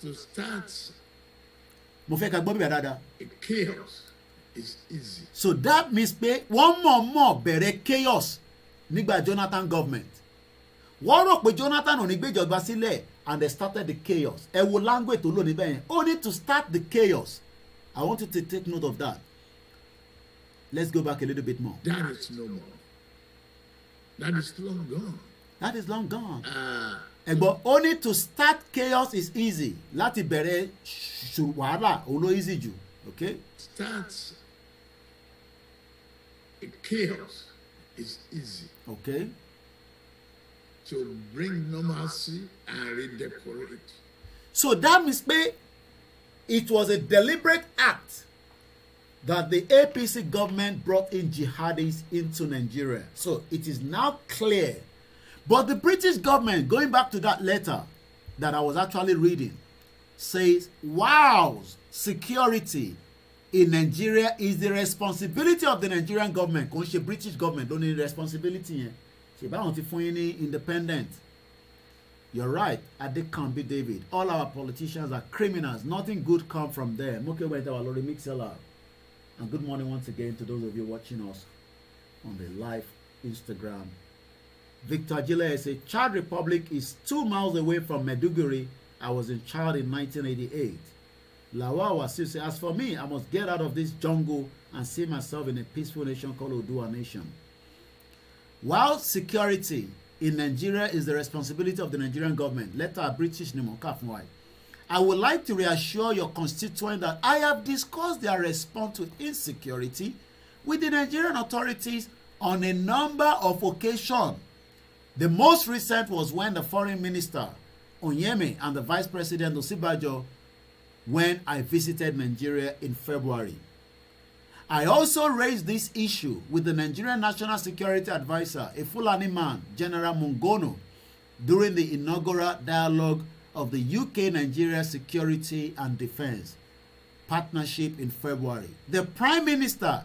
To start mo fẹ́ ká gbọ́ bíbẹ̀ dáadáa. a chaos is easy. So that means pé wọ́n mọ̀ọ́mọ̀ bẹ̀rẹ̀ chaos nígbà Jonathan government. Wọ́n rò pé Jonathan ò ní gbéjọba sílẹ̀ and they started the chaos. Ẹ wo language tó lò níbẹ̀ yẹn. Only to start the chaos. I want you to take note of that. Let's go back a little bit more. That is no more. That is long gone. That is long gone. But only to start chaos is easy. Láti bẹ̀rẹ̀ wàhálà òun ló easy jù. Okay? Start a chaos is easy. Okay? To bring normalcy and redecorate. So that means pé it was a deliberate act that the APC government brought in jihadis into Nigeria. So it is now clear. But the British government, going back to that letter that I was actually reading, says, wow, security in Nigeria is the responsibility of the Nigerian government. Kò ń ṣe British government ló ní responsibility yẹn. Ṣé báwọn ti fún yín ní independent? You're right, Adekambi David. All our politicians are criminals. Nothing good come from them. Okay, wait, our Lori Mixella. And good morning once again to those of you watching us on the live Instagram. Victor Gile says, Chad Republic is 2 miles away from Maiduguri. I was in Chad in 1988. Lawa Wasil says, as for me, I must get out of this jungle and see myself in a peaceful nation called Odua Nation. While security in Nigeria is the responsibility of the Nigerian government, let our British Nimokafwai, I would like to reassure your constituent that I have discussed their response to insecurity with the Nigerian authorities on a number of occasions. The most recent was when the foreign minister Onyeme and the vice president Osibajo when I visited Nigeria in February. I also raised this issue with the Nigerian National Security Advisor, a Fulani man, General Mungono, during the inaugural dialogue of the UK-Nigeria Security and Defence Partnership in February. The Prime Minister,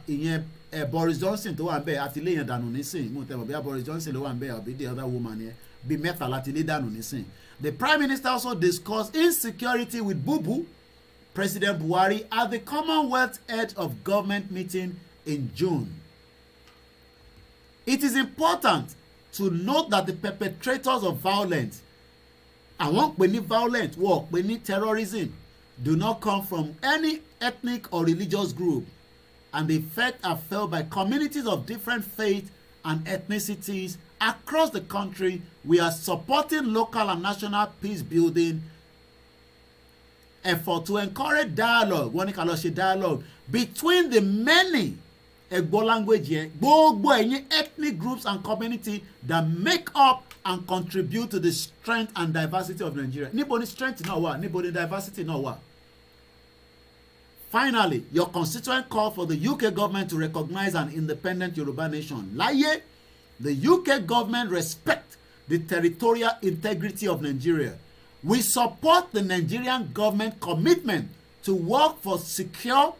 Boris Johnson, tó wà ń bẹ̀ àti léyìn dànù nísìn, mo tẹ̀wọ̀ bí Boris Johnson ló wà ń bẹ̀ àbí the other woman yẹn bí mẹ́ta láti lé dànù nísìn. The Prime Minister also discussed insecurity with Bubu, President Buhari, at the Commonwealth Head of Government meeting in June. It is important to note that the perpetrators of violence, àwọn pè ní violent, wọ́n pè ní terrorism, do not come from any ethnic or religious group, and the effects are felt by communities of different faiths and ethnicities across the country. We are supporting local and national peace building effort to encourage dialogue, wọ́n ní ká lọ ṣe dialogue between the many ẹgbọ́ language yẹn gbogbo ẹ̀yin ethnic groups and community that make up and contribute to the strength and diversity of Nigeria. Níbo ni strength náà wà? Níbo ni diversity náà wà? Finally, your constituent called for the UK government to recognize an independent Yoruba nation. Láyé, the UK government respect the territorial integrity of Nigeria. We support the Nigerian government commitment to work for secure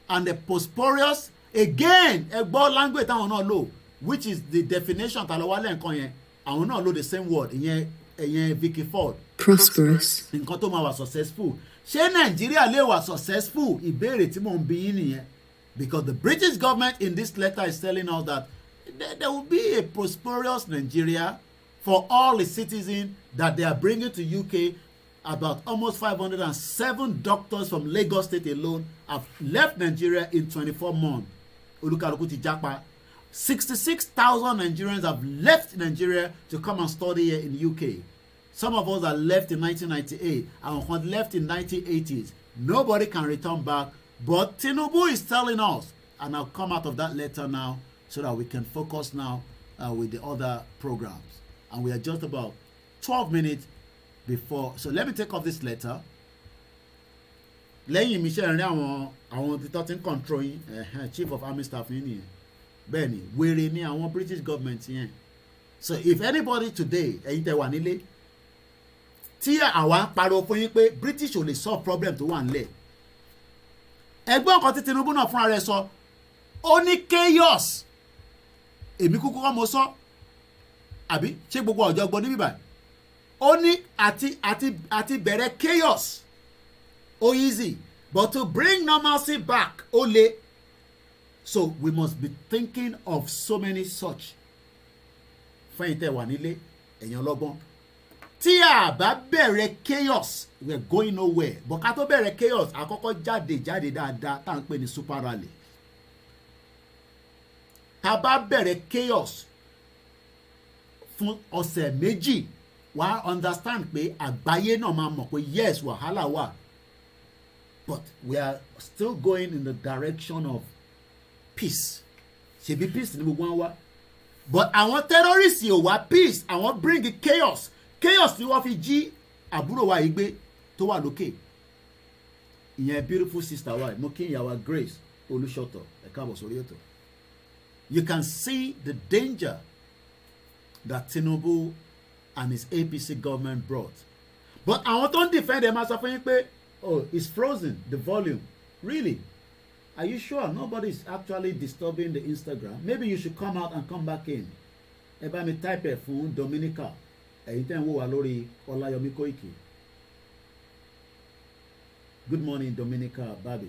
and a prosperous, again, ẹgbọ́ language táwọn náà lò, which is the definition tàlọ́wálẹ̀ nǹkan yẹn, àwọn náà lò the same word, ìyẹn Vicky Ford. Prosperous. Nǹkan tó máa wà successful. Ṣé Nàìjíríà lè wà successful? Ìbéèrè tí mò ń bi yín nìyẹn. Because the British government in this letter is telling us that there will be a prosperous Nigeria for all its citizens that they are bringing to UK. About almost 507 doctors from Lagos State alone have left Nigeria in 24 months. Olúkàlùkù ti jápa. 66,000 Nigerians have left Nigeria to come and study here in UK. Some of us are left in 1998 and one left in 1980s. Nobody can return back. But Tinubu is telling us, and I'll come out of that letter now so that we can focus now with the other programs. And we are just about 12 minutes before. So let me take off this letter. Lẹ́yìn mi ṣe ń rí àwọn tí tó ti ń control yín, chief of army staff yín nìyẹn. Bẹ́ẹ̀ni, wèrè ni àwọn British government yẹn. So if anybody today, ẹ̀yin tẹ́ wà nílé, tí àwa pariwo fún yín pé British ò lè solve problem tó wà nílẹ̀. Ẹgbọ́n kan tí Tinubu náà fúnra rẹ̀ sọ, ó ní chaos. Èmi kúkú kọ́ mo sọ, àbí ṣé gbogbo ọ̀jọ̀gbọ́n níbí báyìí? Ó ní àti bẹ̀rẹ̀ chaos ó easy, but to bring normalcy back ó le. So we must be thinking of so many such. Fẹ́yìntì wà nílé ẹ̀yàn lọ́gbọ́n. Tí a bá bẹ̀rẹ̀ chaos, we are going nowhere. But ká tó bẹ̀rẹ̀ chaos, àkọ́kọ́ jáde dáadáa tá à ń pè ní super rally. Tá a bá bẹ̀rẹ̀ chaos fún ọ̀sẹ̀ méjì, wàá understand pé àgbáyé náà máa mọ̀ pé yes, wàhálà wà. But we are still going in the direction of peace. Ṣebí peace ni gbogbo wọn wá. But àwọn terrorists yóò wá peace, àwọn bring chaos. Chaos ni wọ́n fi jí àbúrò wa yìí gbé tó wà lókè. Ìyẹn beautiful sister wa mo kí ìyàwó Grace Olúṣọ̀tọ̀ ẹ káàbọ̀ sórí ètò. You can see the danger that Tinubu and his APC government brought. But àwọn tó ń defend ẹ̀ máa sọ fún yín pé oh, it's frozen, the volume. Really? Are you sure nobody is actually disturbing the Instagram? Maybe you should come out and come back in. Ẹ bá mi type ẹ̀ fún Dominica. Ẹ̀yin tẹ́ ń wò wá lórí Ọláyọmí Koiki. Good morning, Dominica Babi.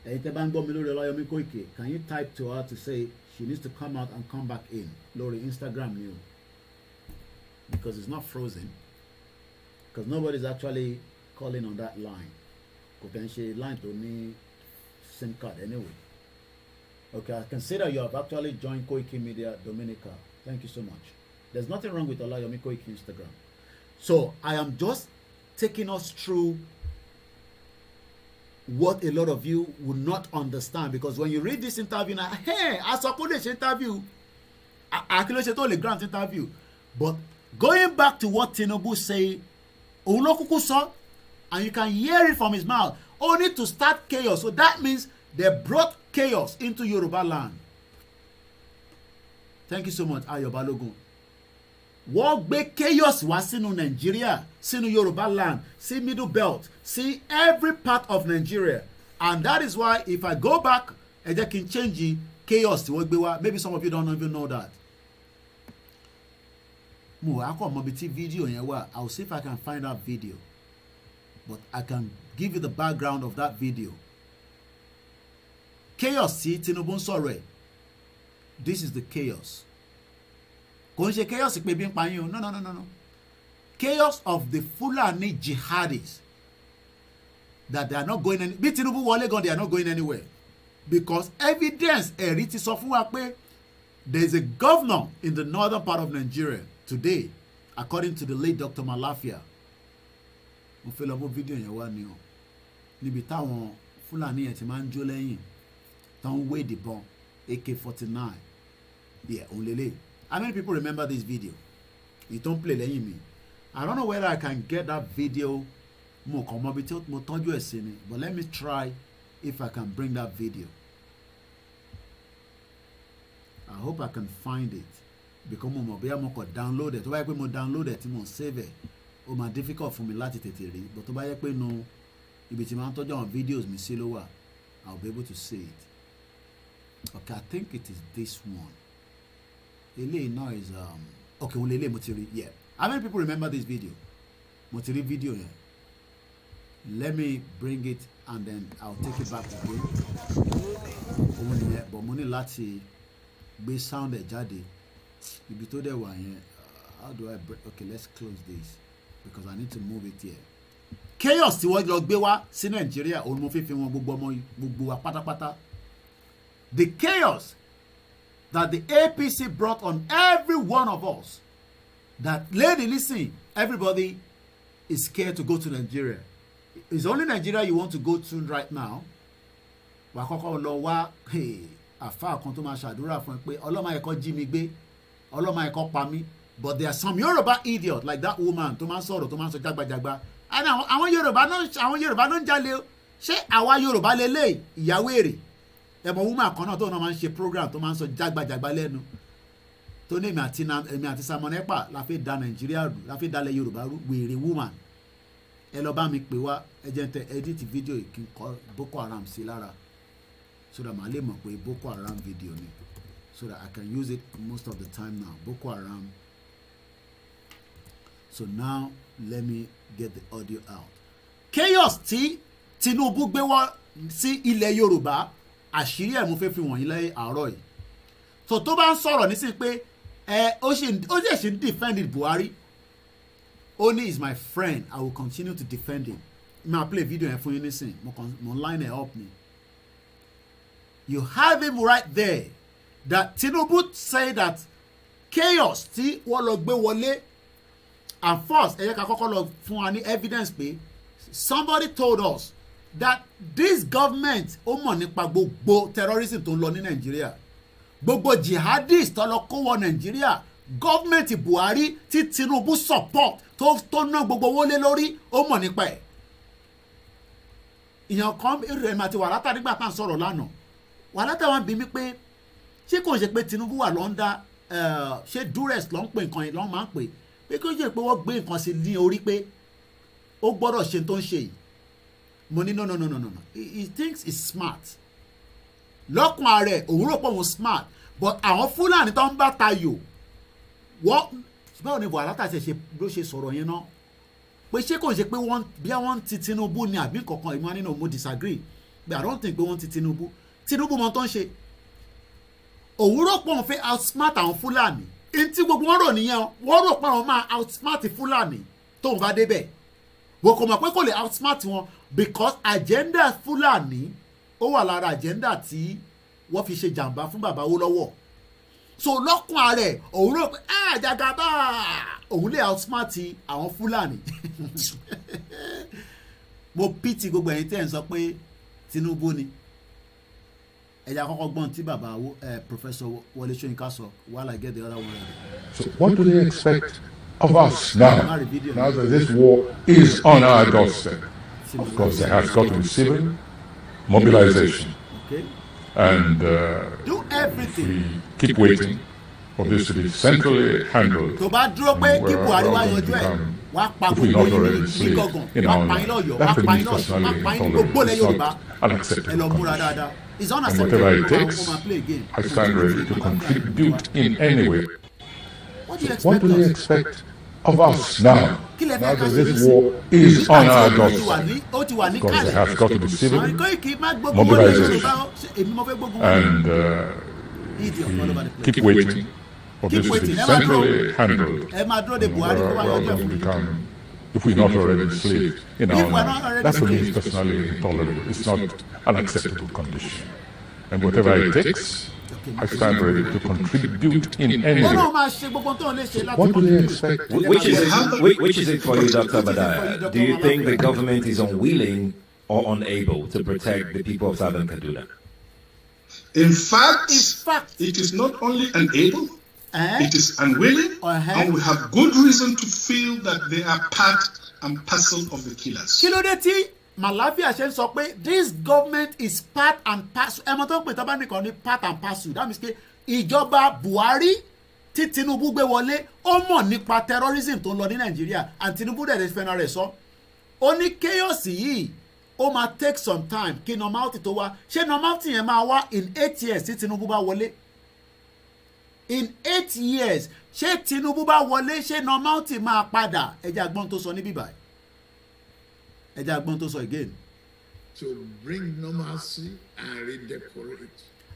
Ẹ̀yin tẹ́ bá ń gbọ́ mi lórí Ọláyọmí Koiki. Can you type to her to say she needs to come out and come back in lórí Instagram new? Because it's not frozen. Because nobody's actually calling on that line. Kò kàn ṣe line tó ní SIM card anyway. Okay, I can see that you have actually joined Koikimedia, Dominica. Thank you so much. There's nothing wrong with Olayomi Koiki Instagram. So I am just taking us through what a lot of you would not understand, because when you read this interview now, hey, asokole ṣe interview, akilo ṣe tó lè grant interview. But going back to what Tinubu say, òun ló kúkú sọ, and you can hear it from his mouth. Only to start chaos. So that means they brought chaos into Yoruba land. Thank you so much, Ayo Balogun. Wọ́n gbé chaos wá sínú Nigeria, sínú Yoruba land, sí Middle Belt, sí every part of Nigeria. And that is why if I go back, ẹ jẹ́ kí n change chaos tí wọ́n gbé wá. Maybe some of you don't even know that. Mo wá kọ́ mọ̀ bí tí video yẹn wà. I will see if I can find that video. But I can give you the background of that video. Chaos tí Tinubu ń sọ̀rọ̀ ẹ̀. This is the chaos. Kò ń ṣe chaos pé bí ń pa yín o. No. Chaos of the Fulani jihadis. That they are not going anywhere. Bí Tinubu wọlé gan, they are not going anywhere. Because evidence ẹ̀rí ti sọ fún wa pé there is a governor in the northern part of Nigeria today, according to the late Dr. Malafia. Mo fẹ́ lọ mú fídíò yẹn wá ní o. Níbi táwọn Fulani yẹn ti máa ń jó lẹ́yìn. Táwọn wé ìdìbọn AK-49. Yeah, òun lélẹ̀. How many people remember this video? You don't play lẹ́yìn mi. I don't know whether I can get that video. Mo kàn mọ bí tí mo tọ́jú ẹ̀ sí ni. But let me try if I can bring that video. I hope I can find it. Because mo mọ̀ bí mo kàn download it. Tó bá yẹ pé mo download it tí mo save it, ó máa difficult fún mi láti tètè rí. But tó bá yẹ pé no ibi tí máa ń tọ́jú àwọn videos mi sí ló wà, I'll be able to see it. Okay, I think it is this one. Eléyìí náà is okay, òun lélẹ̀ mo ti rí. Yeah. How many people remember this video? Mo ti rí video yẹn. Let me bring it and then I'll take it back again. Òun nìyẹn, but mo ní láti gbé sound ẹ̀ jáde. Ibi tó dẹ̀ wà yẹn, how do I break? Okay, let's close this because I need to move it here. Chaos tí wọ́n lọ gbé wá sí Nàìjíríà, òun mo fi fi wọn gbogbo ọmọ gbogbo wa pátápátá. The chaos that the APC brought on every one of us. That, lady, listen, everybody is scared to go to Nigeria. It's only Nigeria you want to go to right now. Wà kọ́kọ́ lọ wá àfáà kan tó máa ṣàdúrà fún ẹ pé ọlọ́mọ ẹ̀kọ́ jí mi gbé, ọlọ́mọ ẹ̀kọ́ pa mí. But there are some Yoruba idiots like that woman tó máa ń sọ̀rọ̀ tó máa ń sọ jágbajàgba. And àwọn Yorùbá ló ń jalè o. Ṣé àwa Yorùbá lélẹ̀ ìyàwó èrè? Ẹ̀mọ̀ woman kan náà tó náà máa ń ṣe program tó máa ń sọ jágbajàgba lẹ́nu. Tó ní èmi àti Simon Ekpa la fi da Nàìjíríà rú, la fi dalẹ̀ Yorùbá rú, wèrè woman. Ẹ lọ bá mi pè wá, ẹ jẹ́ n tẹ edit video yìí kí n kọ Boko Haram sí lára. So that màá lè mọ̀ pé Boko Haram video ni. So that I can use it most of the time now. Boko Haram. So now let me get the audio out. Chaos tí Tinubu gbé wá sí ilẹ̀ Yorùbá àṣírí ẹ̀ mo fẹ́ fi wọ̀nyí lẹ́yìn àárọ̀ yìí so tó bá ń sọ̀rọ̀ nísìnyí pé ó ṣe ń defend Buhari ó ní is my friend I will continue to defend him máa play video yẹn fún yín nísìnyí mo line it up ni you have him right there that Tinubu say that chaos tí wọ́n lọ gbé wọlé and first ẹ jẹ́ ká kọ́kọ́ lọ fún wa ní evidence pé somebody told us that this government ó mọ̀ nípa gbogbo terrorism tó ń lọ ní Nàìjíríà gbogbo jihadist tó lọ kó wọ Nàìjíríà gọ́ọ̀mẹ̀ntì Buhari tí Tinubu support tó ná gbogbo owó lé lórí ó mọ̀ nípa ẹ̀ ìyàn kan rẹ̀ mà ti wà látà nígbà tá à ń sọ̀rọ̀ lánàá wà látà wọn bí mi pé ṣé kò ń ṣe pé Tinubu wà lọ́ndà ṣé duress ló ń pè nǹkan yìí ló máa ń pè pé kí ó jẹ́ pé wọ́n gbé nǹkan sí ní orí pé ó gbọ́dọ̀ ṣe tó ń ṣe yìí mo ní no he thinks he's smart lọ́kùn ààrẹ òun rò pé òun smart but àwọn Fúlàní tó ń bá tayò wọ́n báwo ni Buhari ṣe ló ṣe sọ̀rọ̀ yẹn náà pé ṣé kò ń ṣe pé wọ́n ti Tinubu ni àbí kankan ìmọ̀ nínú mo disagree but I don't think pé wọ́n ti Tinubu mọ tó ń ṣe òun rò pé òun fẹ́ outsmart àwọn Fúlàní ntí gbogbo wọn rò nìyẹn wọ́n rò pé àwọn máa outsmart Fúlàní tóun bá débẹ̀ wọ́n kò mọ̀ pé kò lè outsmart wọn because agenda Fúlàní ó wà lára agenda tí wọ́n fi ṣe jàǹbá fún bàbá Awólọ́wọ̀ so lọ́kùn ààrẹ òun rò pé Jagaba òun lè outsmart àwọn Fúlàní mo pity gbogbo ẹ̀yin tẹ́ ẹ̀ ń sọ pé Tinubu ni ẹ̀yà àkọ́kọ́ gbọ́n tí bàbá Professor Wọlé Ṣóyínká sọ while I get the other one ready. So what do they expect of us now that this war is on our doorstep? Of course, there has got to be civil mobilization. Okay. And do everything. We keep waiting for this to be centrally handled. Tó bá dúró pé kí Buhari wá yanjú ẹ̀ wá pa gbogbo yín ní gọ̀gàn wá pa yín lọ́yọ̀ọ́ wá pa yín lọ́sùn wá pa yín gbogbo lẹ́ Yorùbá ẹ lọ múra dáadáa. It's unacceptable. And whatever it takes, I stand ready to contribute in any way. What do they expect of us now that this war is on our doorstep? Because there has got to be civil mobilization. And keep waiting for this to be centrally handled. If we're not already enslaved in our land, that for me is personally intolerable. It's not an acceptable condition. And whatever it takes, I stand ready to contribute in any way. What do they expect? Which is it for you, Dr. Badaya? Do you think the government is unwilling or unable to protect the people of Southern Kaduna? In fact, it is not only unable, it is unwilling, and we have good reason to feel that they are part and parcel of the killers. Malafia ṣe ń sọ pé this government is part and parcel ẹmọ tó ń pè tọ́ba nìkan ní part and parcel that means pé ìjọba Buhari tí Tinubu gbé wọlé ó mọ̀ nípa terrorism tó ń lọ ní Nàìjíríà and Tinubu dẹ̀ fẹ́ràn rẹ̀ sọ ó ní chaos yìí ó máa take some time kí normality tó wá ṣé normality yẹn máa wá in 8 years tí Tinubu bá wọlé in 8 years ṣé Tinubu bá wọlé ṣé normality máa padà ẹ̀jẹ̀ àgbọ̀n tó sọ ní bíbáyìí. Again. To bring normalcy and redecorate.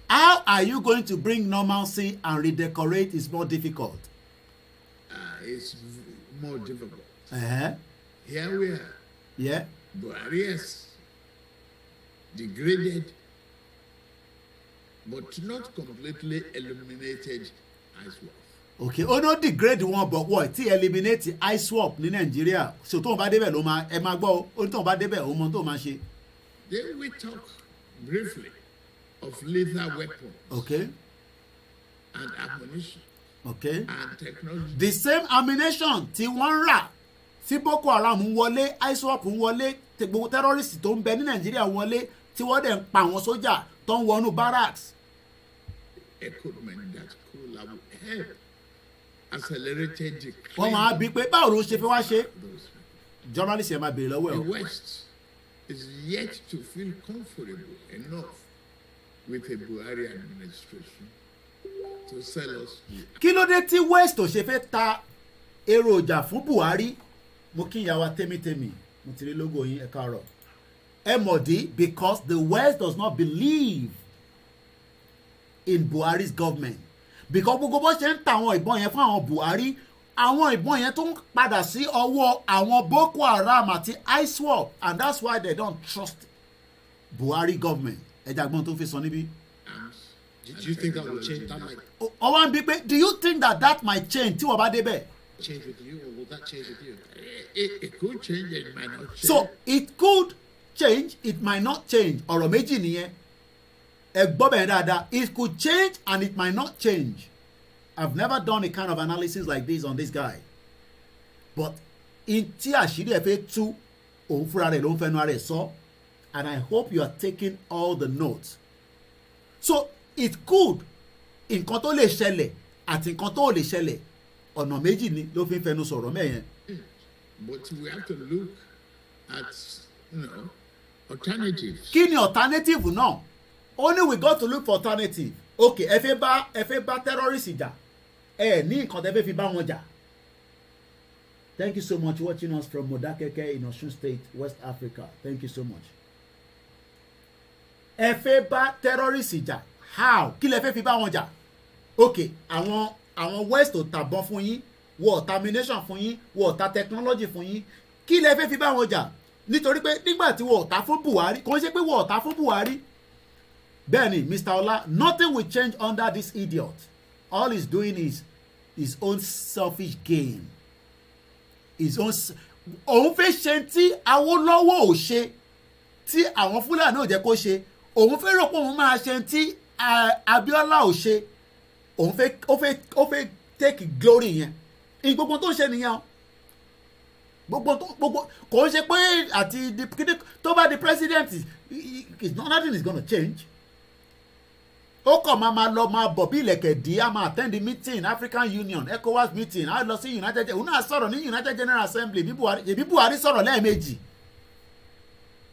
How are you going to bring normalcy and redecorate is more difficult? It's more difficult. Here we are. Yeah. Barriers degraded, but not completely eliminated as well. Okay, ó no degrade wọn but wọ́n ti eliminate ice swap ní Nàìjíríà so tóun bá débẹ̀ ló máa ẹ máa gbọ́ ó tóun bá débẹ̀ ó mọ tóun máa ṣe. Then we talk briefly of lethal weapons. Okay. And ammunition. Okay. And technology. The same ammunition tí wọ́n ń rà tí Boko Haram ń wọlé ice swap ń wọlé gbogbo terrorist tó ń bẹ ní Nàìjíríà wọlé tí wọ́n dẹ̀ ń pa àwọn sójà tó ń wọnú barracks. Equipment that could have helped. Accelerated decline. Wọ́n máa bí pé báwo ló ṣe fi wá ṣe. Journalist yẹn máa béèrè lọ́wọ́ ẹ̀. The West is yet to feel comfortable enough with a Buhari administration to sell us. Kí ló dé tí West ò ṣe fẹ́ ta èròjà fún Buhari? Mo kí ìyàwó tẹ́mítẹ́mì mo ti rí lógo yín ẹ káàárọ̀. Ẹ mọ̀ dí because the West does not believe in Buhari's government because gbogbo bó ṣe ń ta àwọn ìbọn yẹn fún àwọn Buhari àwọn ìbọn yẹn tó ń padà sí ọwọ́ àwọn Boko Haram àti ISWAP and that's why they don't trust Buhari government ẹja gbọ́n tó fi sọ níbí. Do you think that will change? That might ọwọ́ ń bí pé do you think that might change tí wọ́n bá débẹ̀. change with you, or will that change with you? It could change, it might not change. So it could change, it might not change. Ọ̀rọ̀ méjì nìyẹn. Ẹ gbọ́ bẹ̀rẹ̀ dáadáa. It could change and it might not change. I've never done a kind of analysis like this on this guy. But in tí àṣírí ẹ̀ fẹ́ tú òun fúnra rẹ̀ ló ń fẹnu ara ẹ̀ sọ. And I hope you are taking all the notes. So it could nǹkan tó lè ṣẹlẹ̀ àti nǹkan tó lè ṣẹlẹ̀ ọ̀nà méjì ni ló fi ń fẹnu sọ̀rọ̀ mẹ́yẹn. But we have to look at, alternatives. Kí ni alternative náà? Only we got to look for alternative. Okay, ẹ fẹ́ bá terrorist jà. Ẹ ní nǹkan tẹ́ fẹ́ fi bá wọn jà. Thank you so much watching us from Modakeke in Osun State, West Africa. Thank you so much. Ẹ fẹ́ bá terrorist jà. How? Kí lẹ fẹ́ fi bá wọn jà? Okay, àwọn West ò tàbọn fún yín, wọ́n ò termination fún yín, wọ́n ò ta technology fún yín. Kí lẹ fẹ́ fi bá wọn jà? Nítorí pé nígbà tí wọ́n ò ta fún Buhari, kò ń ṣe pé wọ́n ò ta fún Buhari. Bẹ́ẹ̀ni, Mr. Ola, nothing will change under this idiot. All he's doing is his own selfish gain. Òun fẹ́ ṣe tí Awólọ́wọ̀ ò ṣe, tí àwọn Fúlàní ò jẹ́ kó ṣe. Òun fẹ́ rò pé òun máa ṣe tí Abiola ò ṣe. Ó fẹ́ take glory yẹn. Gbogbo tó ń ṣe nìyẹn. Gbogbo kò ń ṣe pé àti tó bá di president nothing is gonna change. Ó kàn máa lọ máa bọ̀ bí ìlẹ̀kẹ̀ dí a máa attend the meeting African Union ECOWAS meeting a lọ sí United òun náà sọ̀rọ̀ ní United General Assembly bí Buhari sọ̀rọ̀ lẹ́ẹ̀mejì.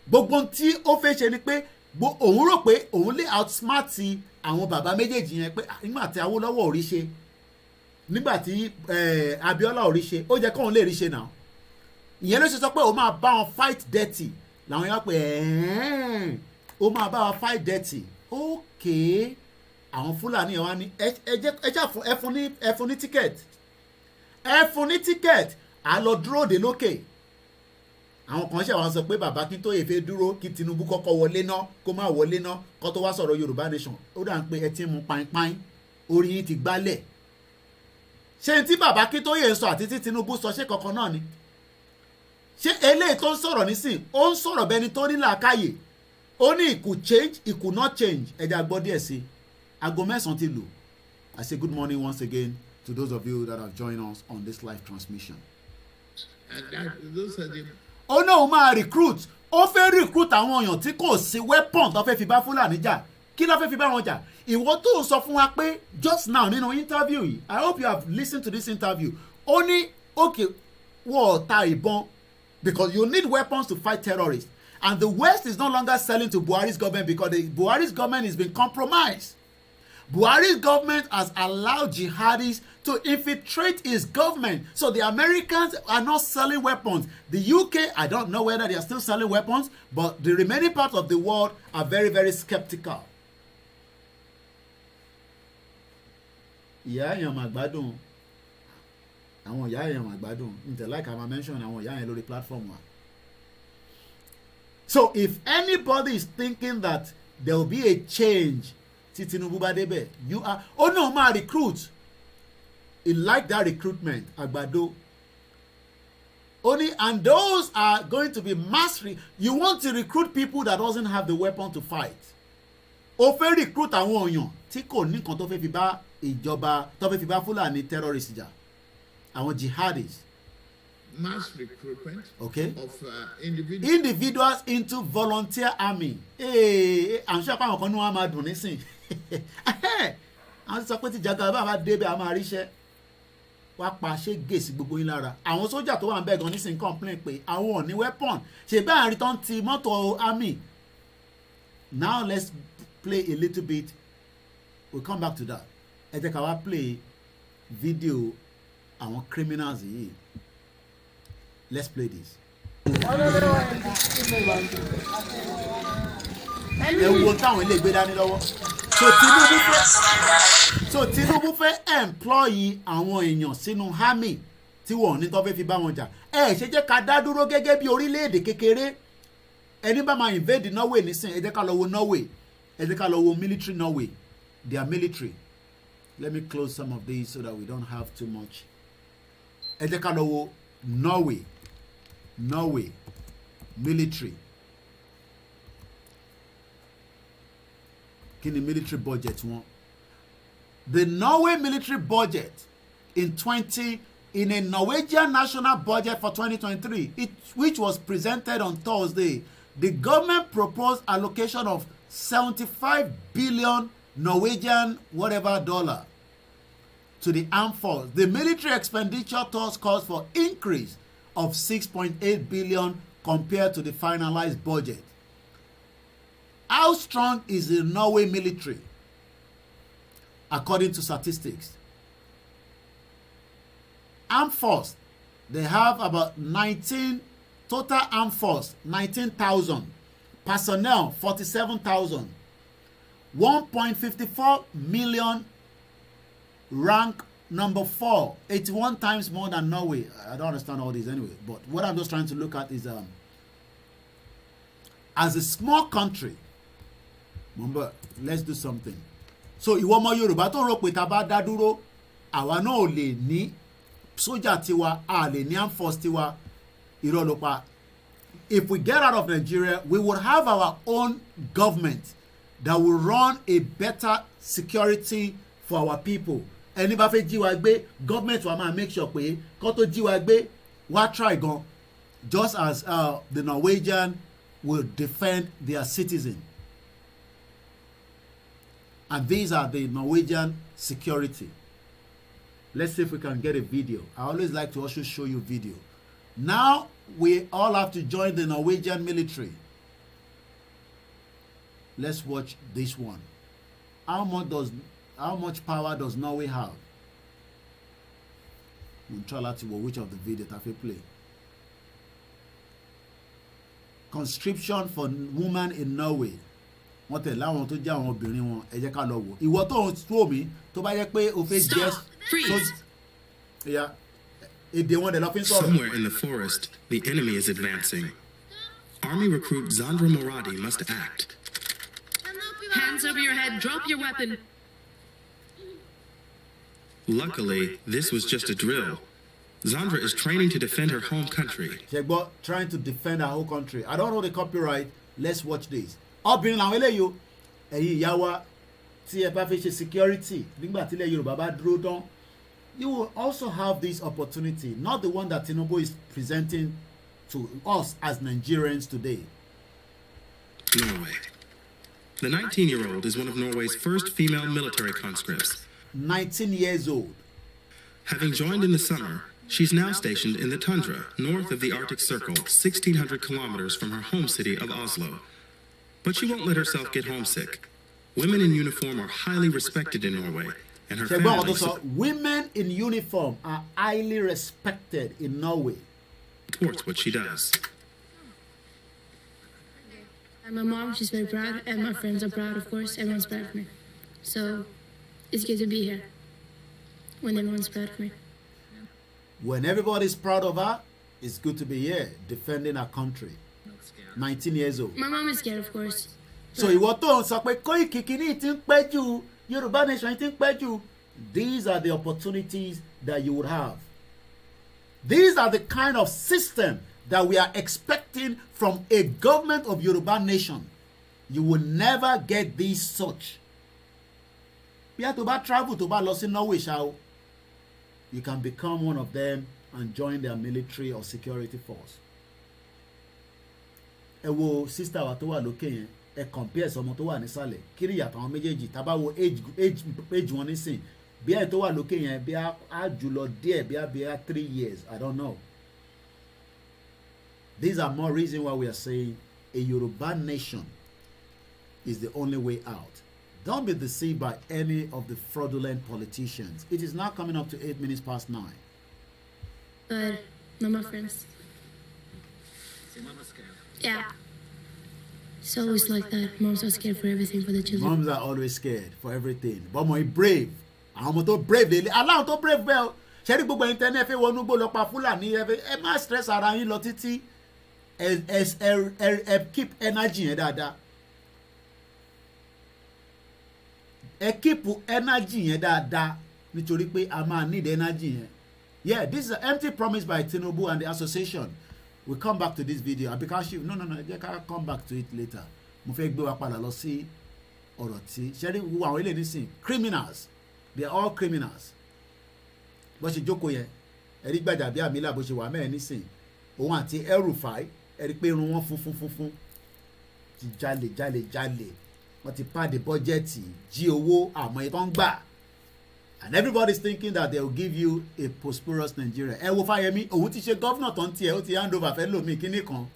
Gbogbo tí ó fẹ́ ṣe ni pé òun rò pé òun lè outsmart àwọn bàbá méjèèjì yẹn pé nígbà tí Awólọ́wọ̀ ò rí ṣe nígbà tí Abiola ò rí ṣe ó jẹ́ kóun lè rí ṣe náà. Ìyẹn ló ṣe sọ pé ó máa bá wọn fight dirty làwọn yẹn pé ó máa bá wọn fight dirty okay àwọn Fúlàní yẹn wá ní ẹ fún ní ticket à lọ dúró de lókè. Àwọn kan ṣe àwọn sọ pé bàbá Akíntóyè fẹ́ dúró kí Tinubu kọ́kọ́ wọlé ná kó má wọlé ná kó tó wá sọ̀rọ̀ Yorùbá nation ó dà ń pé ẹ ti mú painpain orí yín ti gbálẹ̀. Ṣé tí bàbá Akíntóyè ń sọ àti tí Tinubu sọ ṣé kankan náà ni? Ṣé eléyìí tó ń sọ̀rọ̀ nísìn ó ń sọ̀rọ̀ bẹni tó ní làákàyè ó ní it could change it could not change ẹja gbọ́ díẹ̀ sí aago mẹ́sàn-án ti lù. I say good morning once again to those of you that have joined us on this live transmission. And those are the ó náà máa recruit ó fẹ́ recruit àwọn èèyàn tí kò sí weapon tó fẹ́ fi bá Fúlàní jà kí ló fẹ́ fi bá wọn jà. Ìwọ tó sọ fún wa pé just now nínú interview yìí I hope you have listened to this interview ó ní okay wọ́n ta ìbọn because you need weapons to fight terrorists and the West is no longer selling to Buhari's government because Buhari's government has been compromised. Buhari's government has allowed jihadis to infiltrate his government. So the Americans are not selling weapons. The UK, I don't know whether they are still selling weapons, but the remaining parts of the world are very, very skeptical. Ìyá èèyàn mà gbádùn. Àwọn ìyá èèyàn mà gbádùn. Ǹtẹ̀ like I mention àwọn ìyá yẹn lórí platform wa. So if anybody is thinking that there will be a change tí Tinubu bá débẹ̀ you are no máa recruit he like that recruitment àgbàdo only and those are going to be you want to recruit people that doesn't have the weapon to fight o fẹ́ recruit àwọn èèyàn tí kò ní nǹkan tó fẹ́ fi bá ìjọba tó fẹ́ fi bá Fúlàní terrorist jà àwọn jihadis. Mass recruitment okay. of individuals into volunteer army. I'm sure àwọn kan ní wọn máa dùn nísìn àwọn sọ pé tí Jagaba bá débẹ̀ a máa ríṣẹ́ wá pa ṣé gèsì gbogbo yín lára àwọn sójà tó wà ń bẹ̀ gan nísìn complain pé àwọn ò ní weapon ṣe bá àárín tó ń ti mọ́tò army. Now let's play a little bit we'll come back to that. Ẹ jẹ́ ká wá play video àwọn criminals yìí. Let's play this. ẹ wo táwọn ilé gbé dání lọ́wọ́. So Tinubu fẹ́ employ àwọn èèyàn sínú army tí wọ́n ní tó fẹ́ fi bá wọn jà. Ẹ ṣe jẹ́ ká dá dúró gẹ́gẹ́ bí orílẹ̀-èdè kékeré. Ẹni bá máa invade Norway nísìn, ẹ jẹ́ ká lọ wo Norway, ẹ jẹ́ ká lọ wo military Norway. They are military. Let me close some of these so that we don't have too much. Ẹ jẹ́ ká lọ wo Norway military. Kí ni military budget wọn? The Norway military budget in a Norwegian national budget for 2023, which was presented on Thursday, the government proposed allocation of 75 billion Norwegian whatever dollar to the armed force. The military expenditure thus calls for increase of 6.8 billion compared to the finalized budget. How strong is the Norway military? According to statistics, armed force, they have about 19 total armed force, 19,000 personnel, 47,000, 1.54 million, rank number 4, 81 times more than Norway. I don't understand all this anyway, but what I'm just trying to look at is as a small country, remember, let's do something. So ìwọ ọmọ Yorùbá tó rò pé tá bá dá dúró àwa náà ò lè ní sójà tiwa, a lè ní armed force tiwa, irọ́ ló pa. If we get out of Nigeria, we will have our own government that will run a better security for our people. Ẹni bá fẹ́ jí wa gbé, government wa máa make sure pé kó tó jí wa gbé wá try gan, just as the Norwegian will defend their citizen. And these are the Norwegian security. Let's see if we can get a video. I always like to also show you video. Now we all have to join the Norwegian military. Let's watch this one. How much power does Norway have? We'll try to watch which of the video that we play. Conscription for women in Norway. Wọ́n tẹ̀ láwọn tó jẹ́ àwọn obìnrin wọn, ẹ jẹ́ ká lọ wò. Ìwọ tó ń tó mi tó bá yẹ pé o fẹ́ jẹ́ èdè wọn dẹ̀ lọ fi ń sọ̀rọ̀. Somewhere in the forest, the enemy is advancing. Army recruit Zandra Moradi must act. Hands over your head, drop your weapon. Luckily, this was just a drill. Zandra is training to defend her home country. Ṣẹ̀gbọ́n, trying to defend her whole country. I don't know the copyright. Let's watch this. Obìnrin làwọn eléyìí o, ẹ̀yin ìyá wa tí ẹ bá fẹ́ ṣe security nígbà tí ilẹ̀ Yorùbá bá dúró tán, you will also have this opportunity, not the one that Tinubu is presenting to us as Nigerians today. Norway. The 19-year-old is one of Norway's first female military conscripts. 19 years old. Having joined in the summer, she's now stationed in the tundra, north of the Arctic Circle, 1,600 kilometers from her home city of Oslo. But she won't let herself get homesick. Women in uniform are highly respected in Norway, and her family women in uniform are highly respected in Norway. Supports what she does. And my mom, she's very proud, and my friends are proud, of course. Everyone's proud of me. So it's good to be here when everyone's proud of me. When everybody's proud of her, it's good to be here defending our country. 19 years old. My mom is scared, of course. So ìwọ tó ń sọ pé Koikimedia ti ń pẹ́ jù, Yoruba nation ti ń pẹ́ jù. These are the opportunities that you would have. These are the kind of system that we are expecting from a government of Yoruba nation. You will never get this such. Bí a tó bá travel tó bá lọ sí Norway ṣá, you can become one of them and join their military or security force. Ẹ wo sister wa tó wà lókè yẹn, ẹ compare ọmọ tó wà nísàlẹ̀, kí ni ìyàtọ̀ àwọn méjèèjì, tá bá wo age wọn nísìn, bí ẹ tó wà lókè yẹn bí á jùlọ díẹ̀ bí á 3 years, I don't know. These are more reasons why we are saying a Yoruba nation is the only way out. Don't be deceived by any of the fraudulent politicians. It is now coming up to 8 minutes past 9. No more friends. Yeah. It's always like that. Moms are scared for everything for the children. Moms are always scared for everything. But my brave. Àwọn ọmọ tó brave lè aláwọ̀ tó brave bẹ́ẹ̀ ṣe rí gbogbo internet fẹ́ wọnú gbó lọ pa Fúlàní ẹ má stress ara yín lọ títí ẹ keep energy yẹn dáadáa. Ẹ keep energy yẹn dáadáa nítorí pé a máa need energy yẹn. Yeah, this is an empty promise by Tinubu and the association. We'll come back to this video. Because no, I'll come back to it later. Mo fẹ́ gbé wa padà lọ sí ọ̀rọ̀ tí ṣe rí wo àwọn ilé nísìn criminals. They are all criminals. Bó ṣe jókòó yẹn ẹ̀rí Gbajabiamila bó ṣe wà mẹ́ẹ̀ nísìn òun àti El-Rufai ẹ̀rí pé irun wọn funfun ti jalè wọ́n ti pàdé bọ́jẹ́tì jí owó àmọ́ ìtàn gbà and everybody is thinking that they will give you a prosperous Nigeria. Ẹ wo Fáyẹmí òun ti ṣe gọ́fúnà tó ń tiẹ̀ ó ti hand over fẹ́ lómi kíní kan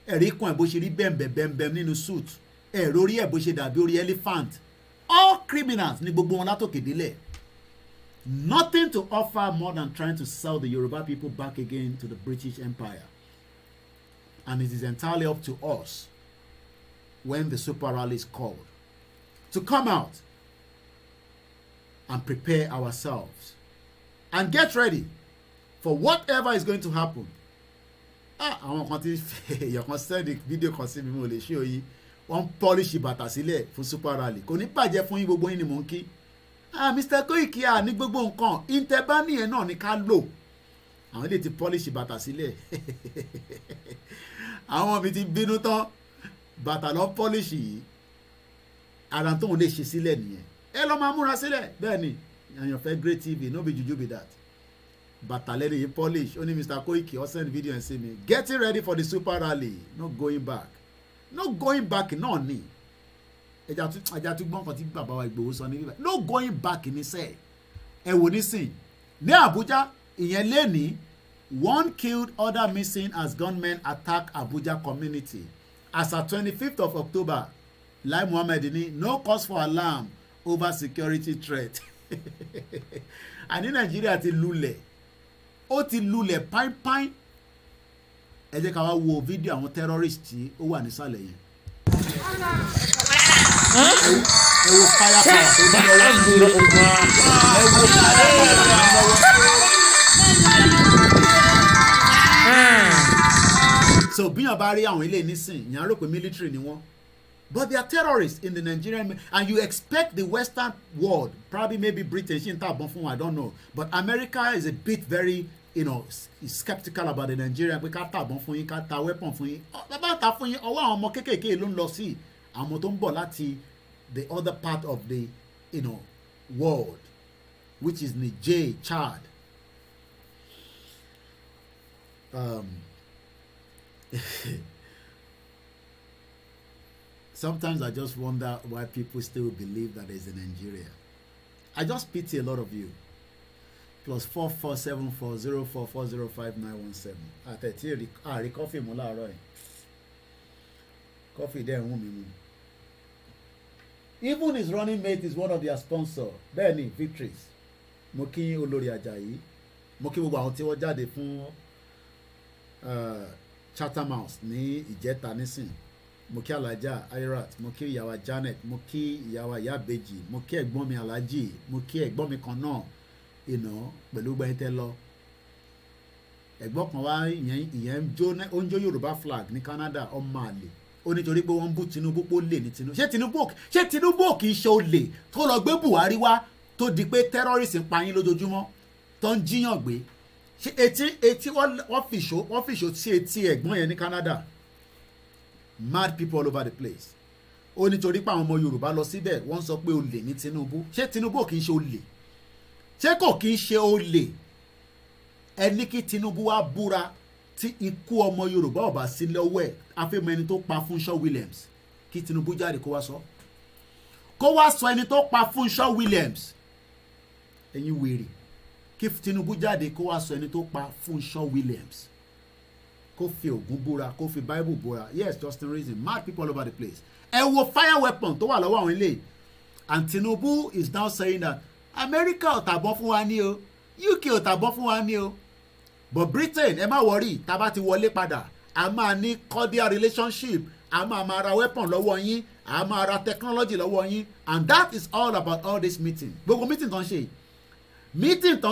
ẹ̀rí kan ẹ̀ bó ṣe rí bẹ́ẹ̀nbẹ́ẹ̀nbẹ́ẹ̀ nínú suit ẹ̀rọ orí ẹ̀ bó ṣe dàbí orí elephant. All criminals ni gbogbo wọn látòkè délẹ̀. Nothing to offer more than trying to sell the Yoruba people back again to the British Empire. And it is entirely up to us when the super rally is called to come out and prepare ourselves and get ready for whatever is going to happen. Àwọn kan tí èèyàn kan send video kan sí mi mo lè ṣe òyìn wọ́n polish bàtà sílẹ̀ fún super rally kò ní bàjẹ́ fún yín gbogbo yín ni mò ń kí. Mr. Koiki ní gbogbo nǹkan intebani yẹn náà ni ká lò àwọn ilé ti polish bàtà sílẹ̀ àwọn mi ti bínú tán bàtà lọ polish yìí ara tóun lè ṣe sílẹ̀ nìyẹn ẹ lọ́ máa múra sílẹ̀ bẹ́ẹ̀ ni àyànfẹ́ Great TV no be juju be that bàtà lẹ́nu yìí polish ó ní Mr. Koiki ó send video and say me getting ready for the super rally no going back náà ni ẹja tún gbọ́n kan tí bàbá wa Ìgbòho sọ ní bíbá no going back ní sẹ́ẹ̀ ẹ wò nísìn ní Abuja ìyẹn lẹ́ni one killed other missing as gunmen attack Abuja community as at 25th of October Lai Muhammed ní no cause for alarm over security threat àní Nàìjíríà ti lulẹ̀ ó ti lulẹ̀ páínpáín ẹ jẹ́ ká wá wo fídíò àwọn terrorist tí ó wà nísàlẹ̀ yẹn. ẹ wo fire power tó bá lọ́wọ́ ẹ wo so bí yàn bá rí àwọn ilé nísìn yàn rò pé military ni wọ́n but they are terrorists in the Nigerian and you expect the Western world probably maybe Britain ṣì ń tàbọn fún wọn I don't know but America is a bit very skeptical about the Nigerian pé ká tàbọn fún yín ká ta weapon fún yín bàbá ta fún yín ọwọ́ àwọn ọmọ kéékèèké ló ń lọ sí àwọn tó ń bọ̀ láti the other part of the world which is Niger, Chad. Sometimes I just wonder why people still believe that there's a Nigeria. I just pity a lot of you. +447404405917. Àtẹ̀tí àrí kọ́fì mú láàárọ̀ yìí. Kọ́fì dẹ̀ ń wù mí mu. Even his running mate is one of their sponsors. Bẹ́ẹ̀ni Victories. Mo kí Olórí Àjàyí. Mo kí gbogbo àwọn tí wọ́n jáde fún Chatham House ní ìjẹta nísìn. Mo kí Alájà Irat. Mo kí ìyàwó Janet. Mo kí ìyàwó Ìyábẹ̀jì. Mo kí ẹ̀gbọ́n mi Alhaji. Mo kí ẹ̀gbọ́n mi kan náà. Pẹ̀lú gbẹ̀yìn tẹ́ lọ ẹ̀gbọ́n kan wá ìyẹn ń jó Yorùbá flag ní Canada ọmọ àlè ó nítorí pé wọ́n ń bú Tinubu pé ó lè ní Tinubu ṣé Tinubu kì í ṣe olè tó lọ gbé Buhari wá tó di pé terrorist ń pa yín lójoojúmọ́ tó ń jíyàn gbé ṣé etí wọ́n fìṣó sí etí ẹ̀gbọ́n yẹn ní Canada mad people all over the place ó nítorí pé àwọn ọmọ Yorùbá lọ síbẹ̀ wọ́n sọ pé olè ní Tinubu ṣé Tinubu kì í ṣe olè ṣé kò kí ń ṣe olè ẹni kí Tinubu wá búra tí ikú ọmọ Yorùbá ọba sí lọ́wọ́ ẹ̀ afẹ́mọ ẹni tó pa Fúnṣọ́ Williams kí Tinubu jáde kó wá sọ ẹni tó pa Fúnṣọ́ Williams ẹ̀yin wèrè kí Tinubu jáde kó wá sọ ẹni tó pa Fúnṣọ́ Williams kó fi Ògún búra kó fi Bible búra yes Justin Reason mad people all over the place ẹ wo fire weapon tó wà lọ́wọ́ àwọn ilé and Tinubu is now saying that America ò tàbọ̀ fún wa ní o UK ò tàbọ̀ fún wa ní o but Britain ẹ má wọrí tá bá ti wọlé padà a máa ní cordial relationship a máa ra weapon lọ́wọ́ yín a máa ra technology lọ́wọ́ yín and that is all about all this meeting gbogbo meeting tó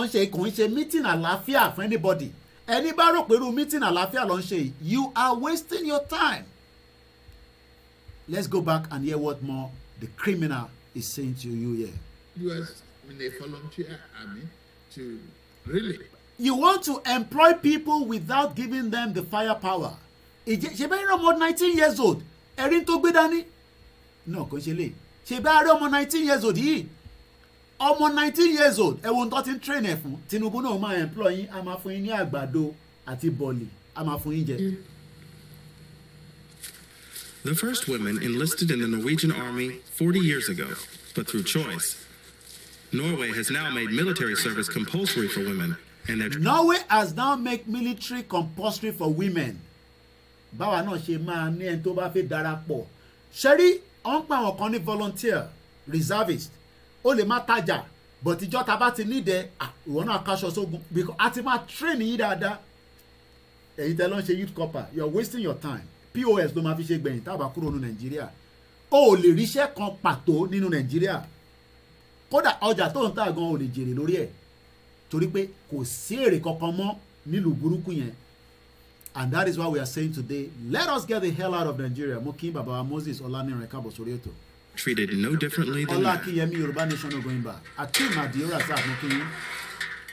ń ṣe kò ń ṣe meeting àlàáfíà for anybody ẹni bá rò pé irú meeting àlàáfíà ló ń ṣe you are wasting your time. Let's go back and hear what more the criminal is saying to you here. You are in a volunteer army to really. You want to employ people without giving them the firepower. Ṣé bẹ́ẹ̀ rí ọmọ 19 years old ẹ̀rín tó gbé dání? No, kò ṣe lè. Ṣé bẹ́ẹ̀ rí ọmọ 19 years old yìí? Ọmọ 19 years old ẹ̀wọ̀n tó ti ń train ẹ̀ fún. Tinubu náà máa employ yín, a máa fún yín ní àgbàdo àti bọ̀lì, a máa fún yín jẹ. The first women enlisted in the Norwegian army 40 years ago, but through choice. Norway has now made military service compulsory for women. Norway has now made military compulsory for women. Báwa náà ṣe máa ní ẹni tó bá fẹ́ darapọ̀. Ṣẹ́rí ọ̀n pa àwọn kan ní volunteer reservist. Ó lè má tajà but ìjọ ta bá ti nídẹ̀ ìwọ náà kaṣọ sógun because a ti máa train yín dáadáa. Ẹ̀yin tẹ́ ló ń ṣe youth corps you are wasting your time. POS ló máa fi ṣe gbẹ̀yìn tá a bá kúrò ní Nàìjíríà. O ò lè ríṣẹ́ kan pàtó nínú Nàìjíríà. Kódà ọjà tó ń tà gan ò lè jèrè lórí ẹ̀. Torí pé kò sí èrè kankan mọ́ nílùú burúkú yẹn. And that is why we are saying today, let us get the hell out of Nigeria. Mo kí bàbá Moses Ọláníran káàbọ̀ sórí ètò. Treated no differently than Ọlá Akínyẹmí Yorùbá Nation no going back. Akeem Adiora sáà mo kí yín.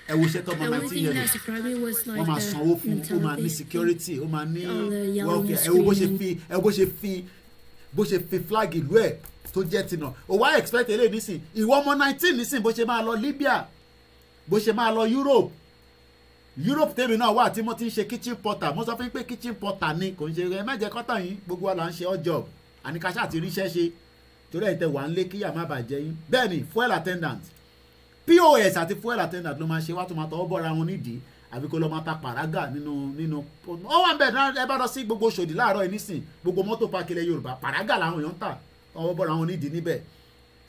Ẹ wo iṣẹ́ tọ́mọ 19 years old. Wọ́n máa sanwó fún ó máa ní security ó máa ní welfare. Ẹ wo bó ṣe fi flag ìlú ẹ̀ tó jẹ́ tinà. O wá expect eléyìí nísìn. Ìwọ ọmọ 19 nísìn bó ṣe máa lọ Libya bó ṣe máa lọ Europe tèmi náà wà tí mo ti ń ṣe kitchen porter mo sọ fún yín pé kitchen porter ni kò ń ṣe ẹ mẹ́jẹ kọ́tà yín gbogbo wa là ń ṣe odd job àníkàṣà àti ríṣẹ́ ṣe torí ẹ̀ tẹ wà ń lé kíyà má bàjẹ́ yín bẹ́ẹ̀ ni fuel attendant POS àti fuel attendant ló máa ṣe wá tó máa tọwọ́ bọ́ra wọn nídìí àbí kó lọ máa ta pàrágà nínú ó wà ń bẹ̀ náà ẹ bá lọ sí gbogbo Ṣòdì láàárọ̀ ẹ nísìn gbogbo mọ́tò páàkì ilẹ̀ Yorùbá pàrágà làwọn èèyàn ń tà tọwọ́ bọ́ra wọn nídìí níbẹ̀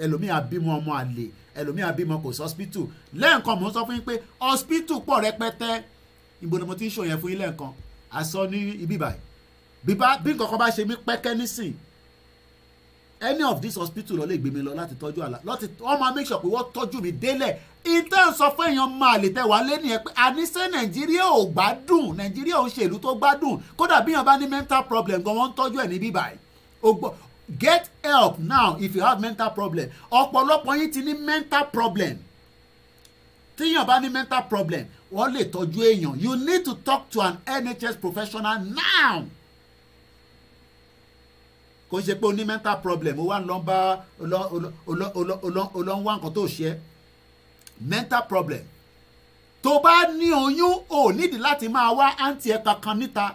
ẹlòmíì àbímọ ọmọ àlè ẹlòmíì àbímọ kò sí hospital lẹ́ẹ̀kan mò ń sọ fún yín pé hospital pọ̀ rẹpẹtẹ ìbò ni mo ti ń ṣòyẹn fún yín lẹ́ẹ̀kan àsọ ní ibi báyìí bí nǹkan kan bá ṣe mí pẹ́kẹ́ nísìn any of this hospital lọ lè gbé mi lọ láti tọ́jú àlá wọ́n máa make sure pé wọ́n tọ́jú mi délẹ̀ ìtẹ́ ń sọ fún èèyàn máa lè tẹ̀ wá lé nìyẹn pé àníṣe Nàìjíríà ò gbádùn Nàìjíríà ò ń ṣe ìlú tó gbádùn kódà bí èèyàn bá ní mental problem gan wọ́n ń tọ́jú ẹ̀ ní bíbáyìí get help now if you have mental problem ọ̀pọ̀lọpọ̀ yín ti ní mental problem tíyàn bá ní mental problem wọ́n lè tọ́jú èèyàn you need to talk to an NHS professional now kò ṣe pé o ní mental problem o wá ń lọ bá olóńwá nǹkan tó ṣe mental problem tó bá ní oyún o nídìí láti máa wá àǹtí ẹ̀ kankan níta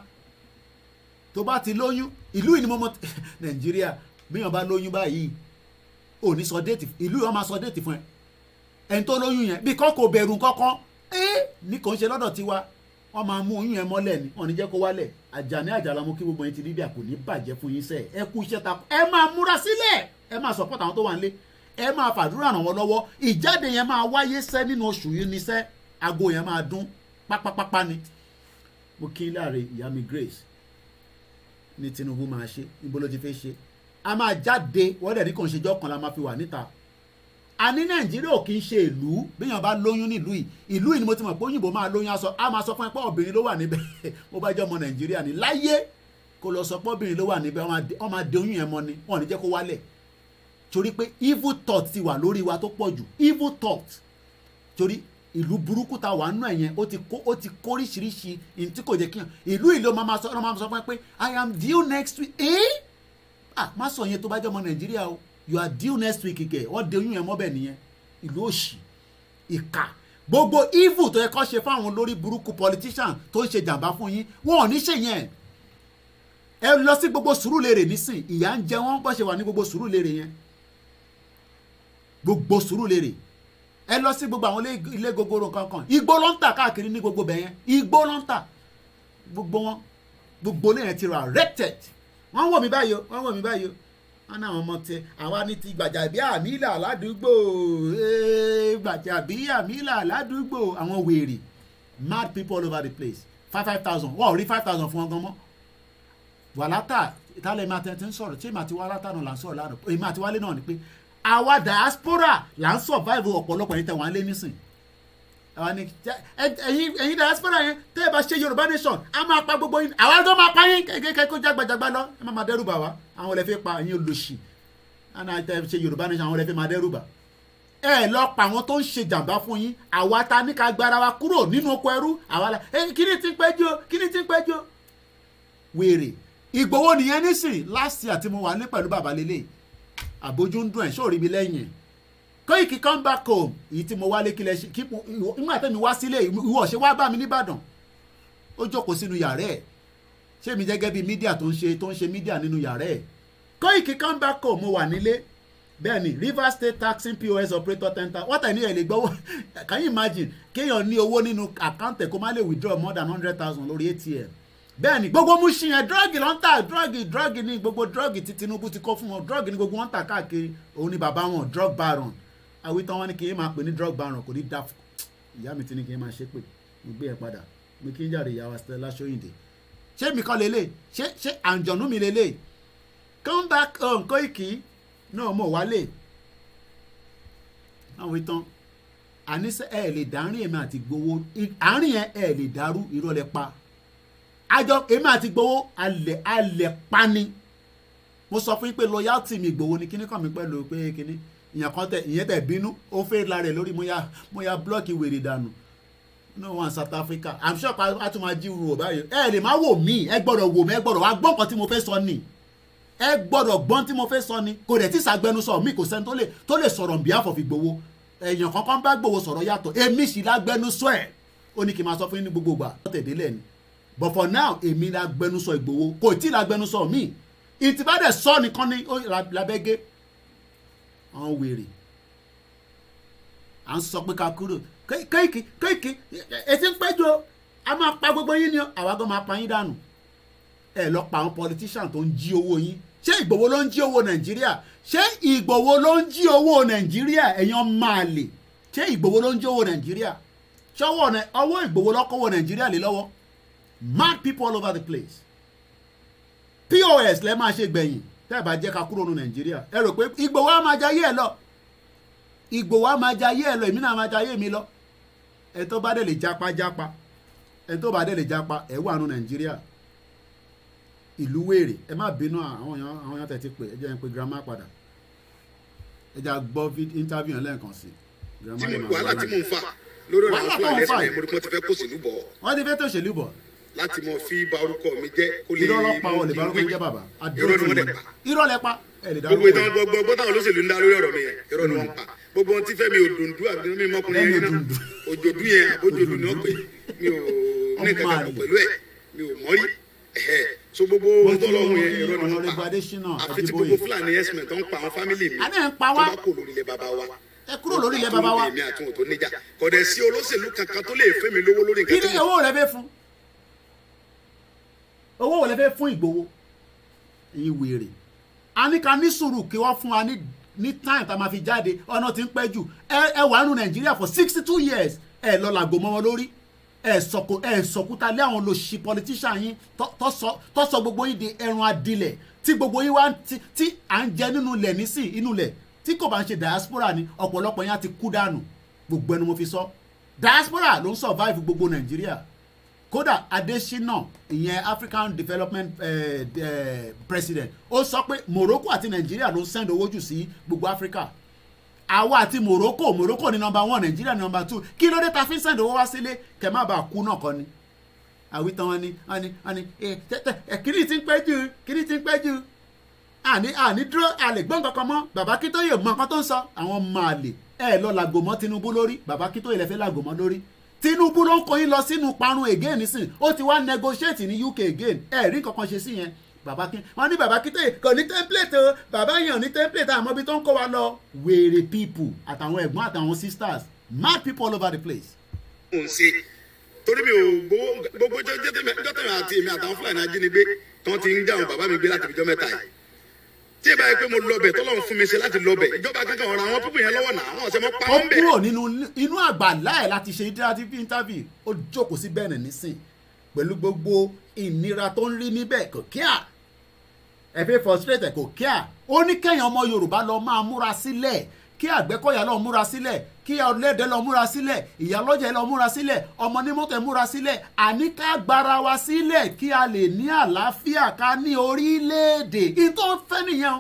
tó bá ti lóyún ìlú yìí ni mo mọ Nàìjíríà bíyàn bá lóyún báyìí ò ní sọ déètì ìlú yìí wọ́n máa sọ déètì fún ẹ ẹni tó lóyún yẹn bí kò bẹ̀rù kankan ní kò ń ṣe lọ́dọ̀ tiwa wọ́n máa mú oyún yẹn mọ́lẹ̀ ni wọ́n ní jẹ́ kó wálẹ̀ Àjàní Àjàlá mo kí gbogbo yẹn ti rí bí kò ní bàjẹ́ fún yín sẹ́ ẹ kú iṣẹ́ ta ẹ máa múra sílẹ̀ ẹ máa support àwọn tó wà nílé ẹ máa fàdúrà ràn wọ́n lọ́wọ́ ìjáde yẹn máa wáyé sẹ́ nínú oṣù yìí ní sẹ́ aago yẹn máa dún pápápápá ni mo kí láàrin ìyá mi Grace ní Tinubu máa ṣe ibo ló ti fẹ́ ṣe a máa jáde wọ́n dẹ̀ ní kò ń ṣe jọ́ kan la máa fi wà níta a ní Nàìjíríà ò kì í ṣe ìlú bíyàn bá lóyún nílùú yìí ni mo ti mọ̀ pé òyìnbó máa lóyún aṣọ a máa sọ fún ẹ pé obìnrin ló wà níbẹ̀ mo bá jẹ́ ọmọ Nàìjíríà ní láyé kó lọ sọ pé obìnrin ló wà níbẹ̀ wọ́n máa de oyún yẹn mọ́ ni wọ́n ní jẹ́ kó wálẹ̀ torí pé evil thought ti wà lórí wa tó pọ̀ jù evil thought torí ìlú burúkú ta wà nù ẹ̀yẹn ó ti kó oríṣiríṣi ní tí kò jẹ́ kíyàn ìlú ìlú máa sọ fún ẹ pé I am due next week má sọ yẹn tó bá jẹ́ ọmọ Nàìjíríà o you are due next week kẹ wọ́n de oyún yẹn mọ́bẹ̀ nìyẹn ìlú òṣì ìkà gbogbo evil tó yẹ kó ṣe fáwọn lórí burúkú politician tó ń ṣe jàǹbá fún yín wọn ò ní ṣe yẹn ẹ lọ sí gbogbo Sùúrùlérè nísìn ìyà ń jẹ wọ́n bó ṣe wà ní gbogbo Sùúrùlérè yẹn gbogbo Sùúrùlérè ẹ lọ sí gbogbo àwọn ilé gogoro kankan igbó ló ń tà káàkiri ní gbogbo bẹ̀yẹn igbó ló ń tà gbogbo wọn gbogbo lẹ́yìn ti rà erected wọ́n wò mí báyìí o wọ́n náà ọmọ tẹ àwa ní ti Gbàjàbíàmílà ládùúgbò Gbàjàbíàmílà ládùúgbò àwọn wèrè mad people all over the place 5,000 wọ́n ò rí 5,000 fún wọn gan mọ́ wàhálà ìtàlẹ̀ èmi àti ẹ̀ ti ń sọ̀rọ̀ tí èmi àti wá látànà là ń sọ̀rọ̀ lánàá èmi àti wálé náà ni pé àwa diaspora là ń survive ọ̀pọ̀lọpọ̀ yìí tẹ̀wọ̀n lé nísìn ẹ̀yin diaspora yẹn tẹ́ ẹ bá ṣe Yorùbá nation a máa pa gbogbo yín àwa tó máa pa yín kékeré kó jágbàjàgbà lọ ẹ má máa dẹ́rù bà wá àwọn olè fẹ́ pa ẹ̀yin olóṣì àná tẹ́ ẹ ṣe Yorùbá nation àwọn olè fẹ́ máa dẹ́rù bà ẹ lọ pa àwọn tó ń ṣe jàǹbá fún yín àwa ta ní ká gbára wa kúrò nínú oko ẹrú àwa la kíni tí ń pẹ́jọ́ wèrè Ìgbòho nìyẹn nísìn last year tí mo wà ní pẹ̀lú bàbá lélẹ̀ àbójú ń dùn ẹ̀ sóòrí mi lẹ́yìn Koiki come back home èyí tí mo wálé kílẹ̀ ṣe kí nígbà tẹ́mi wá sílé ìwọ ṣe wá bá mi nìbàdàn ó jókòó sínú yàrá ẹ̀ ṣé mi gẹ́gẹ́ bí mídíà tó ń ṣe mídíà nínú yàrá ẹ̀ Koiki come back home mo wà nílé bẹ́ẹ̀ ni Rivers State taxing POS operator tender wọ́n tẹ̀ ní ẹ̀ lè gbọ́wọ́ can you imagine kéèyàn ní owó nínú àkáǹtẹ̀ kó má lè withdraw more than 100,000 lórí ATM bẹ́ẹ̀ ni gbogbo Mushin yẹn drug ló ń tà drug ní gbogbo drug tí Tinubu ti kó fún wọn drug ní gbogbo wọn tà káàkiri òun ni bàbá wọn drug baron àwítán wọn ni kì í máa pè ní drug baron kò ní dá ìyá mi ti ní kì í máa ṣe pé mo gbé ẹ padà mo kí n jàre ìyá wa Stella Soyinde ṣé mi kọ́ lélẹ̀ ṣé àǹjọ̀nú mi lélẹ̀ come back home Koiki náà mo wálé àwítán àníṣe ẹ lè dárín èmi àti Ìgbòho àárín yẹn ẹ lè dàrú irọ́ lẹ pa àjọ èmi àti Ìgbòho alẹ̀ pani mo sọ fún yín pé loyalty mi Ìgbòho ni kíní kàn mí pẹ̀lú pé kíní ìyẹn tẹ̀ bínú ó fẹ́ lára ẹ̀ lórí mo ya blọ́ọ̀kì wèrè dànù no one South Africa I'm sure a tún máa jí wò báyìí ẹ lè má wò mí ẹ gbọ́dọ̀ wò mí ẹ gbọ́dọ̀ wá gbọ́ nǹkan tí mo fẹ́ sọ ni ẹ gbọ́dọ̀ gbọ́n tí mo fẹ́ sọ ni kò dẹ̀ tí sàgbẹnusọ mi kò sẹ́ni tó lè sọ̀rọ̀ on behalf of Ìgbòho èèyàn kankan bá Ìgbòho sọ̀rọ̀ yàtọ̀ èmi sì lágbẹnusọ ẹ̀ ó ní kí n máa sọ fún yín ní gbogbo ìgbà tẹ̀délẹ̀ ni but for now èmi lágbẹnusọ Ìgbòho kò tí lágbẹnusọ mi ìtìbádẹ̀ sọ nìkan ní labẹ́gẹ́ àwọn wèrè à ń sọ pé ká kúrò Koiki etí ń péjọ a máa pa gbogbo yín ni àwa gan máa pa yín dànù ẹ lọ pa àwọn politician tó ń jí owó yín ṣé Ìgbòho ló ń jí owó Nàìjíríà ṣé Ìgbòho ló ń jí owó Nàìjíríà ẹ̀yàn máa lè ṣé Ìgbòho ló ń jí owó Nàìjíríà ọwọ́ Ìgbòho lọ́kọ́wọ́ Nàìjíríà lé lọ́wọ́ mad people all over the place POS lẹ́ máa ṣe gbẹ̀yìn tẹ́ ẹ bá jẹ́ ká kúrò ní Nàìjíríà ẹ rò pé Ìgbòho á máa jayé ẹ lọ Ìgbòho á máa jayé ẹ lọ èmi náà máa jayé mi lọ ẹ tó bá dẹ̀ lè japa ẹ tó bá dẹ̀ lè japa ẹ wà ní Nàìjíríà ìlú wèrè ẹ má bínú àwọn èèyàn tẹ̀ ti pè ẹ jẹ́ ń pe grandma padà ẹ jà gbọ́ interview yẹn lẹ́ẹ̀kan sí wàhálà tí mò ń fà lórí ọ̀rọ̀ àwọn fúlàní ẹ̀sìn yẹn mo rí pé wọ́n ti fẹ́ kó sílùú bọ̀. wọ́n ti fẹ́ tó ṣèlú bọ̀. láti mọ fi ba orúkọ mi jẹ́ kó lè irọ́ lọ́pàá wọlé ba orúkọ mi jẹ́ bàbá. irọ́ ni wọ́n dẹ̀ pa. irọ́ lẹ pa. gbogbo ìtàn gbogbo táwọn olóṣèlú ń dá lórí ọ̀rọ̀ mi yẹn irọ́ ni wọ́n pa. gbogbo ohun tí Fẹ́mi Òdòdó àbí mi mọ́kùnrin yẹn náà òjòdú yẹn àbójòdú ni wọ́n pè mi ò ní kankan pẹ̀lú ẹ̀ mi ò mọ́rí so gbogbo ohun tó lọ́hùn yẹn irọ́ ni wọ́n pa àfi tí gbogbo Fúlàní ẹ̀sìn tó ń pa àwọn fámìlì mi tó bá kò lórí ilẹ̀ bàbá wa ẹ kúrò lórí ilẹ̀ bàbá wa. èmi àti òun tó níjà kò dẹ̀ sí olóṣèlú kankan tó lè fẹ́ mi lówó lórí nǹkan tó kí ni owó rẹ fẹ́ fún owó wo lẹ fẹ́ fún Ìgbòho ẹ̀yin wèrè a ní ká ní sùúrù kí wọ́n fún wa ní time tá a máa fi jáde ọ̀nà tí ń pẹ́ jù ẹ wà nù Nàìjíríà for 62 years ẹ lọ làgò mọ́ wọn lórí ẹ sọkúta lé àwọn olóṣì politician yín tó sọ gbogbo yín di ẹran adilẹ̀ tí gbogbo yín wá tí à ń jẹ nínú ilẹ̀ nísìn inú ilẹ̀ tí kò bá ń ṣe diaspora ni ọ̀pọ̀lọpọ̀ yẹn á ti kú dànù gbogbo ẹnu mo fi sọ diaspora ló ń survive gbogbo Nàìjíríà kódà Adésínà ìyẹn African Development President ó sọ pé Morocco àti Nàìjíríà ló ń send owó jù sí gbogbo Africa àwa àti Morocco ní number 1 Nàìjíríà ní number 2 kí ló dé ta fi ń send owó wá sílé kẹ má bàa kú náà kọ́ ni àwítán wọn ni kíní ti ń pẹ́ jù àní dúró àlè gbọ́n kankan mọ́ bàbá Akíntóyè mọ nǹkan tó ń sọ àwọn máa lè lọ làgò mọ́ Tinubu lórí bàbá Akíntóyè lè fẹ́ làgò mọ́ lórí Tinubu ló ń kó yín lọ sínú parun again nísìn ó ti wá negotiate ní UK again rí kankan ṣe sí yẹn wọ́n ní bàbá Akíntóyè kò ní template o bàbá yẹn ò ní template àmọ́ ibi tó ń kó wa lọ wèrè people àtàwọn ẹ̀gbọ́n àtàwọn sisters mad people all over the place. mo ń ṣe torí mi ò gbogbo jọ́tẹ̀mí àti èmi àtàwọn Fúlàní ajínigbé tí wọ́n ti ń já àwọn bàbá mi gbé láti ìjọ mẹ́ta yìí tí ẹ bá yẹ pé mo lọbẹ tọ́lọ́run fún mi ṣe láti lọbẹ ìjọba kankan ọ̀rọ̀ àwọn pípọ̀ yẹn lọ́wọ́ náà àwọn ọ̀sẹ̀ mọ́ pa wọ́n bẹ̀. ó kúrò inú àgbàlá ẹ̀ láti ṣe interview ó jókòó sí bẹ́ẹ̀ nísìn pẹ̀lú gbogbo ìnira tó ń rí níbẹ̀ kò kíá ẹ fẹ́ frustrate kò kíá ó ní kẹ́yìn ọmọ Yorùbá lọ máa múra sílẹ̀ kí Àgbẹ̀kọ̀yà lọ múra sílẹ̀ kí ọlẹ́dẹ̀ lọ múra sílẹ̀ ìyálọ́jà lọ múra sílẹ̀ ọmọ onímọ́tò múra sílẹ̀ àní ká gbára wa sílẹ̀ kí a lè ní àlàáfíà ká ní orílẹ̀-èdè ìtọ́ fẹ́ nìyẹn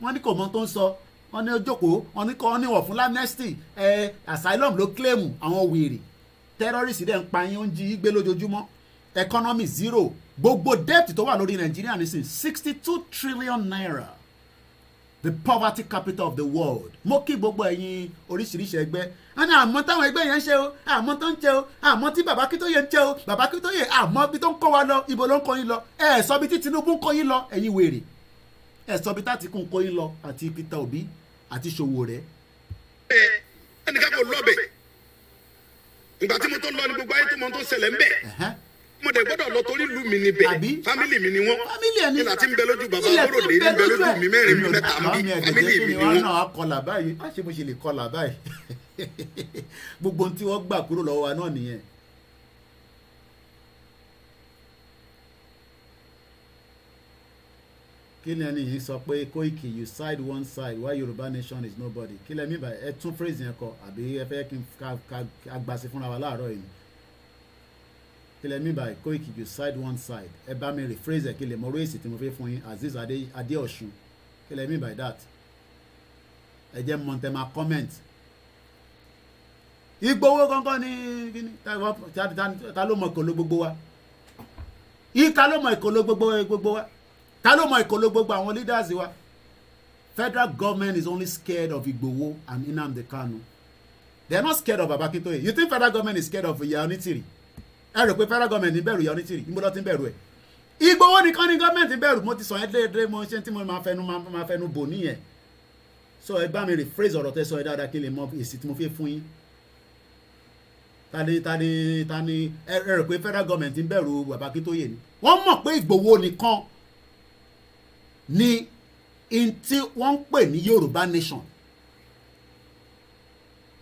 wọ́n ní kò mọ tó ń sọ wọ́n ní ojókòó wọ́n ní kọ́ níwọ̀n fún amnesty asylum ló claim àwọn wèrè terrorist dẹ̀ ń pa yín ó ń jí gbé lójoojúmọ́ economy zero gbogbo debt tó wà lórí Nàìjíríà nísìn 62 trillion naira the poverty capital of the world mo kí gbogbo ẹ̀yin oríṣiríṣi ẹgbẹ́ ẹni àmọ́ táwọn ẹgbẹ́ yẹn ń ṣe o àmọ́ tó ń ṣe o àmọ́ tí bàbá Akíntóyè ń ṣe o bàbá Akíntóyè àmọ́ bí tó ń kọ́ wa lọ ibo ló ń kọ́ yín lọ ẹ sọ bí tí Tinubu ń kọ́ yín lọ ẹ̀yin wèrè ẹ sọ bí Tàtíkù ń kọ́ yín lọ àti Peter Obi àti Sowore. ẹnìkan kò lọ bẹ̀ ìgbà tí mo tó lọ ní gbogbo ayé tó mọ tó ṣẹlẹ̀ ń bẹ̀ mo dẹ̀ gbọ́dọ̀ lọ torí ìlú mi níbẹ̀ fámìlì mi ni wọ́n ìlà tí ń bẹ lójú bàbá Bóròdé ní bẹ lójú mi mẹ́rin mi mẹ́ta mi fámìlì mi ni wọ́n. náà kọlà báyìí á ṣe mo ṣe lè kọlà báyìí gbogbo ohun tí wọ́n gbà kúrò lọ́wọ́ wa náà nìyẹn. kí ni ẹni yìí sọ pé Koiki you side one side while Yorùbá nation is nobody kí lẹ mí báyìí ẹ tún phrase yẹn kọ àbí ẹ fẹ́ kí n ká gbàsí fúnra wa láàárọ̀ yìí kí lẹ mí báyìí Koiki you side one side ẹ bá mi rephrase ẹ kí lè mọ orí èsì tí mo fẹ́ fún yín Azeez Adéọ̀ṣun kí lẹ mí báyìí that ẹ jẹ́ mọ̀ntẹ́ máa comment Ìgbòho gangan ní kíní ta ló mọ ìkòló gbogbo wa ìka ló mọ ìkòló gbogbo wa ta ló mọ ìkòló gbogbo àwọn leaders wa. Federal government is only scared of Igboho and Nnamdi Kanu. They are not scared of Baba Akintoye. You think federal government is scared of Ìyá Onítìrì? Ẹ rò pé federal government ń bẹ̀rù Ìyá Onítìrì níbo ló ti ń bẹ̀rù ẹ̀? Ìgbòho nìkan ni government ń bẹ̀rù mo ti sọ yẹn déédéé mo ṣe tí mo máa fẹnu bò nìyẹn. So ẹ bá mi rephrase ọ̀rọ̀ tẹ́ sọ ẹ dáadáa kí n lè mọ èsì tí mo fi fún yín. Tani ẹ rò pé federal government ń bẹ̀rù Baba Akintoye ni? Wọ́n mọ̀ pé Ìgbòho nìkan ni in tí wọ́n ń pè ní Yorùbá nation.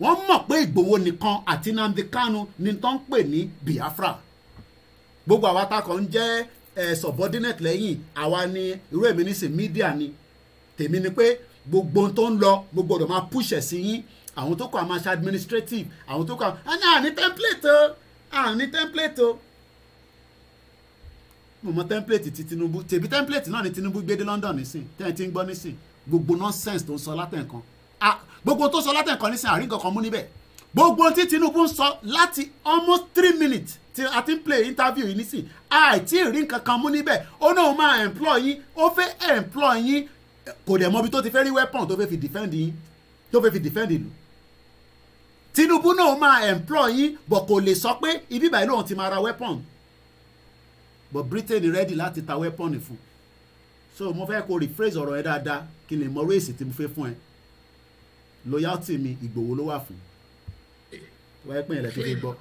Wọ́n mọ̀ pé Ìgbòho nìkan àti Nnamdi Kanu ni tó ń pè ní Biafra. Gbogbo àwa tá kan jẹ́ subordinate lẹ́yìn àwa ni irú èmi nísìn media ni tèmi ni pé gbogbo ohun tó ń lọ gbogbo ọ̀dọ̀ máa push ẹ̀ sí yín àwọn tó kọ́ àmọ́ ṣe administrative àwọn tó kọ́ àní template o mo mọ template ti Tinubu tèbi template náà ni Tinubu gbé dé London nísìn tẹ́yìn tí ń gbọ́ nísìn gbogbo nonsense tó ń sọ látẹ̀kan gbogbo tó sọ látẹ̀kan nísìn àrí nǹkan kan mú níbẹ̀ gbogbo tí Tinubu ń sọ láti almost 3 minutes tí a ti ń play interview yìí nísìn àìtí rí nǹkan kan mú níbẹ̀ ó náà máa employ yín ó fẹ́ employ yín kò dẹ̀ mọ ibi tó ti fẹ́ rí weapon tó fẹ́ fi defend yín tó fẹ́ fi defend ìlú Tinubu náà máa employ yín bọ̀ kò lè sọ pé ibi báyìí lóun ti máa ra weapon but Britain ready láti ta weapon fún so mo fẹ́ kó rephrase ọ̀rọ̀ ẹ dáadáa kí n lè mọ race tí mo fẹ́ fún ẹ loyalty mi Ìgbòho ló wà fún wáyé pé ẹ̀rẹ́ tó fi gbọ́.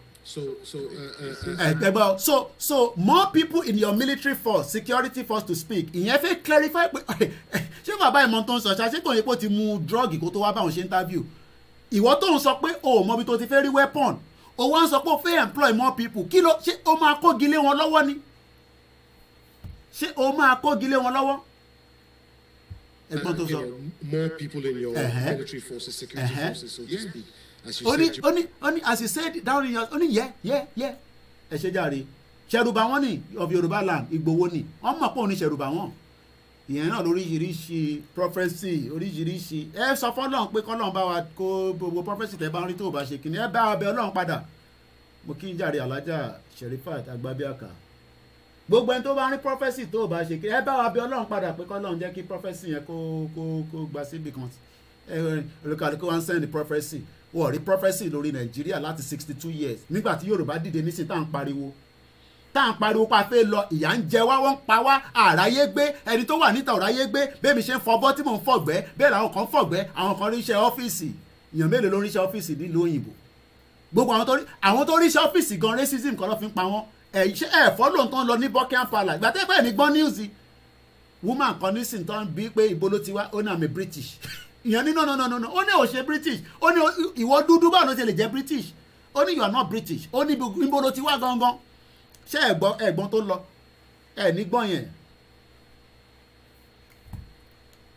So more people in your military force security force to speak ìyẹn fẹ́ clarify pé ṣé bàbá ìmọ̀ tó ń sọ ṣe tó yẹ kó ti mu drug kó tó wá báwọn ṣe interview ìwọ tó ń sọ pé o ò mọ ibi tó ti fẹ́ rí weapon o wá ń sọ pé o fẹ́ employ more people kí ló ṣe o máa kógi lé wọn lọ́wọ́ ni ṣé o máa kógi lé wọn lọ́wọ́. ẹ̀gbọ́n tó sọ. More people in your military forces security forces so to speak. Only as you said down in your only yeah ẹ ṣe jàre ṣẹrùbà wọn ni of Yorùbá land Ìgbòho ni wọn mọ̀ pé òun ni ṣẹrùbà wọn ìyẹn náà lóríṣiríṣi prophecy oríṣiríṣi ẹ sọ fọ́lọ́run pé kọ́lọ́run bá wa kó gbogbo prophecy tẹ́ bá ń rí tó bá ṣe kìíní ẹ bá wa bẹ̀ Ọlọ́run padà mo kí n jàre Alájà Sherifat Agbábíàká gbogbo ẹni tó bá rí prophecy tó bá ṣe kìíní ẹ bá wa bẹ̀ Ọlọ́run padà pé kọ́lọ́run jẹ́ kí prophecy yẹn kó gba síbi kan olùkàlùkù wa ń send prophecy wọ́n rí prophecy lórí Nàìjíríà láti 62 years nígbà tí Yorùbá dìde nísìnyí tá à ń pariwo pa fẹ́ lọ ìyà ń jẹ wá wọ́n ń pa wá àráyé gbé ẹni tó wà níta ọ̀ráyé gbé bẹ́ẹ̀ mi ṣe ń fọbọ́ tí mò ń fọ̀gbẹ́ bẹ́ẹ̀ làwọn kan fọ̀gbẹ́ àwọn kan ríṣẹ́ ọ́fíìsì èèyàn mélòó ló ríṣẹ́ ọ́fíìsì nílùú òyìnbó gbogbo àwọn tó ríṣẹ́ ọ́fíìsì gan racism kan ló fi ń pa wọ́n ẹ̀fọ́ ló ń tán lọ ní Buckingham Palace ìgbà tẹ́pẹ́ ní gbọ́n news woman kan nísìn tán bí pé ibo ló ti wá ó ní àmì British ìyẹn ní no ó ní ò ṣe British ó ní ìwọ dúdú báwo ló ti lè jẹ́ British ó ní you are not British ó ní ibo ló ti wá gangan ṣé ẹ̀gbọ́n tó lọ ẹ̀ ní gbọ́n yẹn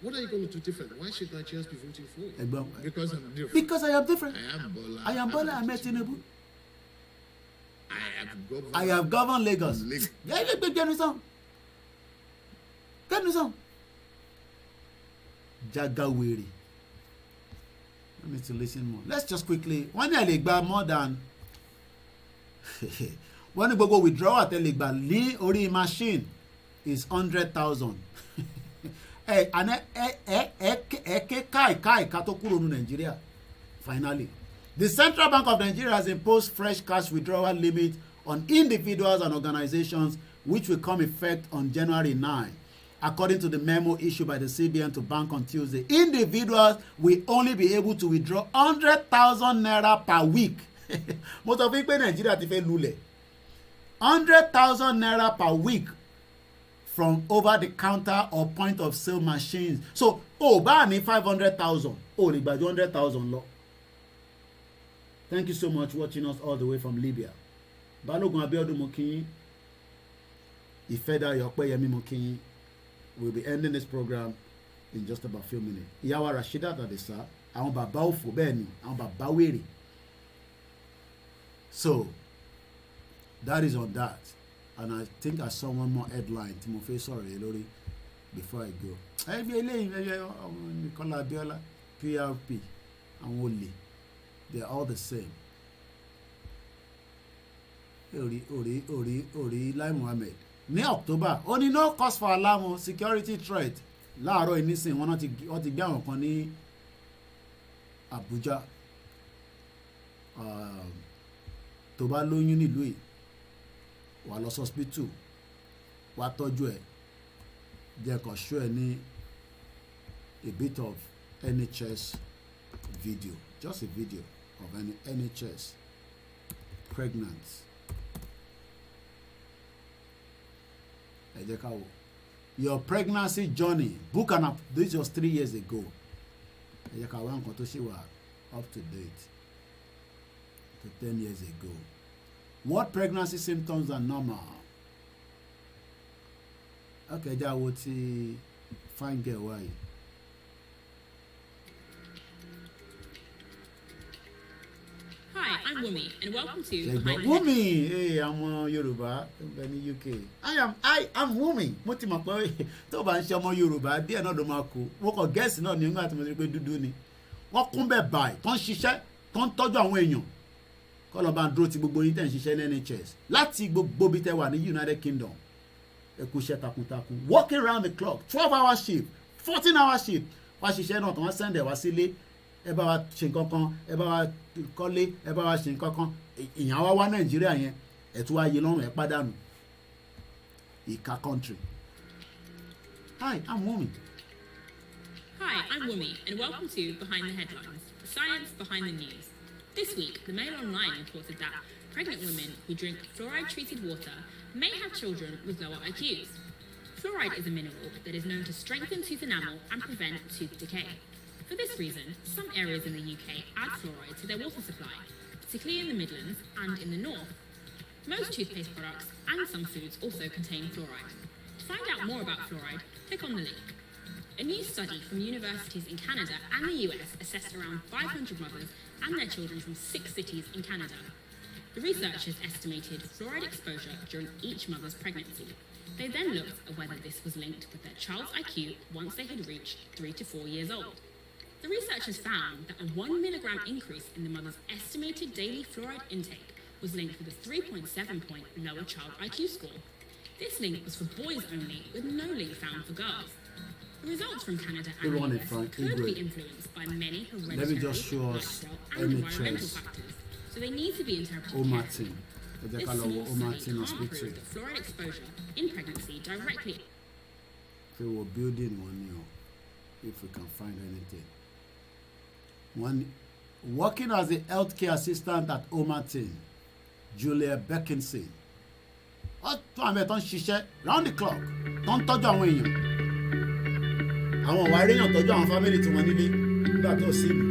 What are you going to do different? Why should Nigerians be voting for you? Because I'm different. Because I am different. I am Bola. I am Tinubu. I have governed Lagos. Yeah, get me some. Jagawiri. I need to listen more. Let's just quickly. One day more than one go withdraw at Legba Li Ori machine is 100,000. Hey, and Nigeria. Finally, the Central Bank of Nigeria has imposed fresh cash withdrawal limit on individuals and organizations, which will come effect on January 9. According to the memo issued by the CBN to bank on Tuesday, individuals will only be able to withdraw 100,000 naira per week. Most of people in Nigeria ti fẹ́ lulẹ̀. 100,000 naira per week from over-the-counter or point-of-sale machines. So, bá ní 500,000, lè gbà ju 100,000 lọ. Thank you so much for watching us all the way from Libya. Balogun Abiodun mo kí yín. Ìfẹ́dayọ̀ Ọpẹ́yẹmí mo kí yín. We'll be ending this program in just about a few minutes. Ìyàwó Rasheedat Adisa, àwọn bàbá òfò bẹ́ẹ̀ ni, àwọn bàbá wèrè. So, that is on that. And I think I saw one more headline tí mo fẹ́ sọ̀rọ̀ lórí before I go. Ẹbí eléyìí Nìkọ́lá Abíọ́lá, PRP, àwọn olè, they are all the same. Orí Lai Muhammed. Ní October, ó ní no cause for alarm security threat. Láàárọ̀ ìnísìn wọ́n ti gbé àwọn kan ní Abuja. Tó bá lóyún nílùú yìí, wà lọ hospital, wà tọ́jú ẹ̀, jẹ́ kó show ẹ ní a bit of NHS video, just a video of any NHS pregnant. Ẹ jẹ́ ká wò. Your pregnancy journey, book and up. This was 3 years ago. Ẹ jẹ́ ká wá nǹkan tó ṣì wà up to date to 10 years ago. What pregnancy symptoms are normal? Okay, that would see fine girl why. Hi, I'm Wumi, and welcome to Wumi, hey, I'm Yoruba in the UK. I am Wumi. Mo ti mọ̀ pé tó bá ń ṣe ọmọ Yorùbá díẹ̀ náà ló máa kú. Wọ́n kàn gẹ̀ẹ́sì náà ní nígbà tí mo ti rí pé dúdú ni. Wọ́n kún bẹ́ẹ̀ báyìí, tó ń ṣiṣẹ́, tó ń tọ́jú àwọn èèyàn. Kọ́ lọ bá ń dúró ti gbogbo yín tẹ̀ ń ṣiṣẹ́ ní NHS. Láti gbogbo bí tẹ́ wà ní United Kingdom. Ẹ kú iṣẹ́ takuntakun. Working round the clock, 12-hour shift, 14-hour shift. Wá ṣiṣẹ́ náà tó wọ́n send ẹ̀ wá sílé. Ẹ bá wa ṣe nǹkan kan, ẹ bá wa kọ́lé, ẹ bá wa ṣe nǹkan kan. Ìyàn wá Nàìjíríà yẹn, ẹ̀ tún wá yé lọ́rùn ẹ̀ pàdánù. Ìka country. Hi, I'm Wumi. Hi, I'm Wumi, and welcome to Behind the Headlines, the science behind the news. This week, the Mail Online reported that pregnant women who drink fluoride-treated water may have children with lower IQs. Fluoride is a mineral that is known to strengthen tooth enamel and prevent tooth decay. For this reason, some areas in the UK add fluoride to their water supply, particularly in the Midlands and in the North. Most toothpaste products and some foods also contain fluoride. To find out more about fluoride, click on the link. A new study from universities in Canada and the US assessed around 500 mothers and their children from 6 cities in Canada. The researchers estimated fluoride exposure during each mother's pregnancy. They then looked at whether this was linked with their child's IQ once they had reached 3 to 4 years old. The researchers found that a 1 milligram increase in the mother's estimated daily fluoride intake was linked with a 3.7-point lower child IQ score. This link was for boys only, with no link found for girls. The results from Canada and the US could be influenced by many hereditary, lifestyle, and environmental factors, so they need to be interpreted carefully. This small study can't prove that fluoride exposure in pregnancy directly. So we're building one now, if we can find anything. One working as a healthcare assistant at Omartin, Julia Beckinson. What time tó ń ṣiṣẹ́ round the clock, tó ń tọ́jú àwọn èèyàn. Àwọn ọ̀wá eréyàn tọ́jú àwọn family tí wọ́n nílé nígbà tó sí mi.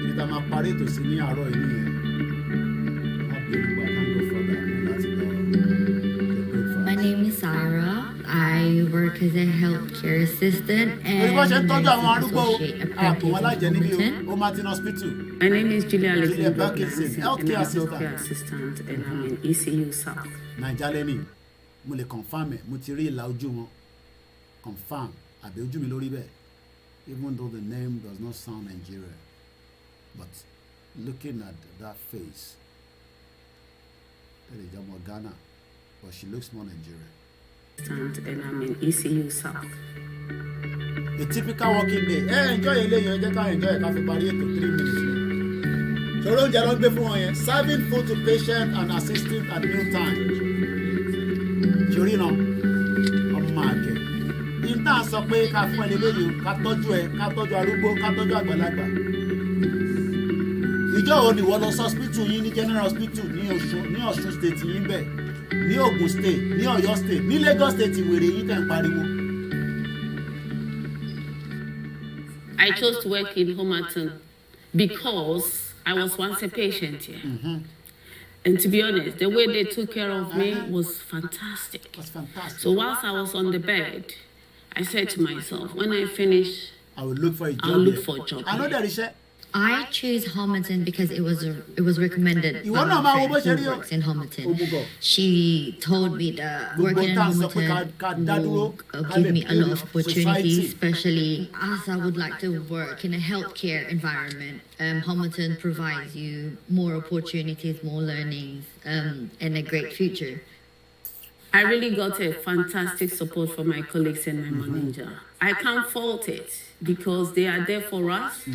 Ibi tá a máa parí ètò sí ní àárọ̀ yìí nìyẹn. My name is Sarah. I work as a healthcare assistant and an associate apprentice in Hamilton. My name is Julia Alexander and I'm a healthcare assistant and I'm in ECU South. Nigeria, mo le confirm mo ti rí ìlà ojú wọn. Confirm àbí ojú mi lórí bẹ́ẹ̀. Even though the name does not sound Nigerian, but looking at that face, that is Jamo Ghana, but she looks more Nigerian. And I'm in ECU South. A typical working day. Enjoy your day, enjoy coffee party to 3 minutes. So don't just be for serving food to patients and assisting at mealtime. Chorino, on market. In that sọ pé ká fún eléyìí ká tọ́jú arúgbó ká tọ́jú àgbàlagbà. Ìjọ́ wo ni wọ́n lọ sí hospital yín ní General Hospital ní Ọ̀ṣun state yín bẹ̀, ní Ògùn state, ní Ọ̀yọ́ state, ní Lagos state ìwèrè yín tẹ̀ ń pariwo. I chose to work in Homerton because I was once a patient here. And to be honest, the way they took care of me was fantastic. So whilst I was on the bed, I said to myself, when I finish, I will look for a job. I'll look for a job. I know that is it. I chose Hamilton because it was recommended by my friend who works in Hamilton. She told me that working in Hamilton will give me a lot of opportunities, especially as I would like to work in a healthcare environment. Hamilton provides you more opportunities, more learnings, and a great future. I really got a fantastic support from my colleagues and my manager. I can't fault it because they are there for us.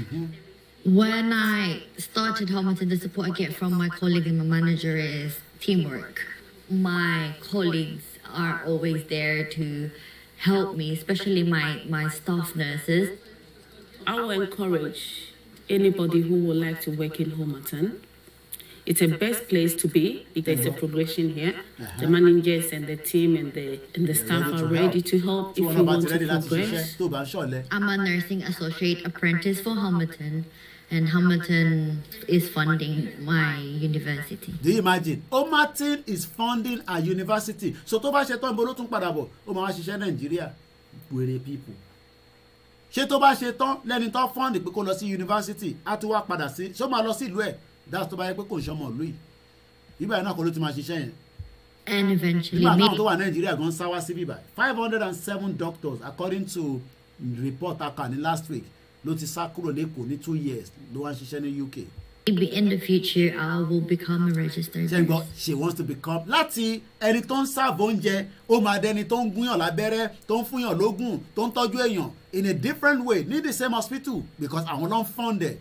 When I started Hamilton, the support I get from my colleague and my manager is teamwork. My colleagues are always there to help me, especially my staff nurses. I will encourage anybody who would like to work in Hamilton. It's the best place to be. There's a progression here. The managers and the team and the staff are ready to help if you want to progress. I'm a nursing associate apprentice for Hamilton, and Hamilton is funding my university. Do you imagine? Hamilton is funding a university. So tó bá ṣe tán bolo tún padà bọ̀, ó máa ṣiṣẹ́ Nàìjíríà. Wèrè people. Ṣé tó bá ṣe tán lẹ́ni tó fund pé kó lọ sí university, á tún wá padà sí. Ṣé ó máa lọ sí ìlú ẹ̀? That's tó bá yẹ pé kò ń ṣọmọ ìlú yìí. Ibà náà kò ló ti máa ṣiṣẹ́ yẹn. And eventually, Nígbà tó wà Nàìjíríà gan sáwá sí bíbá. 507 doctors according to report aka ní last week. Ló ti sá kúrò lÉkòó ní 2 years ló wá ń ṣiṣẹ́ ní UK. maybe in the future I will become a registered nurse. She wants to become láti ẹni tó ń serve oúnjẹ ó máa dẹni tó ń gúnyàn lábẹ́rẹ́ tó ń fúnyàn lógún tó ń tọ́jú èèyàn in a different way ní the same hospital because àwọn ló ń fund ẹ̀.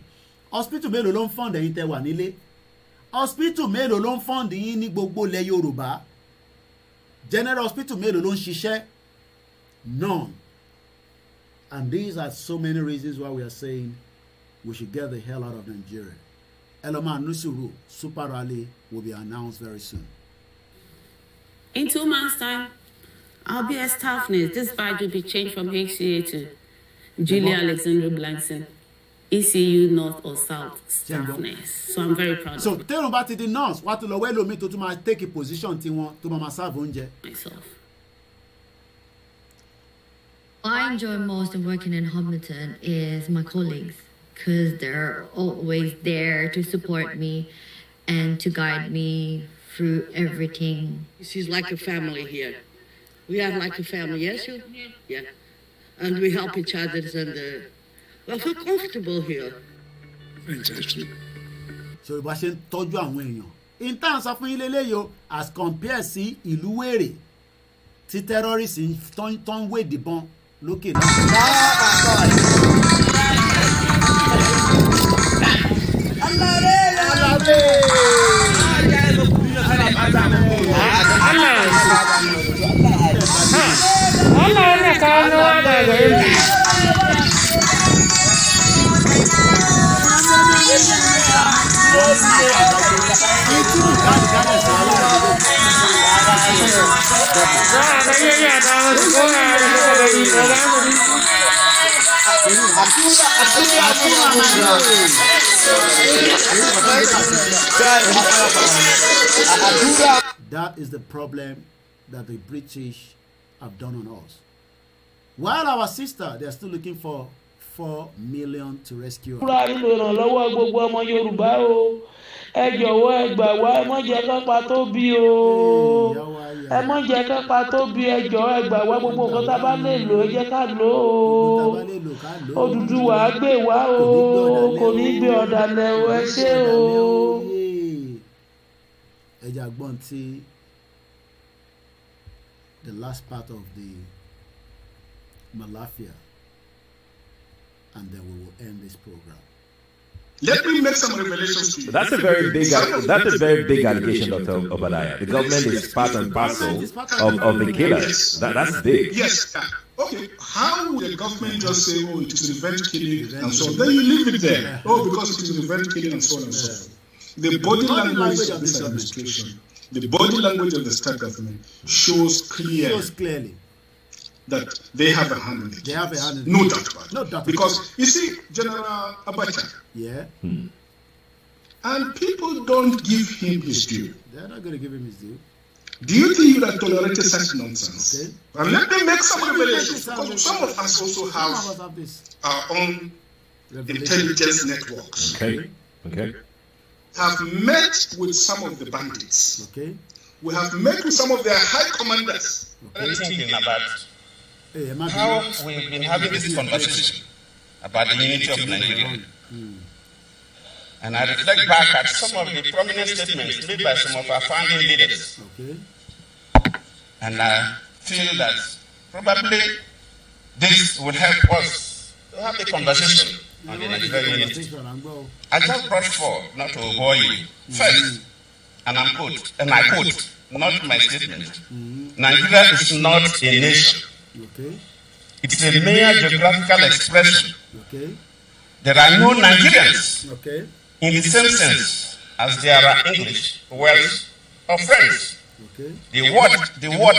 Hospital mélòó ló ń fund ẹ̀yin tẹ́ wà nílé? Hospital mélòó ló ń fund yín ní gbogbo ilẹ̀ Yorùbá? General hospital mélòó ló ń ṣiṣẹ́? None. And these are so many reasons why we are saying we should get the hell out of Nigeria. Eloma Nusuru Super Rally will be announced very soon. In 2 months' time, I'll be a staff nurse. This badge will be changed from HCA to Julia Alexander Blanson, ECU North or South staff nurse. So I'm very proud so, of it. So, tell about the nurse. What to lower me to take a position to mama serve onje. Myself. What I enjoy most in working in Hamilton is my colleagues, because they're always there to support me and to guide me through everything. She's like a family here. We are like a family, yes? Yeah. And we help each other and I feel comfortable here. Fantastic. So, bá ṣe ń tọ́jú àwọn èèyàn. In terms of ilé as compared sí ìlú wèrè tí terrorism ton wé dìbọn lókè That is the problem that the British have done on us. While our sister, they are still looking for 4 million to rescue her. Fúra nílò ìrànlọ́wọ́ gbogbo ọmọ Yorùbá o. Ẹ jọ̀wọ́ ẹ gbà wá, ẹ má jẹ́ kán pa Tóbi o. Ẹ má jẹ́ kán pa Tóbi, ẹ jọ̀ọ́ ẹ gbà wá, gbogbo nǹkan tá a bá lè lò ẹ jẹ́ ká lò ó. Odùduwà á gbè wá o, kò ní gbé ọ̀dàlẹ̀ o, ẹ ṣé o. Ẹ jẹ́ àgbọ̀n tí the last part of the Malafia, and then we will end this program. Let me make some revelations to you. That's a very big allegation, Dr. Obadiah. The government is part and parcel of the killers. That's big. Yes. Okay. How would the government just say, oh, it is revenge killing and so on? Then you leave it there. Oh, because it is revenge killing and so on and so on. The body language of this administration, the body language of the state government shows clearly that they have a hand in it. They have a hand in it. No doubt about it. No doubt. Because, you see, General Abacha. Yeah. And people don't give him his due. They're not going to give him his due. Do you think you have tolerated such nonsense? Okay. And let me make some revelations. Because some of us also have our own intelligence networks. Okay. Have met with some of the bandits. Okay. We have met with some of their high commanders. Okay. Thinking about how we've been having this conversation about the unity of Nigeria. And I reflect back at some of the prominent statements made by some of our founding leaders. Okay. And I feel that probably this would help us to have a conversation on the Nigerian unity. I just brought forth, not to bore you, first, and I quote, not my statement. Nigeria is not a nation. Okay. It's a mere geographical expression. Okay. There are no Nigerians Okay. in the same sense as there are English, Welsh, or French. Okay. The word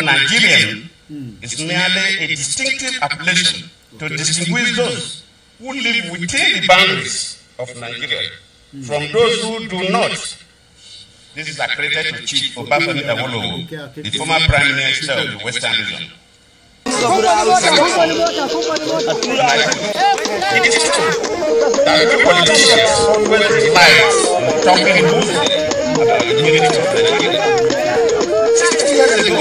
Nigerian is merely a distinctive appellation to distinguish those who live within the boundaries of Nigeria from those who do not. This is accredited to Chief Obafemi Awolowo, the former Prime Minister of the Western region. It is true that we politicians always rely on talking mostly about the unity of Nigeria. 60 years ago,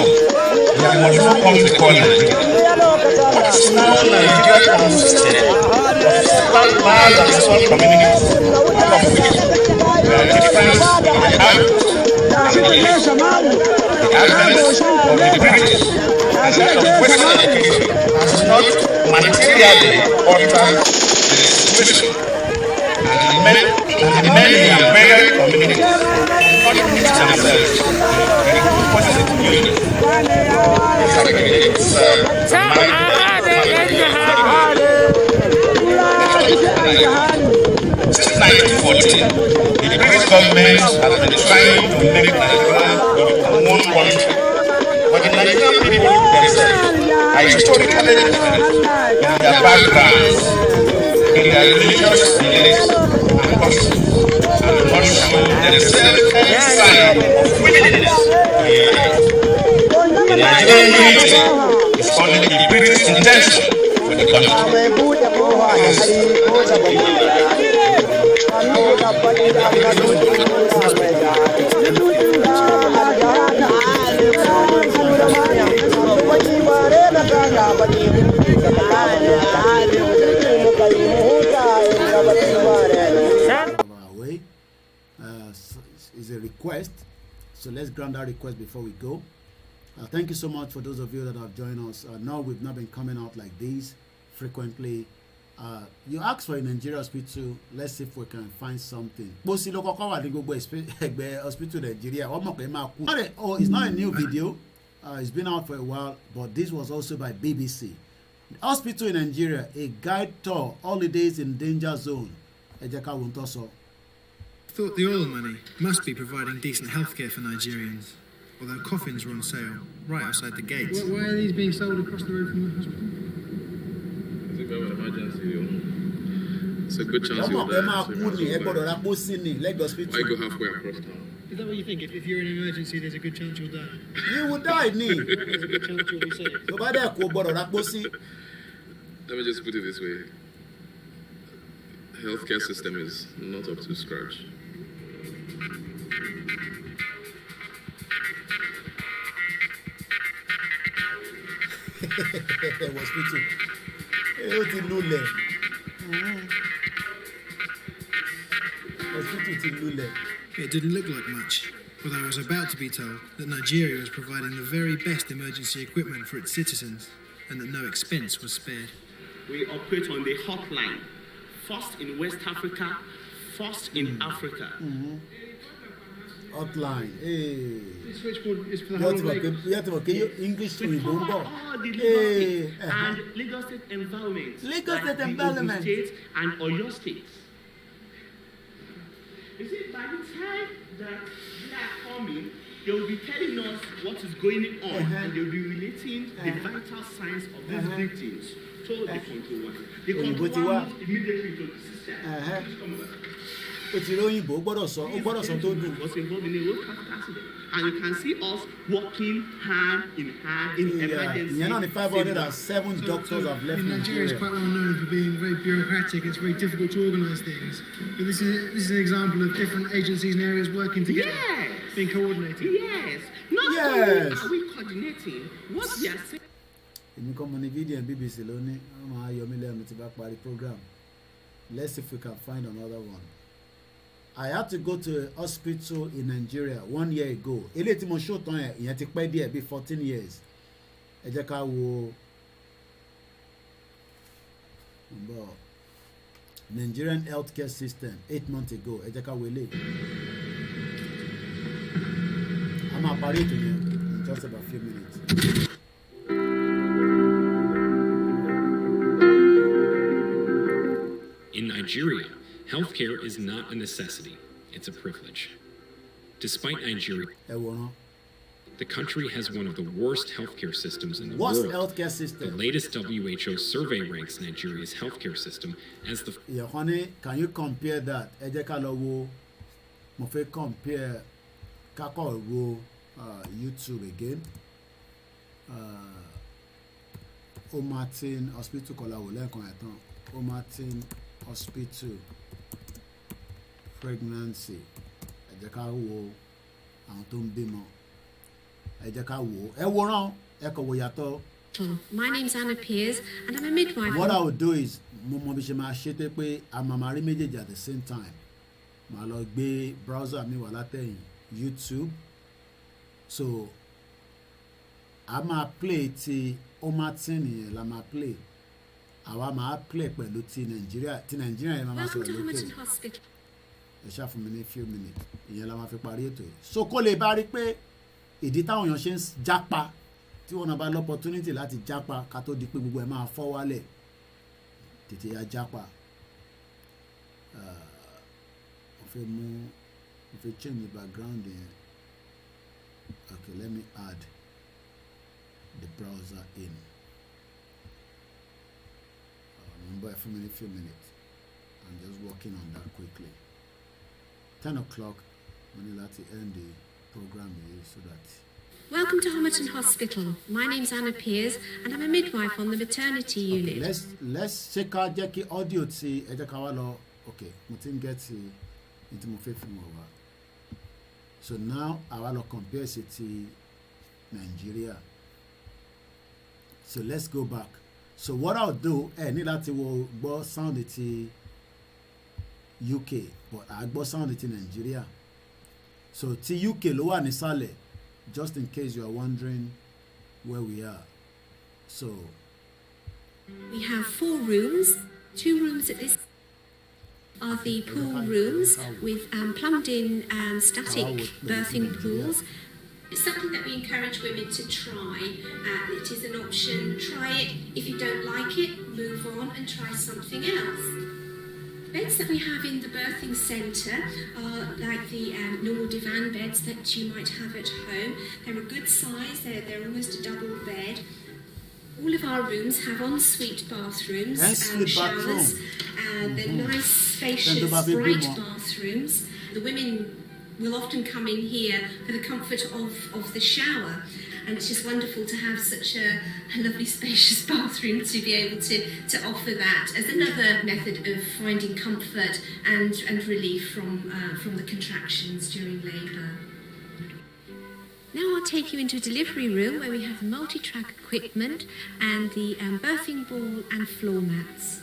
there was no come to call Nigeria. But now Nigeria consisted of several large and small communities, all of which were different in the habits and beliefs. The advent of the British and that of Western education has not materially altered the situation, and the many and varied communities contribute themselves to the positive union. Since 1914, the British government has been trying to make Nigeria into one country. But the Nigerian people themselves are historically different in their backgrounds, in their religious beliefs and customs, and not showing themselves any sign of willingness to unite. The Nigerian unity is only the British intention for the country. Is a request, so let's grant that request before we go. Thank you so much for those of you that have joined us. No, we've not been coming out like this frequently. You asked for a Nigeria hospital. Let's see if we can find something. Hospital Nigeria. Oh, it's not a new video. It's been out for a while, but this was also by BBC. Hospital in Nigeria, a guide tour, holidays in danger zone. Thought the oil money must be providing decent healthcare for Nigerians, although coffins were on sale right outside the gates. Why are these being sold across the road from the hospital? Is it an emergency? It's a good chance you'll die. Why go halfway across town? Is that what you think? If you're in an emergency, there's a good chance you'll die? You will die, There's a good chance you'll be safe. Let me just put it this way. Healthcare system is not up to scratch. Hospital. It didn't look like much, although I was about to be told that Nigeria was providing the very best emergency equipment for its citizens and that no expense was spared. We operate on the hotline, first in West Africa, first in Africa. Hotline. Hey. This switchboard is for the whole of Lagos. You have to work English to We cover all the Lagos State and Lagos State environment. Lagos State the environment. Ogun State and Oyo State. You see, by the time that they are coming, they will be telling us what is going on and they will be relating the vital signs of these victims to the control one. The control one moves immediately to the system. Was involved in a road traffic accident. And you can see us working hand in hand in emergency. 507 doctors have left Nigeria is quite well known for being very bureaucratic. It's very difficult to organise things. But this is an example of different agencies and areas working together, being coordinated. Yes. Not only are we coordinating, what we are saying. BBC program. Let's see if we can find another one. I had to go to a hospital in Nigeria 1 year ago. Eléyìí tí mo show tán yẹn, ìyẹn ti pẹ́ díẹ̀ bí 14 years. Ẹ jẹ́ ká wo Nigerian healthcare system 8 months ago. Ẹ jẹ́ ká wo eléyìí. A máa parí ètò yẹn in just about a few minutes. In Nigeria, healthcare is not a necessity, it's a privilege. Despite Nigeria, the country has one of the worst healthcare systems in the world. Healthcare system? The latest WHO survey ranks Nigeria's healthcare system as the... Yeah, honey, can you compare that? Ẹ jẹ́ ká lọ wo, mo fẹ́ compare, ká kọ́ wo YouTube again. Omartin Hospital kọ́lá wò lẹ́ẹ̀kan ẹ̀tàn. Omartin Hospital pregnancy. Ẹ jẹ́ ká wo àwọn tó ń bímọ. Ẹ jẹ́ ká wo. Ẹ wòran, ẹ kò wò yàtọ̀. My name's Anna Piers and I'm a midwife. What I would do is mo mọ bí ṣe máa ṣe tẹ́ pé a máa máa rí méjèèjì at the same time. Màá lọ gbé browser mi wà látẹ̀yìn YouTube. So a máa play ti Omartin yẹn la máa play. Àwa máa play pẹ̀lú ti Nigeria yẹn máa sọ̀rọ̀ lókè. Ẹ ṣáà fún mi ní few minutes. Ìyẹn la máa fi parí ètò yìí. So kó lè bá rí pé ìdí táwọn èèyàn ṣe ń jápa tí wọ́n náà bá l'opportunity láti jápa ká tó di pé gbogbo ẹ̀ máa fọ́ wálẹ̀ tètè ya jápa. Mo fẹ́ change the background yẹn. Okay, let me add the browser in. Remember, for me a few minutes. I'm just working on that quickly. 10 o'clock, when you like to end the program here, so that. Welcome to Homerton Hospital. My name's Anna Piers and I'm a midwife on the maternity unit. Let's check out the audio to Ejakawalo. Okay, we can get into my faith from over. So now I will compare it to Nigeria. So let's go back. So what I'll do, ní láti wo gbọ́ sound ti UK, but I gbọ́ sound ti Nigeria. So ti UK ló wà nísàlẹ̀, just in case you are wondering where we are. So we have 4 rooms. 2 rooms at this are the pool rooms with plumbed-in static birthing pools. It's something that we encourage women to try. It is an option. Try it. If you don't like it, move on and try something else. Beds that we have in the birthing centre are like the normal divan beds that you might have at home. They're a good size. They're almost a double bed. All of our rooms have ensuite bathrooms and showers. They're nice, spacious, bright bathrooms. The women will often come in here for the comfort of the shower. and it's just wonderful to have such a lovely spacious bathroom to be able to offer that as another method of finding comfort and relief from the contractions during labour. Now I'll take you into a delivery room where we have multi-track equipment and the birthing ball and floor mats.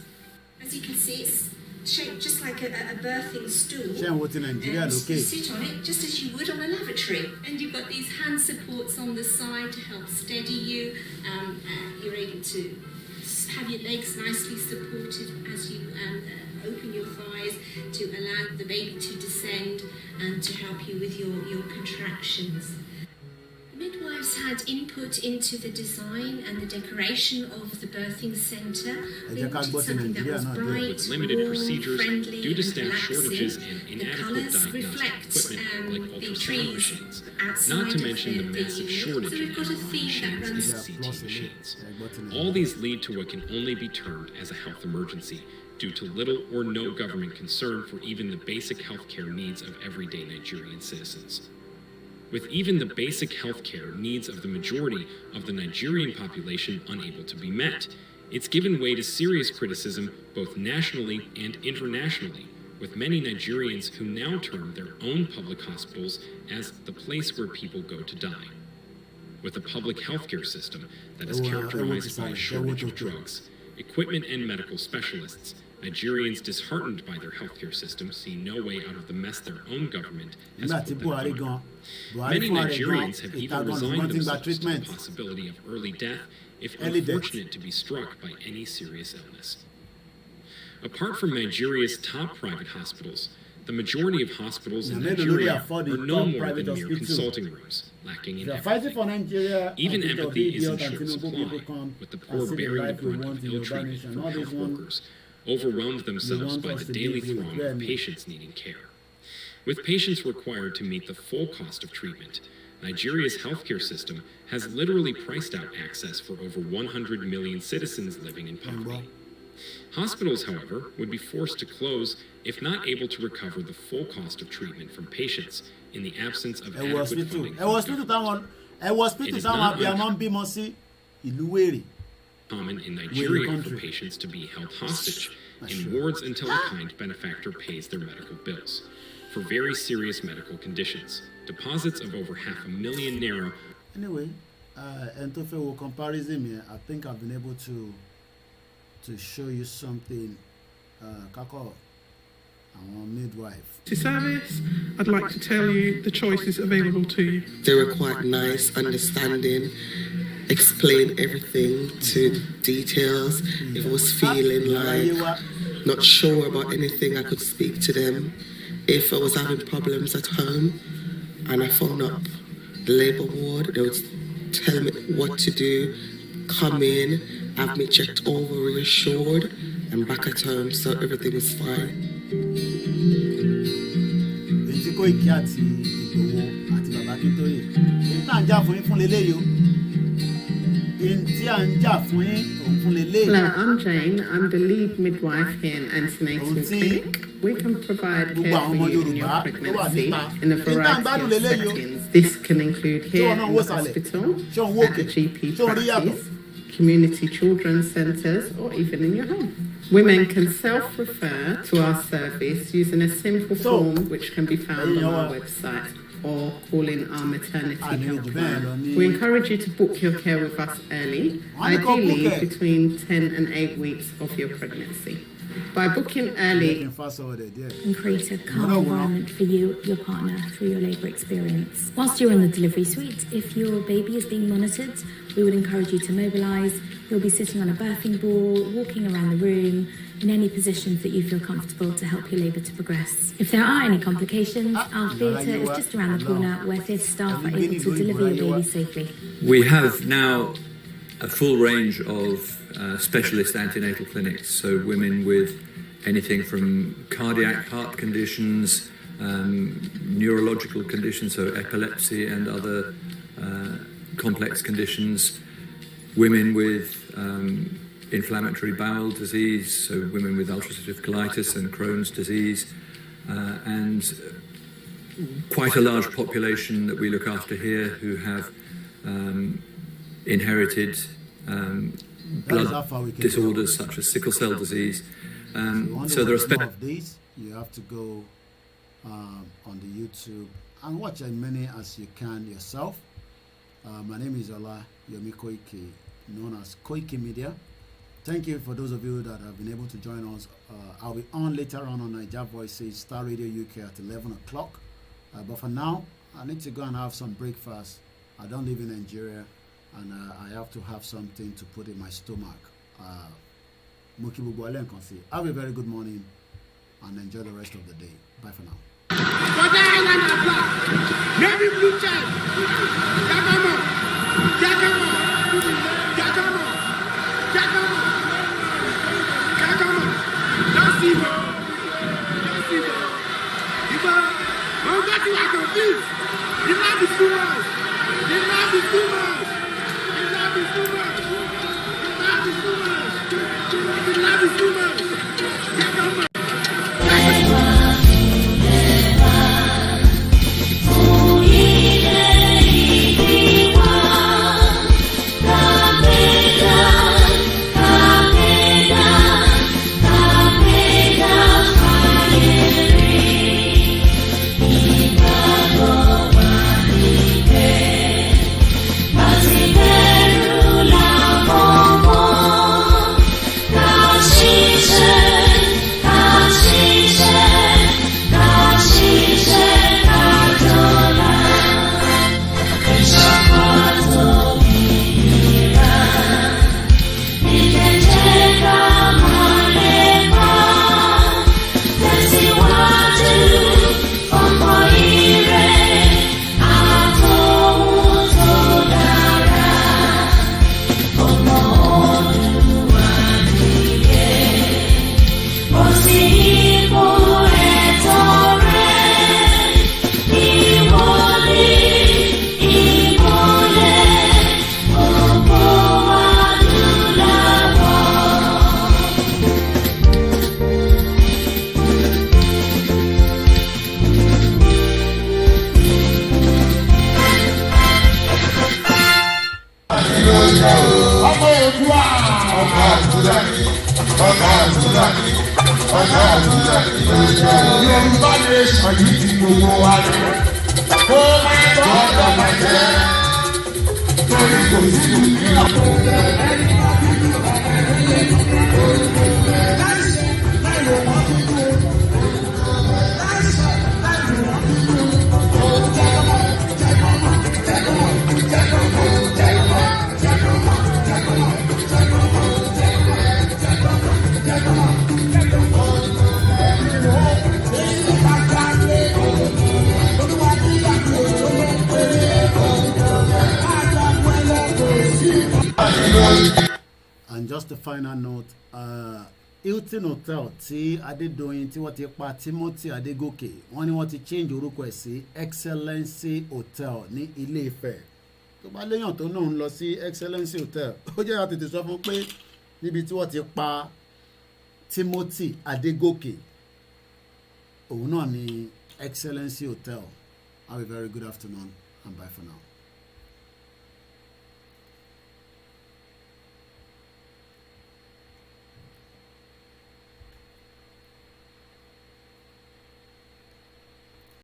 As you can see, it's shaped just like a birthing stool. And you sit on it just as you would on a lavatory. And you've got these hand supports on the side to help steady you. You're able to have your legs nicely supported as you open your thighs to allow the baby to descend and to help you with your contractions. Midwives had input into the design and the decoration of the birthing centre. We wanted something that was bright, with limited warm, procedures friendly, due to and staff relaxing. shortages and The inadequate colours diagnostic reflect equipment like the ultrasound trees machines, outside not to of mention the massive unit. shortage So we've got a of theme that machines runs. and CT machines. All these lead to what can only be termed as a health emergency due to little or no government concern for even the basic healthcare needs of everyday Nigerian citizens. With even the basic healthcare needs of the majority of the Nigerian population unable to be met, it's given way to serious criticism both nationally and internationally, with many Nigerians who now term their own public hospitals as the place where people go to die. With a public healthcare system that is characterized by a shortage of drugs, equipment, and medical specialists, Nigerians disheartened by their healthcare system see no way out of the mess their own government has put them on. Many Nigerians have even resigned themselves to the possibility of early death if unfortunate to be struck by any serious illness. Apart from Nigeria's top private hospitals, the majority of hospitals in Nigeria are no more than mere consulting rooms, lacking in everything. Even empathy is in short supply, with the poor bearing the brunt of ill treatment from health workers, overwhelmed themselves by the daily throng of patients needing care. With patients required to meet the full cost of treatment, Nigeria's healthcare system has literally priced out access for over 100 million citizens living in poverty. Hospitals, however, would be forced to close if not able to recover the full cost of treatment from patients in the absence of adequate funding. It is not common in Nigeria for patients to be held hostage in wards until a kind benefactor pays their medical bills. For very serious medical conditions, deposits of over $500,000 naira. Anyway, and to for comparison here, I think I've been able to show you something. Kako, our midwife. To service, I'd like to tell you the choices available to you. They were quite nice, understanding, explain everything to details. If I was feeling like not sure about anything, I could speak to them. If I was having problems at home and I phoned up the labour ward, they would tell me what to do, come in, have me checked over, reassured, and back at home, so everything is fine. Hello, I'm Jane. I'm the lead midwife here in Antenatal Clinic. We can provide care for you in your pregnancy in a variety of settings. This can include here in the hospital, at a GP practice, community children's centres, or even in your home. Women can self-refer to our service using a simple form which can be found on our website or calling our maternity helpline. We encourage you to book your care with us early, ideally between 10 and 8 weeks of your pregnancy. By booking early and create a calm environment for you, your partner, through your labour experience. Whilst you're in the delivery suite, if your baby is being monitored, we would encourage you to mobilise. You'll be sitting on a birthing ball, walking around the room, in any positions that you feel comfortable to help your labour to progress. If there are any complications, our theatre is just around the corner where theatre staff are able to deliver your baby safely. We have now a full range of specialist antenatal clinics, so women with anything from cardiac heart conditions, neurological conditions, so epilepsy and other complex conditions, women with inflammatory bowel disease, so women with ulcerative colitis and Crohn's disease, and quite a large population that we look after here who have inherited blood disorders such as sickle cell disease. So there are of these. You have to go on the YouTube and watch as many as you can yourself. My name is Yomi Koiki, known as Koikimedia. Thank you for those of you that have been able to join us. I'll be on later on Niger Voices, Star Radio UK at 11 o'clock. But for now, I need to go and have some breakfast. I don't live in Nigeria, and I have to have something to put in my stomach. Have a very good morning and enjoy the rest of the day. Bye for now. And just a final note, Hilton Hotel tí Adédoyin tí wọ́n ti pa Timothy Adégòkè wọ́n ní wọ́n ti change orúkọ ẹ̀ sí Excellency Hotel ní Ilé Ifẹ̀. Tó bá léèyàn tó náà ń lọ sí Excellency Hotel ó jẹ́ àti tètè sọ fún pé níbi tí wọ́n ti pa Timothy Adégòkè òun náà ní Excellency Hotel. Have a very good afternoon and bye for now.